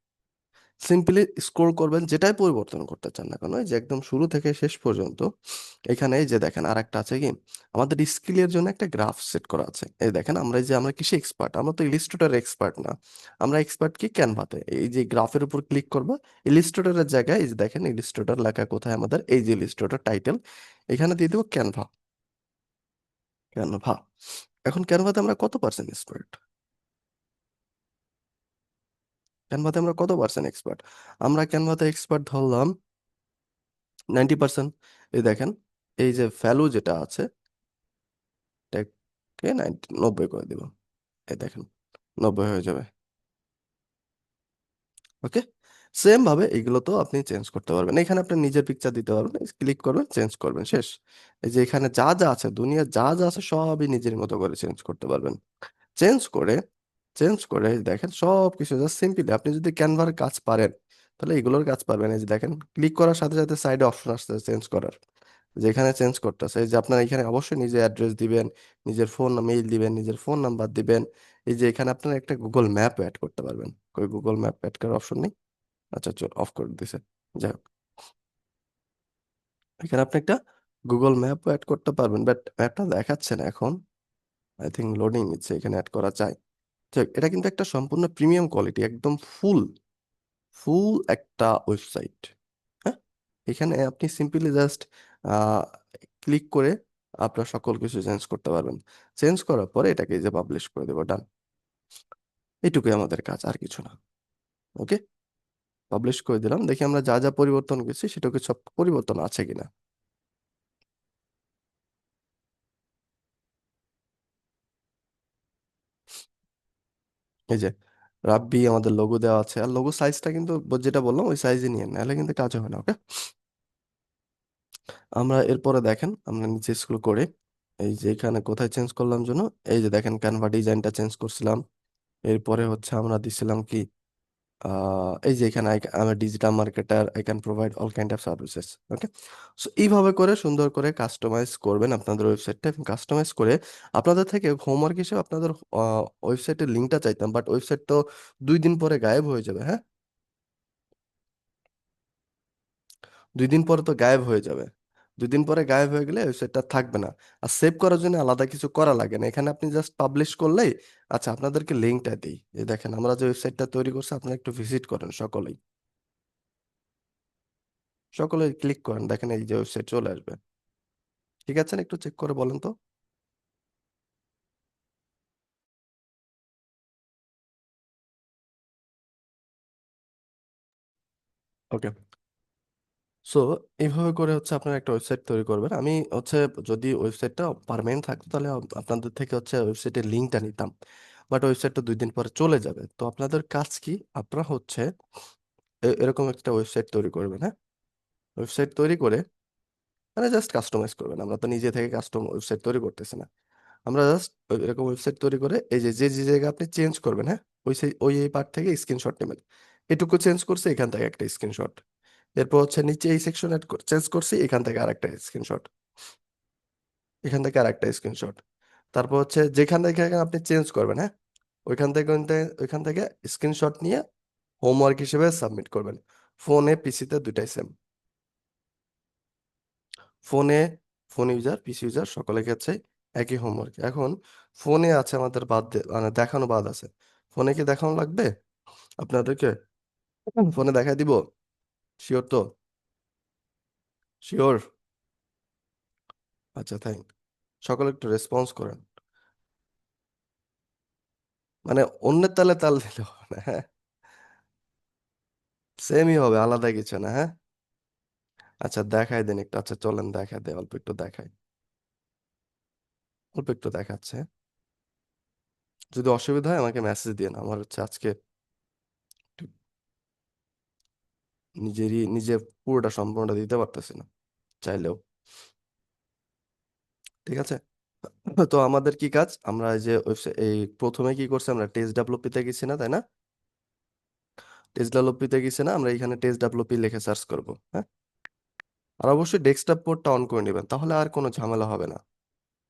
সিম্পলি স্ক্রোল করবেন, যেটাই পরিবর্তন করতে চান না কেন, এই যে একদম শুরু থেকে শেষ পর্যন্ত। এখানে এই যে দেখেন আর একটা আছে কি, আমাদের স্কিলের জন্য একটা গ্রাফ সেট করা আছে। এই দেখেন আমরা এই যে আমরা কিসে এক্সপার্ট, আমরা তো ইলিস্ট্রেটর এক্সপার্ট না, আমরা এক্সপার্ট কি ক্যানভাতে। এই যে গ্রাফের উপর ক্লিক করব, ইলিস্ট্রেটরের জায়গায় এই যে দেখেন ইলিস্ট্রেটর লেখা কোথায় আমাদের, এই যে ইলিস্ট্রেটর টাইটেল, এখানে দিয়ে দেবো ক্যানভা। ক্যানভা, এখন ক্যানভাতে আমরা কত পার্সেন্ট এক্সপার্ট, ক্যানভাতে আমরা কত পার্সেন্ট এক্সপার্ট, আমরা ক্যানভাতে এক্সপার্ট ধরলাম 90%। এই দেখেন এই যে ভ্যালু যেটা আছে এটাকে 90 করে দিব। এই দেখেন 90 হয়ে যাবে। ওকে, সেম ভাবে এগুলো তো আপনি চেঞ্জ করতে পারবেন। এখানে আপনি নিজের পিকচার দিতে পারবেন, ক্লিক করবেন চেঞ্জ করবেন, শেষ। এই যে এখানে যা যা আছে দুনিয়ার যা যা আছে সবই নিজের মতো করে চেঞ্জ করতে পারবেন। চেঞ্জ করে দেখেন সব কিছু জাস্ট সিম্পলি আপনি যদি ক্যানভার কাজ পারেন তাহলে এগুলোর কাজ পারবেন। এই যে দেখেন ক্লিক করার সাথে সাথে সাইডে অপশন আসছে চেঞ্জ করার, যেখানে চেঞ্জ করতেছে এই যে আপনার এখানে অবশ্যই নিজের অ্যাড্রেস দিবেন, নিজের ফোন মেইল দিবেন, নিজের ফোন নাম্বার দিবেন। এই যে এখানে আপনার একটা গুগল ম্যাপ অ্যাড করতে পারবেন, কই গুগল ম্যাপ অ্যাড করার অপশন নেই, আচ্ছা চল অফ করে দিছে। যাই হোক, এখানে আপনি একটা গুগল ম্যাপও অ্যাড করতে পারবেন, বাট ম্যাপটা দেখাচ্ছে না এখন, আই থিঙ্ক লোডিং নিচ্ছে, এখানে অ্যাড করা যায়। যাই হোক, এটা কিন্তু একটা সম্পূর্ণ প্রিমিয়াম কোয়ালিটি, একদম ফুল ফুল একটা ওয়েবসাইট। হ্যাঁ, এখানে আপনি সিম্পলি জাস্ট ক্লিক করে আপনার সকল কিছু চেঞ্জ করতে পারবেন। চেঞ্জ করার পরে এটাকে এই যে পাবলিশ করে দেবো, ডান। এইটুকুই আমাদের কাজ, আর কিছু না। ওকে, পাবলিশ করে দিলাম, দেখি আমরা যা যা পরিবর্তন করছি সেটাকে সব পরিবর্তন আছে কিনা। এই যে রাব্বি আমাদের লোগো দেওয়া আছে, আর লোগো সাইজটা কিন্তু যেটা বললাম ওই সাইজে নিয়ে, নাহলে কিন্তু কাজ হবে না। ওকে, আমরা এরপরে দেখেন আমরা নিচে স্ক্রল করে এই যে এখানে কোথায় চেঞ্জ করলাম জন্য, এই যে দেখেন ক্যানভা ডিজাইনটা চেঞ্জ করছিলাম। এরপরে হচ্ছে আমরা দিছিলাম কি, এই যে এখানে আমি digital marketer, I can provide all kind of services. Okay, so এইভাবে করে সুন্দর করে কাস্টমাইজ করবেন আপনাদের ওয়েবসাইটটা, এবং কাস্টমাইজ করে আপনাদের থেকে হোমওয়ার্ক হিসেবে আপনাদের ওয়েবসাইটের লিঙ্কটা চাইতাম, বাট ওয়েবসাইট তো 2 দিন পরে গায়েব হয়ে যাবে। হ্যাঁ, 2 দিন পরে তো গায়েব হয়ে যাবে। দুদিন পরে গায়েব হয়ে গেলে ওয়েবসাইটটা থাকবে না। আর সেভ করার জন্য আলাদা কিছু করা লাগে না, এখানে আপনি জাস্ট পাবলিশ করলেই। আচ্ছা, আপনাদেরকে লিঙ্কটা দিই, এই দেখেন আমরা যে ওয়েবসাইটটা তৈরি করছি, আপনারা একটু ভিজিট করেন সকলেই। সকলে ক্লিক করেন, দেখেন এই যে ওয়েবসাইট চলে আসবে। ঠিক আছে না? একটু চেক করে বলেন তো। ওকে। সো এইভাবে করে হচ্ছে আপনারা একটা ওয়েবসাইট তৈরি করবেন। আমি হচ্ছে যদি ওয়েবসাইটটা পার্মানেন্ট থাকতো তাহলে আপনাদের থেকে হচ্ছে ওয়েবসাইটের লিঙ্কটা নিতাম। বাট ওয়েবসাইটটা 2 দিন পরে চলে যাবে, তো আপনাদের কাজ কি? আপনারা হচ্ছে এরকম একটা ওয়েবসাইট তৈরি করবেন, হ্যাঁ। ওয়েবসাইট তৈরি করে মানে জাস্ট কাস্টমাইজ করবেন, আমরা তো নিজে থেকে কাস্টম ওয়েবসাইট তৈরি করতেছি না। আমরা জাস্ট এরকম ওয়েবসাইট তৈরি করে এই যে যে যে জায়গা আপনি চেঞ্জ করবেন, হ্যাঁ, ওই এই পার্ট থেকে স্ক্রিনশট নেবেন। এটুকু চেঞ্জ করছে, এখান থেকে একটা স্ক্রিনশট। এরপর হচ্ছে নিচে এই সেকশন চেঞ্জ করছি, এখান থেকে আরেকটা স্ক্রিনশট। এখান থেকে আরেকটা স্ক্রিনশট। তারপর হচ্ছে যেখান থেকে আপনি চেঞ্জ করবেন, হ্যাঁ, ওইখান থেকে স্ক্রিনশট নিয়ে হোমওয়ার্ক হিসেবে সাবমিট করবেন। ফোনে পিসিতে দুইটাই সেম। ফোনে, ফোন ইউজার পিসি ইউজার সকলের ক্ষেত্রে একই হোমওয়ার্ক। এখন ফোনে আছে আমাদের বাদ মানে দেখানো বাদ আছে। ফোনে কি দেখানো লাগবে আপনাদেরকে? ফোনে দেখাই দিব? শিওর তো? শিওর? আচ্ছা, থ্যাংক। সকলে একটু রেসপন্স করেন। মানে অন্যের তালে তাল দিলে হবে না, হ্যাঁ। সেমই হবে, আলাদা কিছু না, হ্যাঁ। আচ্ছা দেখাই দিন একটু, আচ্ছা চলেন দেখাই দেয়, অল্প একটু দেখাই। অল্প একটু দেখাচ্ছে। যদি অসুবিধা হয় আমাকে মেসেজ দিন, আমার হচ্ছে আজকে একটু নিজে পুরোটা সম্পূর্ণটা দিতে পারতেছি না চাইলেও। ঠিক আছে। তো আমাদের কি কাজ? আমরা এই যে ওয়েবসাইট এই প্রথমে কি করছি, আমরা টেস্ট ডেভেলপিতে গেছি না, তাই না? টেস্ট ডেভেলপিতে গেছি না, আমরা এখানে টেস্ট ডেভেলপি লিখে সার্চ করব, হ্যাঁ। আর অবশ্যই ডেস্কটপ মোডটা অন করে নেবেন, তাহলে আর কোনো ঝামেলা হবে না।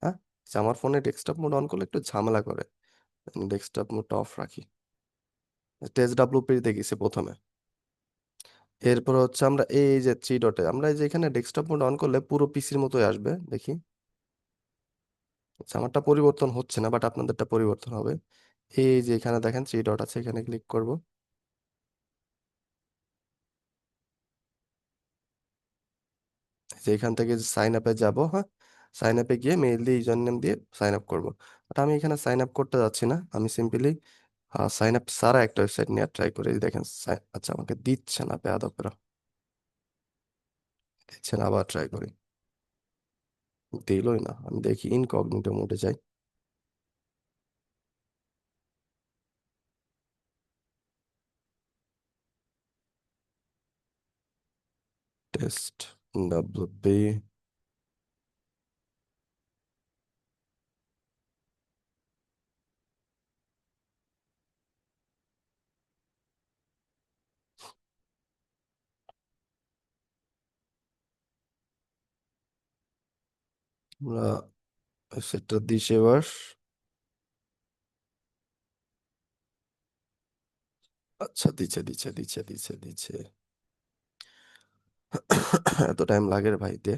হ্যাঁ, যে আমার ফোনে ডেস্কটপ মোড অন করলে একটু ঝামেলা করে। ডেস্কটপ মোডটা অফ রাখি। টেস্ট ডেভেলপিতে গেছি প্রথমে। এরপর হচ্ছে আমরা এই যে থ্রি ডটে, আমরা এই যে এখানে ডেস্কটপ মোড অন করলে পুরো পিসির মতোই আসবে, দেখি। আচ্ছা, আমারটা পরিবর্তন হচ্ছে না, বাট আপনাদেরটা পরিবর্তন হবে। এই যে এখানে দেখেন থ্রি ডট আছে, এখানে ক্লিক করব। যে এখান থেকে সাইন আপে যাব, হ্যাঁ। সাইন আপে গিয়ে মেইল দিয়ে ইউজার নেম দিয়ে সাইন আপ করবো। বাট আমি এখানে সাইন আপ করতে যাচ্ছি না, আমি সিম্পলি সাইন আপ সারা একটা ওয়েবসাইট নিয়ে ট্রাই করি। এই দেখেন আচ্ছা আমাকে দিচ্ছে না, বেয়াদবেরা দিচ্ছে না, আবার ট্রাই করি। দিলই না, আমি দেখি ইনকগনিটো মোডে যাই। Test WP. আমরা ওয়েবসাইটটা দিছি এবার। আচ্ছা, দিচ্ছে। এত টাইম লাগে রে ভাই দে।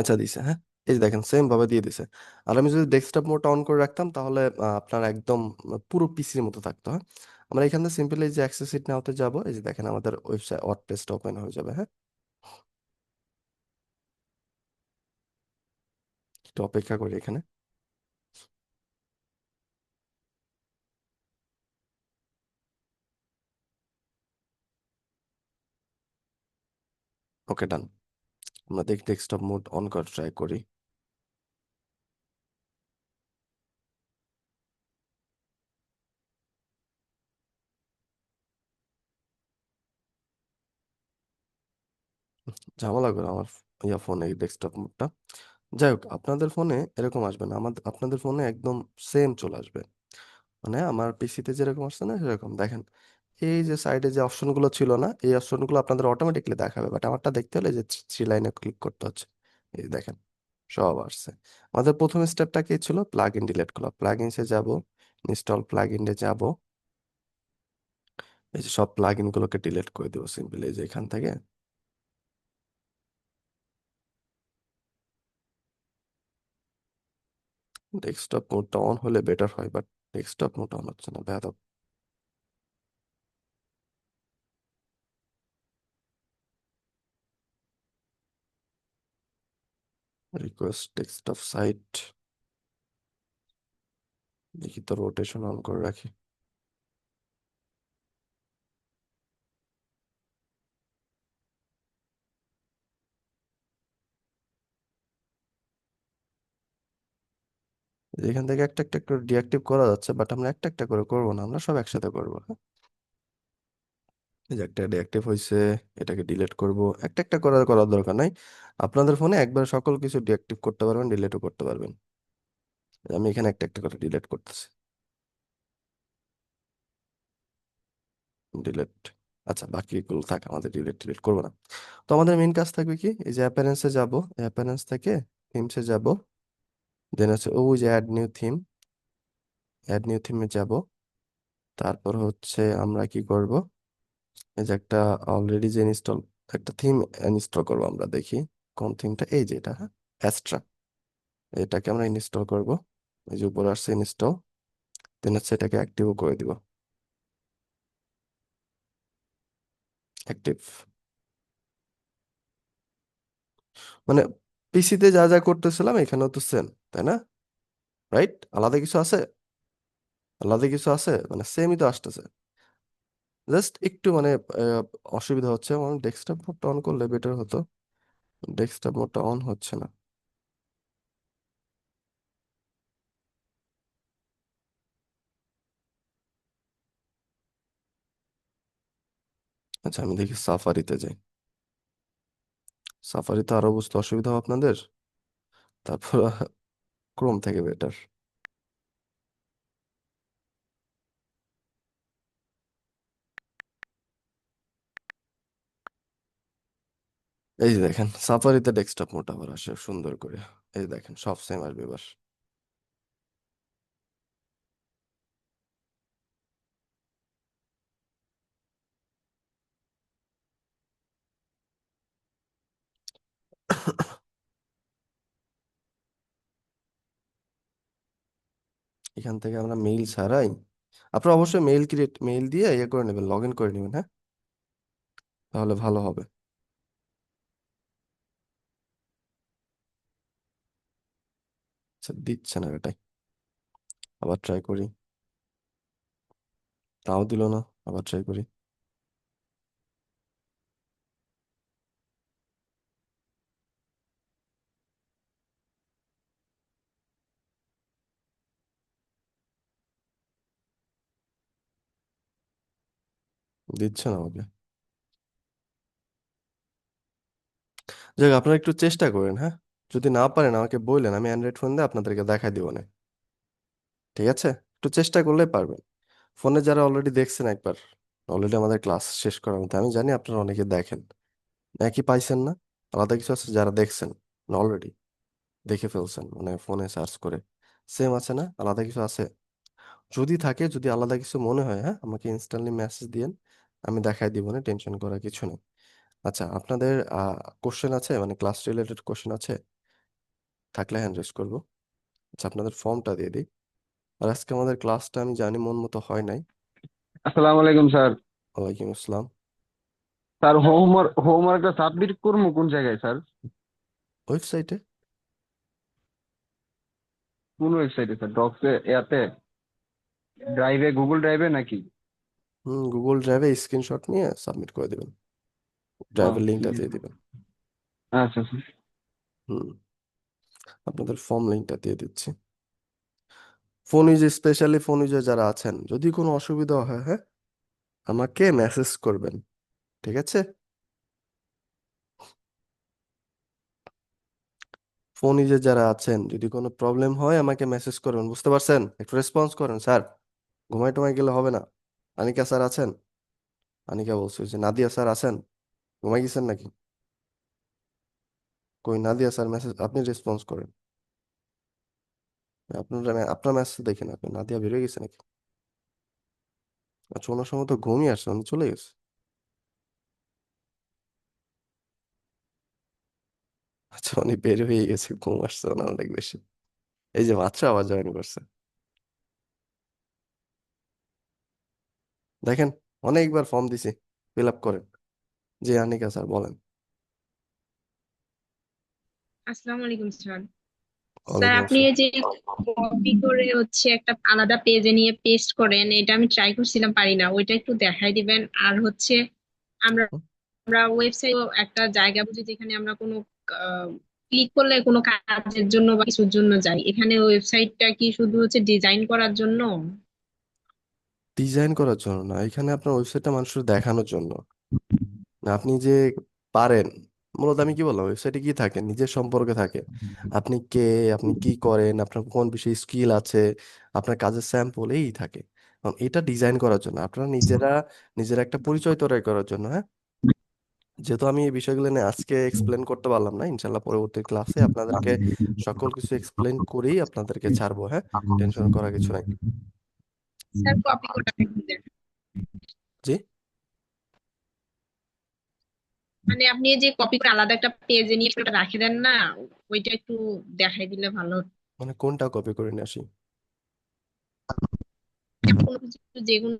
আচ্ছা দিছে, হ্যাঁ। এই যে দেখেন সেম ভাবে দিয়ে দিছে। আর আমি যদি ডেস্কটপ মোডটা অন করে রাখতাম তাহলে আপনার একদম পুরো পিসির মতো থাকতো, হ্যাঁ। আমরা এখানে সিম্পলি যে অ্যাক্সেস ইট নাওতে যাব, এই যে দেখেন আমাদের ওয়েবসাইট ওয়ার্ডপ্রেসটা ওপেন হয়ে যাবে, হ্যাঁ। একটু অপেক্ষা করি এখানে। ওকে ডান। আমরা দেখি ডেস্কটপ মোড অন করে ট্রাই করি। ঝামেলা করে আমার ফোনে ডেস্কটপ মোডটা। যাই হোক, আপনাদের ফোনে এরকম আসবে না, আমাদের আপনাদের ফোনে একদম সেম চলে আসবে। মানে আমার পিসিতে যেরকম আসছে না সেরকম দেখেন। এই যে সাইডে যে অপশনগুলো ছিল না, এই অপশনগুলো আপনাদের অটোমেটিকলি দেখাবে, বাট আমারটা দেখতে হলে এই যে থ্রি লাইনে ক্লিক করতে হচ্ছে। এই দেখেন সব আসছে। আমাদের প্রথম স্টেপটা কি ছিল? প্লাগ ইন ডিলিট করা। প্লাগ ইনসে যাব, ইনস্টল প্লাগ ইনে যাব। এই যে সব প্লাগ ইন গুলোকে ডিলিট করে দেবো সিম্পলি এই যে এখান থেকে। ডেস্কটপ মোডটা অন হলে বেটার হয়, বাট ডেস্কটপ মোড অন হচ্ছে না, বেয়াদব। রিকোয়েস্ট ডেস্কটপ সাইট, দেখি তো রোটেশন অন করে রাখি। এখান থেকে একটা একটা করে ডিঅ্যাক্টিভ করা যাচ্ছে, বাট আমরা একটা একটা করে করবো না, আমরা সব একসাথে করবো, হ্যাঁ? এই যে একটা ডিঅ্যাক্টিভ হয়েছে, এটাকে ডিলিট করব। একটা একটা করার দরকার নাই। আপনাদের ফোনে একবার সকল কিছু ডিঅ্যাক্টিভ করতে পারবেন, ডিলিটও করতে পারবেন। আমি এখানে একটা একটা করে ডিলিট করতেছি। ডিলিট। আচ্ছা, বাকিগুলো থাক, আমাদের ডিলিট করবো না। তো আমাদের মেইন কাজ থাকবে কি, এই যে অ্যাপিয়ারেন্সে যাব, অ্যাপিয়ারেন্স থেকে থিমসে যাব, দেন হচ্ছে ওই যে add new theme, add new থিমে যাব। তারপর হচ্ছে আমরা কি করব, এই যে একটা অলরেডি যে ইনস্টল একটা থিম ইনস্টল করব, আমরা দেখি কোন থিমটা, এই যে এটা, হ্যাঁ, অ্যাস্ট্রা। এটাকে আমরা ইনস্টল করব। এই যে উপরে আসছে ইনস্টল, দেন হচ্ছে এটাকে অ্যাক্টিভও করে দিব। অ্যাক্টিভ মানে পিসিতে যা যা করতেছিলাম এখানেও তো সেম, তাই না? রাইট, আলাদা কিছু আছে? আলাদা কিছু আছে মানে সেমই তো আসতেছে। জাস্ট একটু মানে আহ, অসুবিধা হচ্ছে, আমার ডেস্কটপ মোডটা অন করলে বেটার হতো। ডেস্কটপ মোডটা অন হচ্ছে না। আচ্ছা, আমি দেখি সাফারিতে যাই। সাফারিতে আরো বুঝতে অসুবিধা হবে আপনাদের, তারপর ক্রোম থেকে বেটার। এই যে দেখেন সাফারিতে ডেস্কটপ মোড আবার আসে সুন্দর করে। এই যে দেখেন সব সেম আসবে এবার। এখান থেকে আমরা মেইল ছাড়াই, আপনারা অবশ্যই মেইল দিয়ে ইয়ে করে নেবেন, লগ ইন করে নেবেন, হ্যাঁ? তাহলে ভালো হবে। আচ্ছা, দিচ্ছে না এটাই, আবার ট্রাই করি। তাও দিল না, আবার ট্রাই করি। দিচ্ছে না আমাকে। যাক, আপনারা একটু চেষ্টা করেন, হ্যাঁ? যদি না পারেন আমাকে বললেন, আমি অ্যান্ড্রয়েড ফোন দিয়ে আপনাদেরকে দেখাই দিব না। ঠিক আছে, একটু চেষ্টা করলেই পারবেন। ফোনে যারা অলরেডি দেখছেন একবার, অলরেডি আমাদের ক্লাস শেষ করার মধ্যে, আমি জানি আপনারা অনেকে দেখেন, একই পাইছেন না? আলাদা কিছু আছে যারা দেখছেন, অলরেডি দেখে ফেলছেন মানে ফোনে সার্চ করে, সেম আছে না, আলাদা কিছু আছে? যদি থাকে, যদি আলাদা কিছু মনে হয়, হ্যাঁ, আমাকে ইনস্ট্যান্টলি মেসেজ দিয়েন, আমি দেখাই দিব না, টেনশন করার কিছু নেই। আচ্ছা, আপনাদের কোশ্চেন আছে মানে ক্লাস রিলেটেড কোশ্চেন আছে? থাকলে হ্যান্ড রেজ করবো। আচ্ছা, আপনাদের ফর্মটা দিয়ে দিই। আর আজকে আমাদের ক্লাসটা আমি জানি মন মতো হয় নাই। আসসালামু আলাইকুম স্যার। ওয়ালাইকুম আসসালাম। স্যার হোমওয়ার্কটা সাবমিট করবো কোন জায়গায় স্যার? ওয়েবসাইটে। কোন ওয়েবসাইটে স্যার? ডক্সে, ইয়াতে, ড্রাইভে, গুগল ড্রাইভে নাকি? গুগল ড্রাইভে স্ক্রিনশট নিয়ে সাবমিট করে দেবেন, ড্রাইভের ঠিক লিঙ্কটা দিয়ে আছে। দিবেন। আচ্ছা স্যার। হুম, আপনাদের ফর্ম লিঙ্কটা দিয়ে দিচ্ছি। Phone use, specially phone user যারা আছেন, যদি কোনো অসুবিধা হয়, হ্যাঁ, আমাকে মেসেজ করবেন, ঠিক আছে? ফোন ইউজার যারা আছেন, যদি কোনো প্রবলেম হয় আমাকে মেসেজ করবেন, বুঝতে পারছেন? একটু রেসপন্স করেন স্যার, ঘুমাই টুমাই গেলে হবে না। আনিকা স্যার আছেন? আনিকা বলছে যে নাদিয়া স্যার আছেন, ঘুমাই গেছেন নাকি? কই নাদিয়া স্যার, মেসেজ আপনি রেসপন্স করেন। আপনার মেসেজ দেখি না, কই নাদিয়া বেরিয়ে গেছে নাকি? আচ্ছা, ওনার সময় তো ঘুমিয়ে আসছে, উনি চলে গেছে। আচ্ছা, উনি বের হয়ে গেছে, ঘুম আসছে ওনার অনেক বেশি। এই যে মাত্র আবার জয়েন করছে, দেখেন, অনেকবার ফর্ম দিছি, ফিল আপ করেন। জি আনিকা স্যার বলেন। আসসালামু আলাইকুম স্যার। স্যার ওয়ালাইকুম আপনি আসসালাম। এই যে কপি করে হচ্ছে একটা আলাদা পেজে নিয়ে পেস্ট করেন, এটা আমি ট্রাই করছিলাম, পারি না, ওইটা একটু দেখাই দিবেন। আর হচ্ছে আমরা আমরা ওয়েবসাইট একটা জায়গা বুঝি যেখানে আমরা কোনো ক্লিক করলে কোনো কাজের জন্য বা কিছুর জন্য যাই, এখানে ওয়েবসাইটটা কি শুধু হচ্ছে ডিজাইন করার জন্য? ডিজাইন করার জন্য না, এখানে আপনার ওয়েবসাইটটা মানুষের দেখানোর জন্য। আপনি যে পারেন, মূলত আমি কি বললাম, ওয়েবসাইটে কি থাকে, নিজের সম্পর্কে থাকে। আপনি কে, আপনি কি করেন, আপনার কোন বিষয়ে স্কিল আছে, আপনার কাজের স্যাম্পল এই থাকে। কারণ এটা ডিজাইন করার জন্য, আপনারা নিজেরা নিজের একটা পরিচয় তৈরি করার জন্য, হ্যাঁ। যেহেতু আমি এই বিষয়গুলো নিয়ে আজকে এক্সপ্লেন করতে পারলাম না, ইনশাল্লাহ পরবর্তী ক্লাসে আপনাদেরকে সকল কিছু এক্সপ্লেন করেই আপনাদেরকে ছাড়বো, হ্যাঁ। টেনশন করার কিছু নাই। স্যার কপি করে একটু দেখান। জি। মানে আপনি এই যে কপি করে আলাদা একটা পেজে নিয়ে সেটা রাখে দেন না, ওইটা একটু দেখাই দিলে ভালো হতো। মানে কোনটা কপি করে নিয়ে আসি? কোনো কিছু, যে কোনো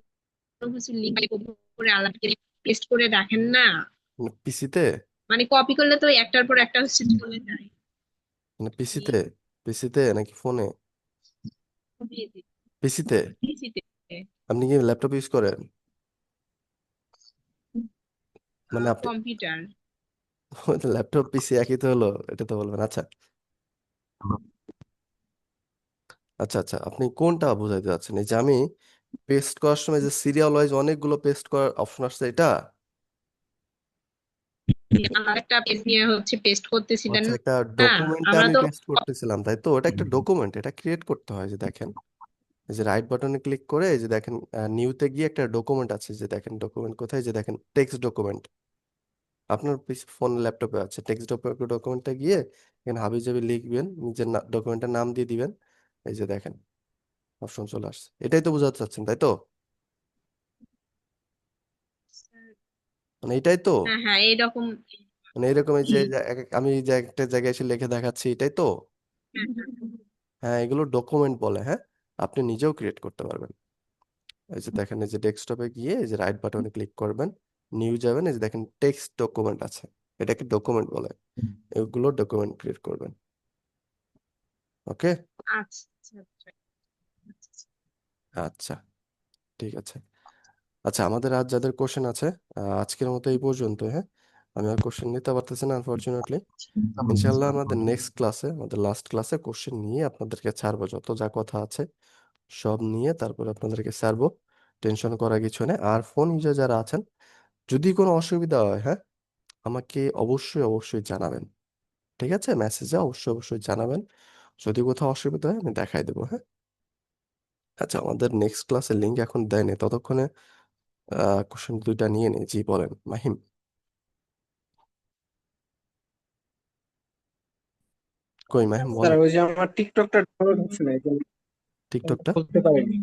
কিছু লিঙ্ক কপি করে আলাদা পেস্ট করে রাখেন না, পিসিতে? মানে কপি করলে তো একটার পর একটা হচ্ছে চলে যায়। মানে জি, পিসিতে? পিসিতে নাকি ফোনে? জি, জি, পিসিতে? PC তে। আপনি কি ল্যাপটপ ইউজ করেন? মানে আপনি কম্পিউটার। ল্যাপটপ পিসি একই তো হলো, এটা তো বলবেন। আচ্ছা আচ্ছা আচ্ছা, আপনি কোনটা বোঝাইতে চাচ্ছেন? এই যে আমি পেস্ট করার সময় যে সিরিয়াল ওয়াইজ অনেকগুলো পেস্ট করার অপশন আসছে, এটা? আলাদা একটা পেজ নিয়ে হচ্ছে পেস্ট করতেছিলেন আচ্ছা, একটা না? ডকুমেন্টে আমরা আমি তো পেস্ট করতেছিলাম, তাই তো? এটা একটা ডকুমেন্ট, এটা ক্রিয়েট করতে হয়। যে দেখেন, এই যে রাইট বাটনে ক্লিক করে, এই যে দেখেন নিউতে গিয়ে একটা ডকুমেন্ট আছে, যে দেখেন ডকুমেন্ট কোথায়, যে দেখেন টেক্সট ডকুমেন্ট। আপনার ফোন ল্যাপটপে আছে টেক্সট ডকুমেন্টে গিয়ে এখানে হাবিজাবি লিখবেন, নিজের ডকুমেন্টের নাম দিয়ে দিবেন। এই যে দেখেন অপশন চলে আসছে, এটাই তো বোঝাতে চাচ্ছেন, তাই তো? মানে এটাই তো? হ্যাঁ, হ্যাঁ, এইরকম। মানে এরকম এই যে আমি যে একটা জায়গায় এসে লিখে দেখাচ্ছি, এটাই তো? হ্যাঁ, হ্যাঁ, হ্যাঁ, এগুলো ডকুমেন্ট বলে, হ্যাঁ। আপনি নিজেও ক্রিয়েট করতে পারবেন। এই যে দেখেন, এই যে ডেস্কটপে গিয়ে এই যে রাইট বাটনে ক্লিক করবেন, নিউ যাবেন, এই যে দেখেন টেক্সট ডকুমেন্ট আছে, এটাকে ডকুমেন্ট বলে। এগুলো ডকুমেন্ট ক্রিয়েট করবেন। ওকে। আচ্ছা, আচ্ছা, আচ্ছা, আচ্ছা। আচ্ছা, ঠিক আছে। আচ্ছা, আমাদের আজ যাদের কোশ্চেন আছে, আজকের মতো এই পর্যন্ত, হ্যাঁ। আমি আর কোশ্চেন নিতে পারতেছি না আনফরচুনেটলি। ইনশাল্লাহ আমাদের নেক্সট ক্লাসে, আমাদের লাস্ট ক্লাসে কোশ্চেন নিয়ে আপনাদেরকে ছাড়বো, যত যা কথা আছে সব নিয়ে তারপর আপনাদেরকে ছাড়বো। টেনশন করার কিছু নেই। আর ফোন ইউজার যারা আছেন, যদি কোনো অসুবিধা হয়, হ্যাঁ, আমাকে অবশ্যই অবশ্যই জানাবেন। ঠিক আছে, মেসেজে অবশ্যই অবশ্যই জানাবেন। যদি কোথাও অসুবিধা হয় আমি দেখাই দেবো, হ্যাঁ। আচ্ছা, আমাদের নেক্সট ক্লাসের লিঙ্ক এখন দেয়নি, ততক্ষণে কোশ্চেন দুইটা নিয়ে নিই। জি বলেন মাহিম। কই মাহিম স্যার বলেন। ওই যে আমার টিকটকটা ডাউনলোড হচ্ছে না, এই জন্য টিকটকটা? খুলতে পারিনি।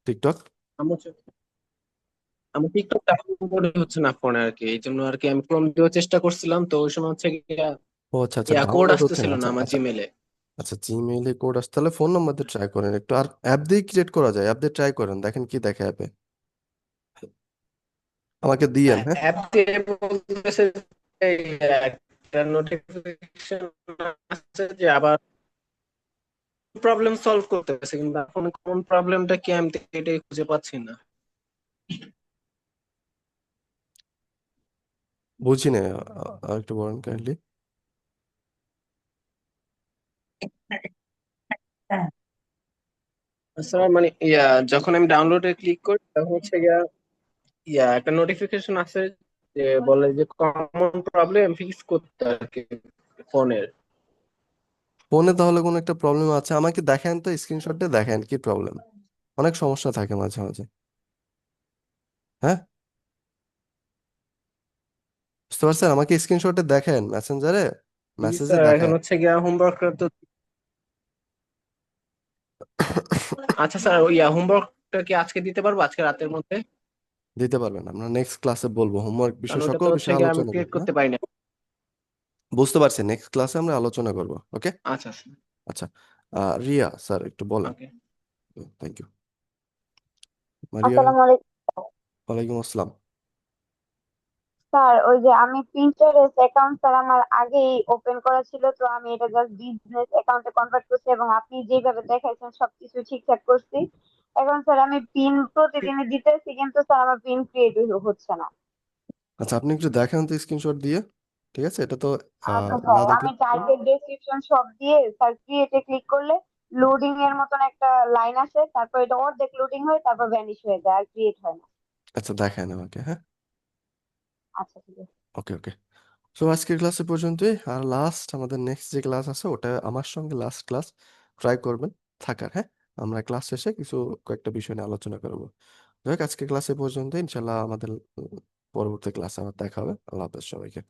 টিকটক? আমার টিকটকটা ডাউনলোড হচ্ছে না ফোনে আর কি, এই জন্য আর কি আমি ক্রোম দিয়ে চেষ্টা করছিলাম, তো ওই সময় হচ্ছে গিয়া ও আচ্ছা আচ্ছা, কোড ডাউনলোড হচ্ছে না। আসতেছিল না আচ্ছা আমার আচ্ছা জিমেলে। আচ্ছা, জিমেইলে কোড আসছে, তাহলে ফোন নাম্বার দিয়ে ট্রাই করেন একটু। আর অ্যাপ দিয়ে ক্রিয়েট করা যায়, অ্যাপ দিয়ে ট্রাই করেন, দেখেন কি দেখে অ্যাপে। আমাকে দিয়েন, হ্যাঁ। অ্যাপ দিয়ে বলতেছে যে একটা নোটিফিকেশন আসছে যে আবার প্রবলেম সলভ করতেছে, কিন্তু এখন কোন প্রবলেমটা কি আমি তো এটাই খুঁজে পাচ্ছি না। বুঝি না, আর একটু বলেন কাইন্ডলি। স্যার মানে যখন আমি ডাউনলোডে ক্লিক করি তখন হচ্ছে গিয়া একটা নোটিফিকেশন আছে যে বলে যে কমন প্রবলেম ফিক্স করতে আর কি ফোনের। ফোনে তাহলে কোনো একটা প্রবলেম আছে, আমাকে দেখেন তো, স্ক্রিনশটে দেখেন কি প্রবলেম। অনেক সমস্যা থাকে মাঝে মাঝে, হ্যাঁ। বুঝতে পারছেন, আমাকে স্ক্রিনশটে দেখেন, মেসেঞ্জারে জি মেসেজে স্যার, এখন দেখেন। হচ্ছে গিয়া হোমওয়ার্ক তো। আচ্ছা স্যার, ওই হোমওয়ার্কটা কি আজকে দিতে পারবো আজকে রাতের মধ্যে? দিতে পারবেন, আমরা নেক্সট ক্লাসে বলবো, হোমওয়ার্ক কারণ বিষয়ে ওটা সকল তো হচ্ছে বিষয়ে গিয়া আমি আলোচনা ক্রিয়েট করবো, হ্যাঁ। করতে পারি না। বুঝতে পারছি, নেক্সট ক্লাসে আমরা আলোচনা করবো, ওকে। আচ্ছা স্যার। আচ্ছা। রিয়া স্যার একটু বলেন। ওকে। Thank you. মারিয়া। আসসালামু আলাইকুম ওয়ালাইকুম আসসালাম। স্যার। ওই যে আমি প্রিন্টারেস্ট অ্যাকাউন্ট স্যার আমার আগেই ওপেন করা ছিল, তো আমি এটা জাস্ট বিজনেস অ্যাকাউন্টে কনভার্ট করছি এবং আপনি যেভাবে দেখাইছেন সবকিছু ঠিকঠাক করছি। এখন স্যার আমি পিন প্রতিদিনই দিতেছি, কিন্তু স্যার আমার পিন ক্রিয়েট হচ্ছে না। আচ্ছা আপনি একটু দেখেন তো স্ক্রিনশট দিয়ে। ঠিক আছে, এটা তো আচ্ছা স্যার, আলাদা আমি টাইটেল ডেসক্রিপশন সব দিয়ে স্যার ক্রিয়েটে ক্লিক করলে লোডিং এর মতন একটা লাইন আসে, তারপর এটা অর্ধেক লোডিং হয়, তারপর ভ্যানিশ হয়ে যায় আর ক্রিয়েট হয় না। আচ্ছা দেখেন আমাকে, হ্যাঁ। আচ্ছা ঠিক আছে। ওকে ওকে। সো আজকের ক্লাসে পর্যন্তই, আর লাস্ট আমাদের নেক্সট যে ক্লাস আছে ওটা আমার সঙ্গে লাস্ট ক্লাস ট্রাই করবেন থাকার, হ্যাঁ। আমরা ক্লাস শেষে কিছু কয়েকটা বিষয় নিয়ে আলোচনা করবো। যাই হোক, আজকে ক্লাসে পর্যন্ত, ইনশাল্লাহ আমাদের পরবর্তী ক্লাসে আবার দেখা হবে। আল্লাহ হাফেজ সবাইকে।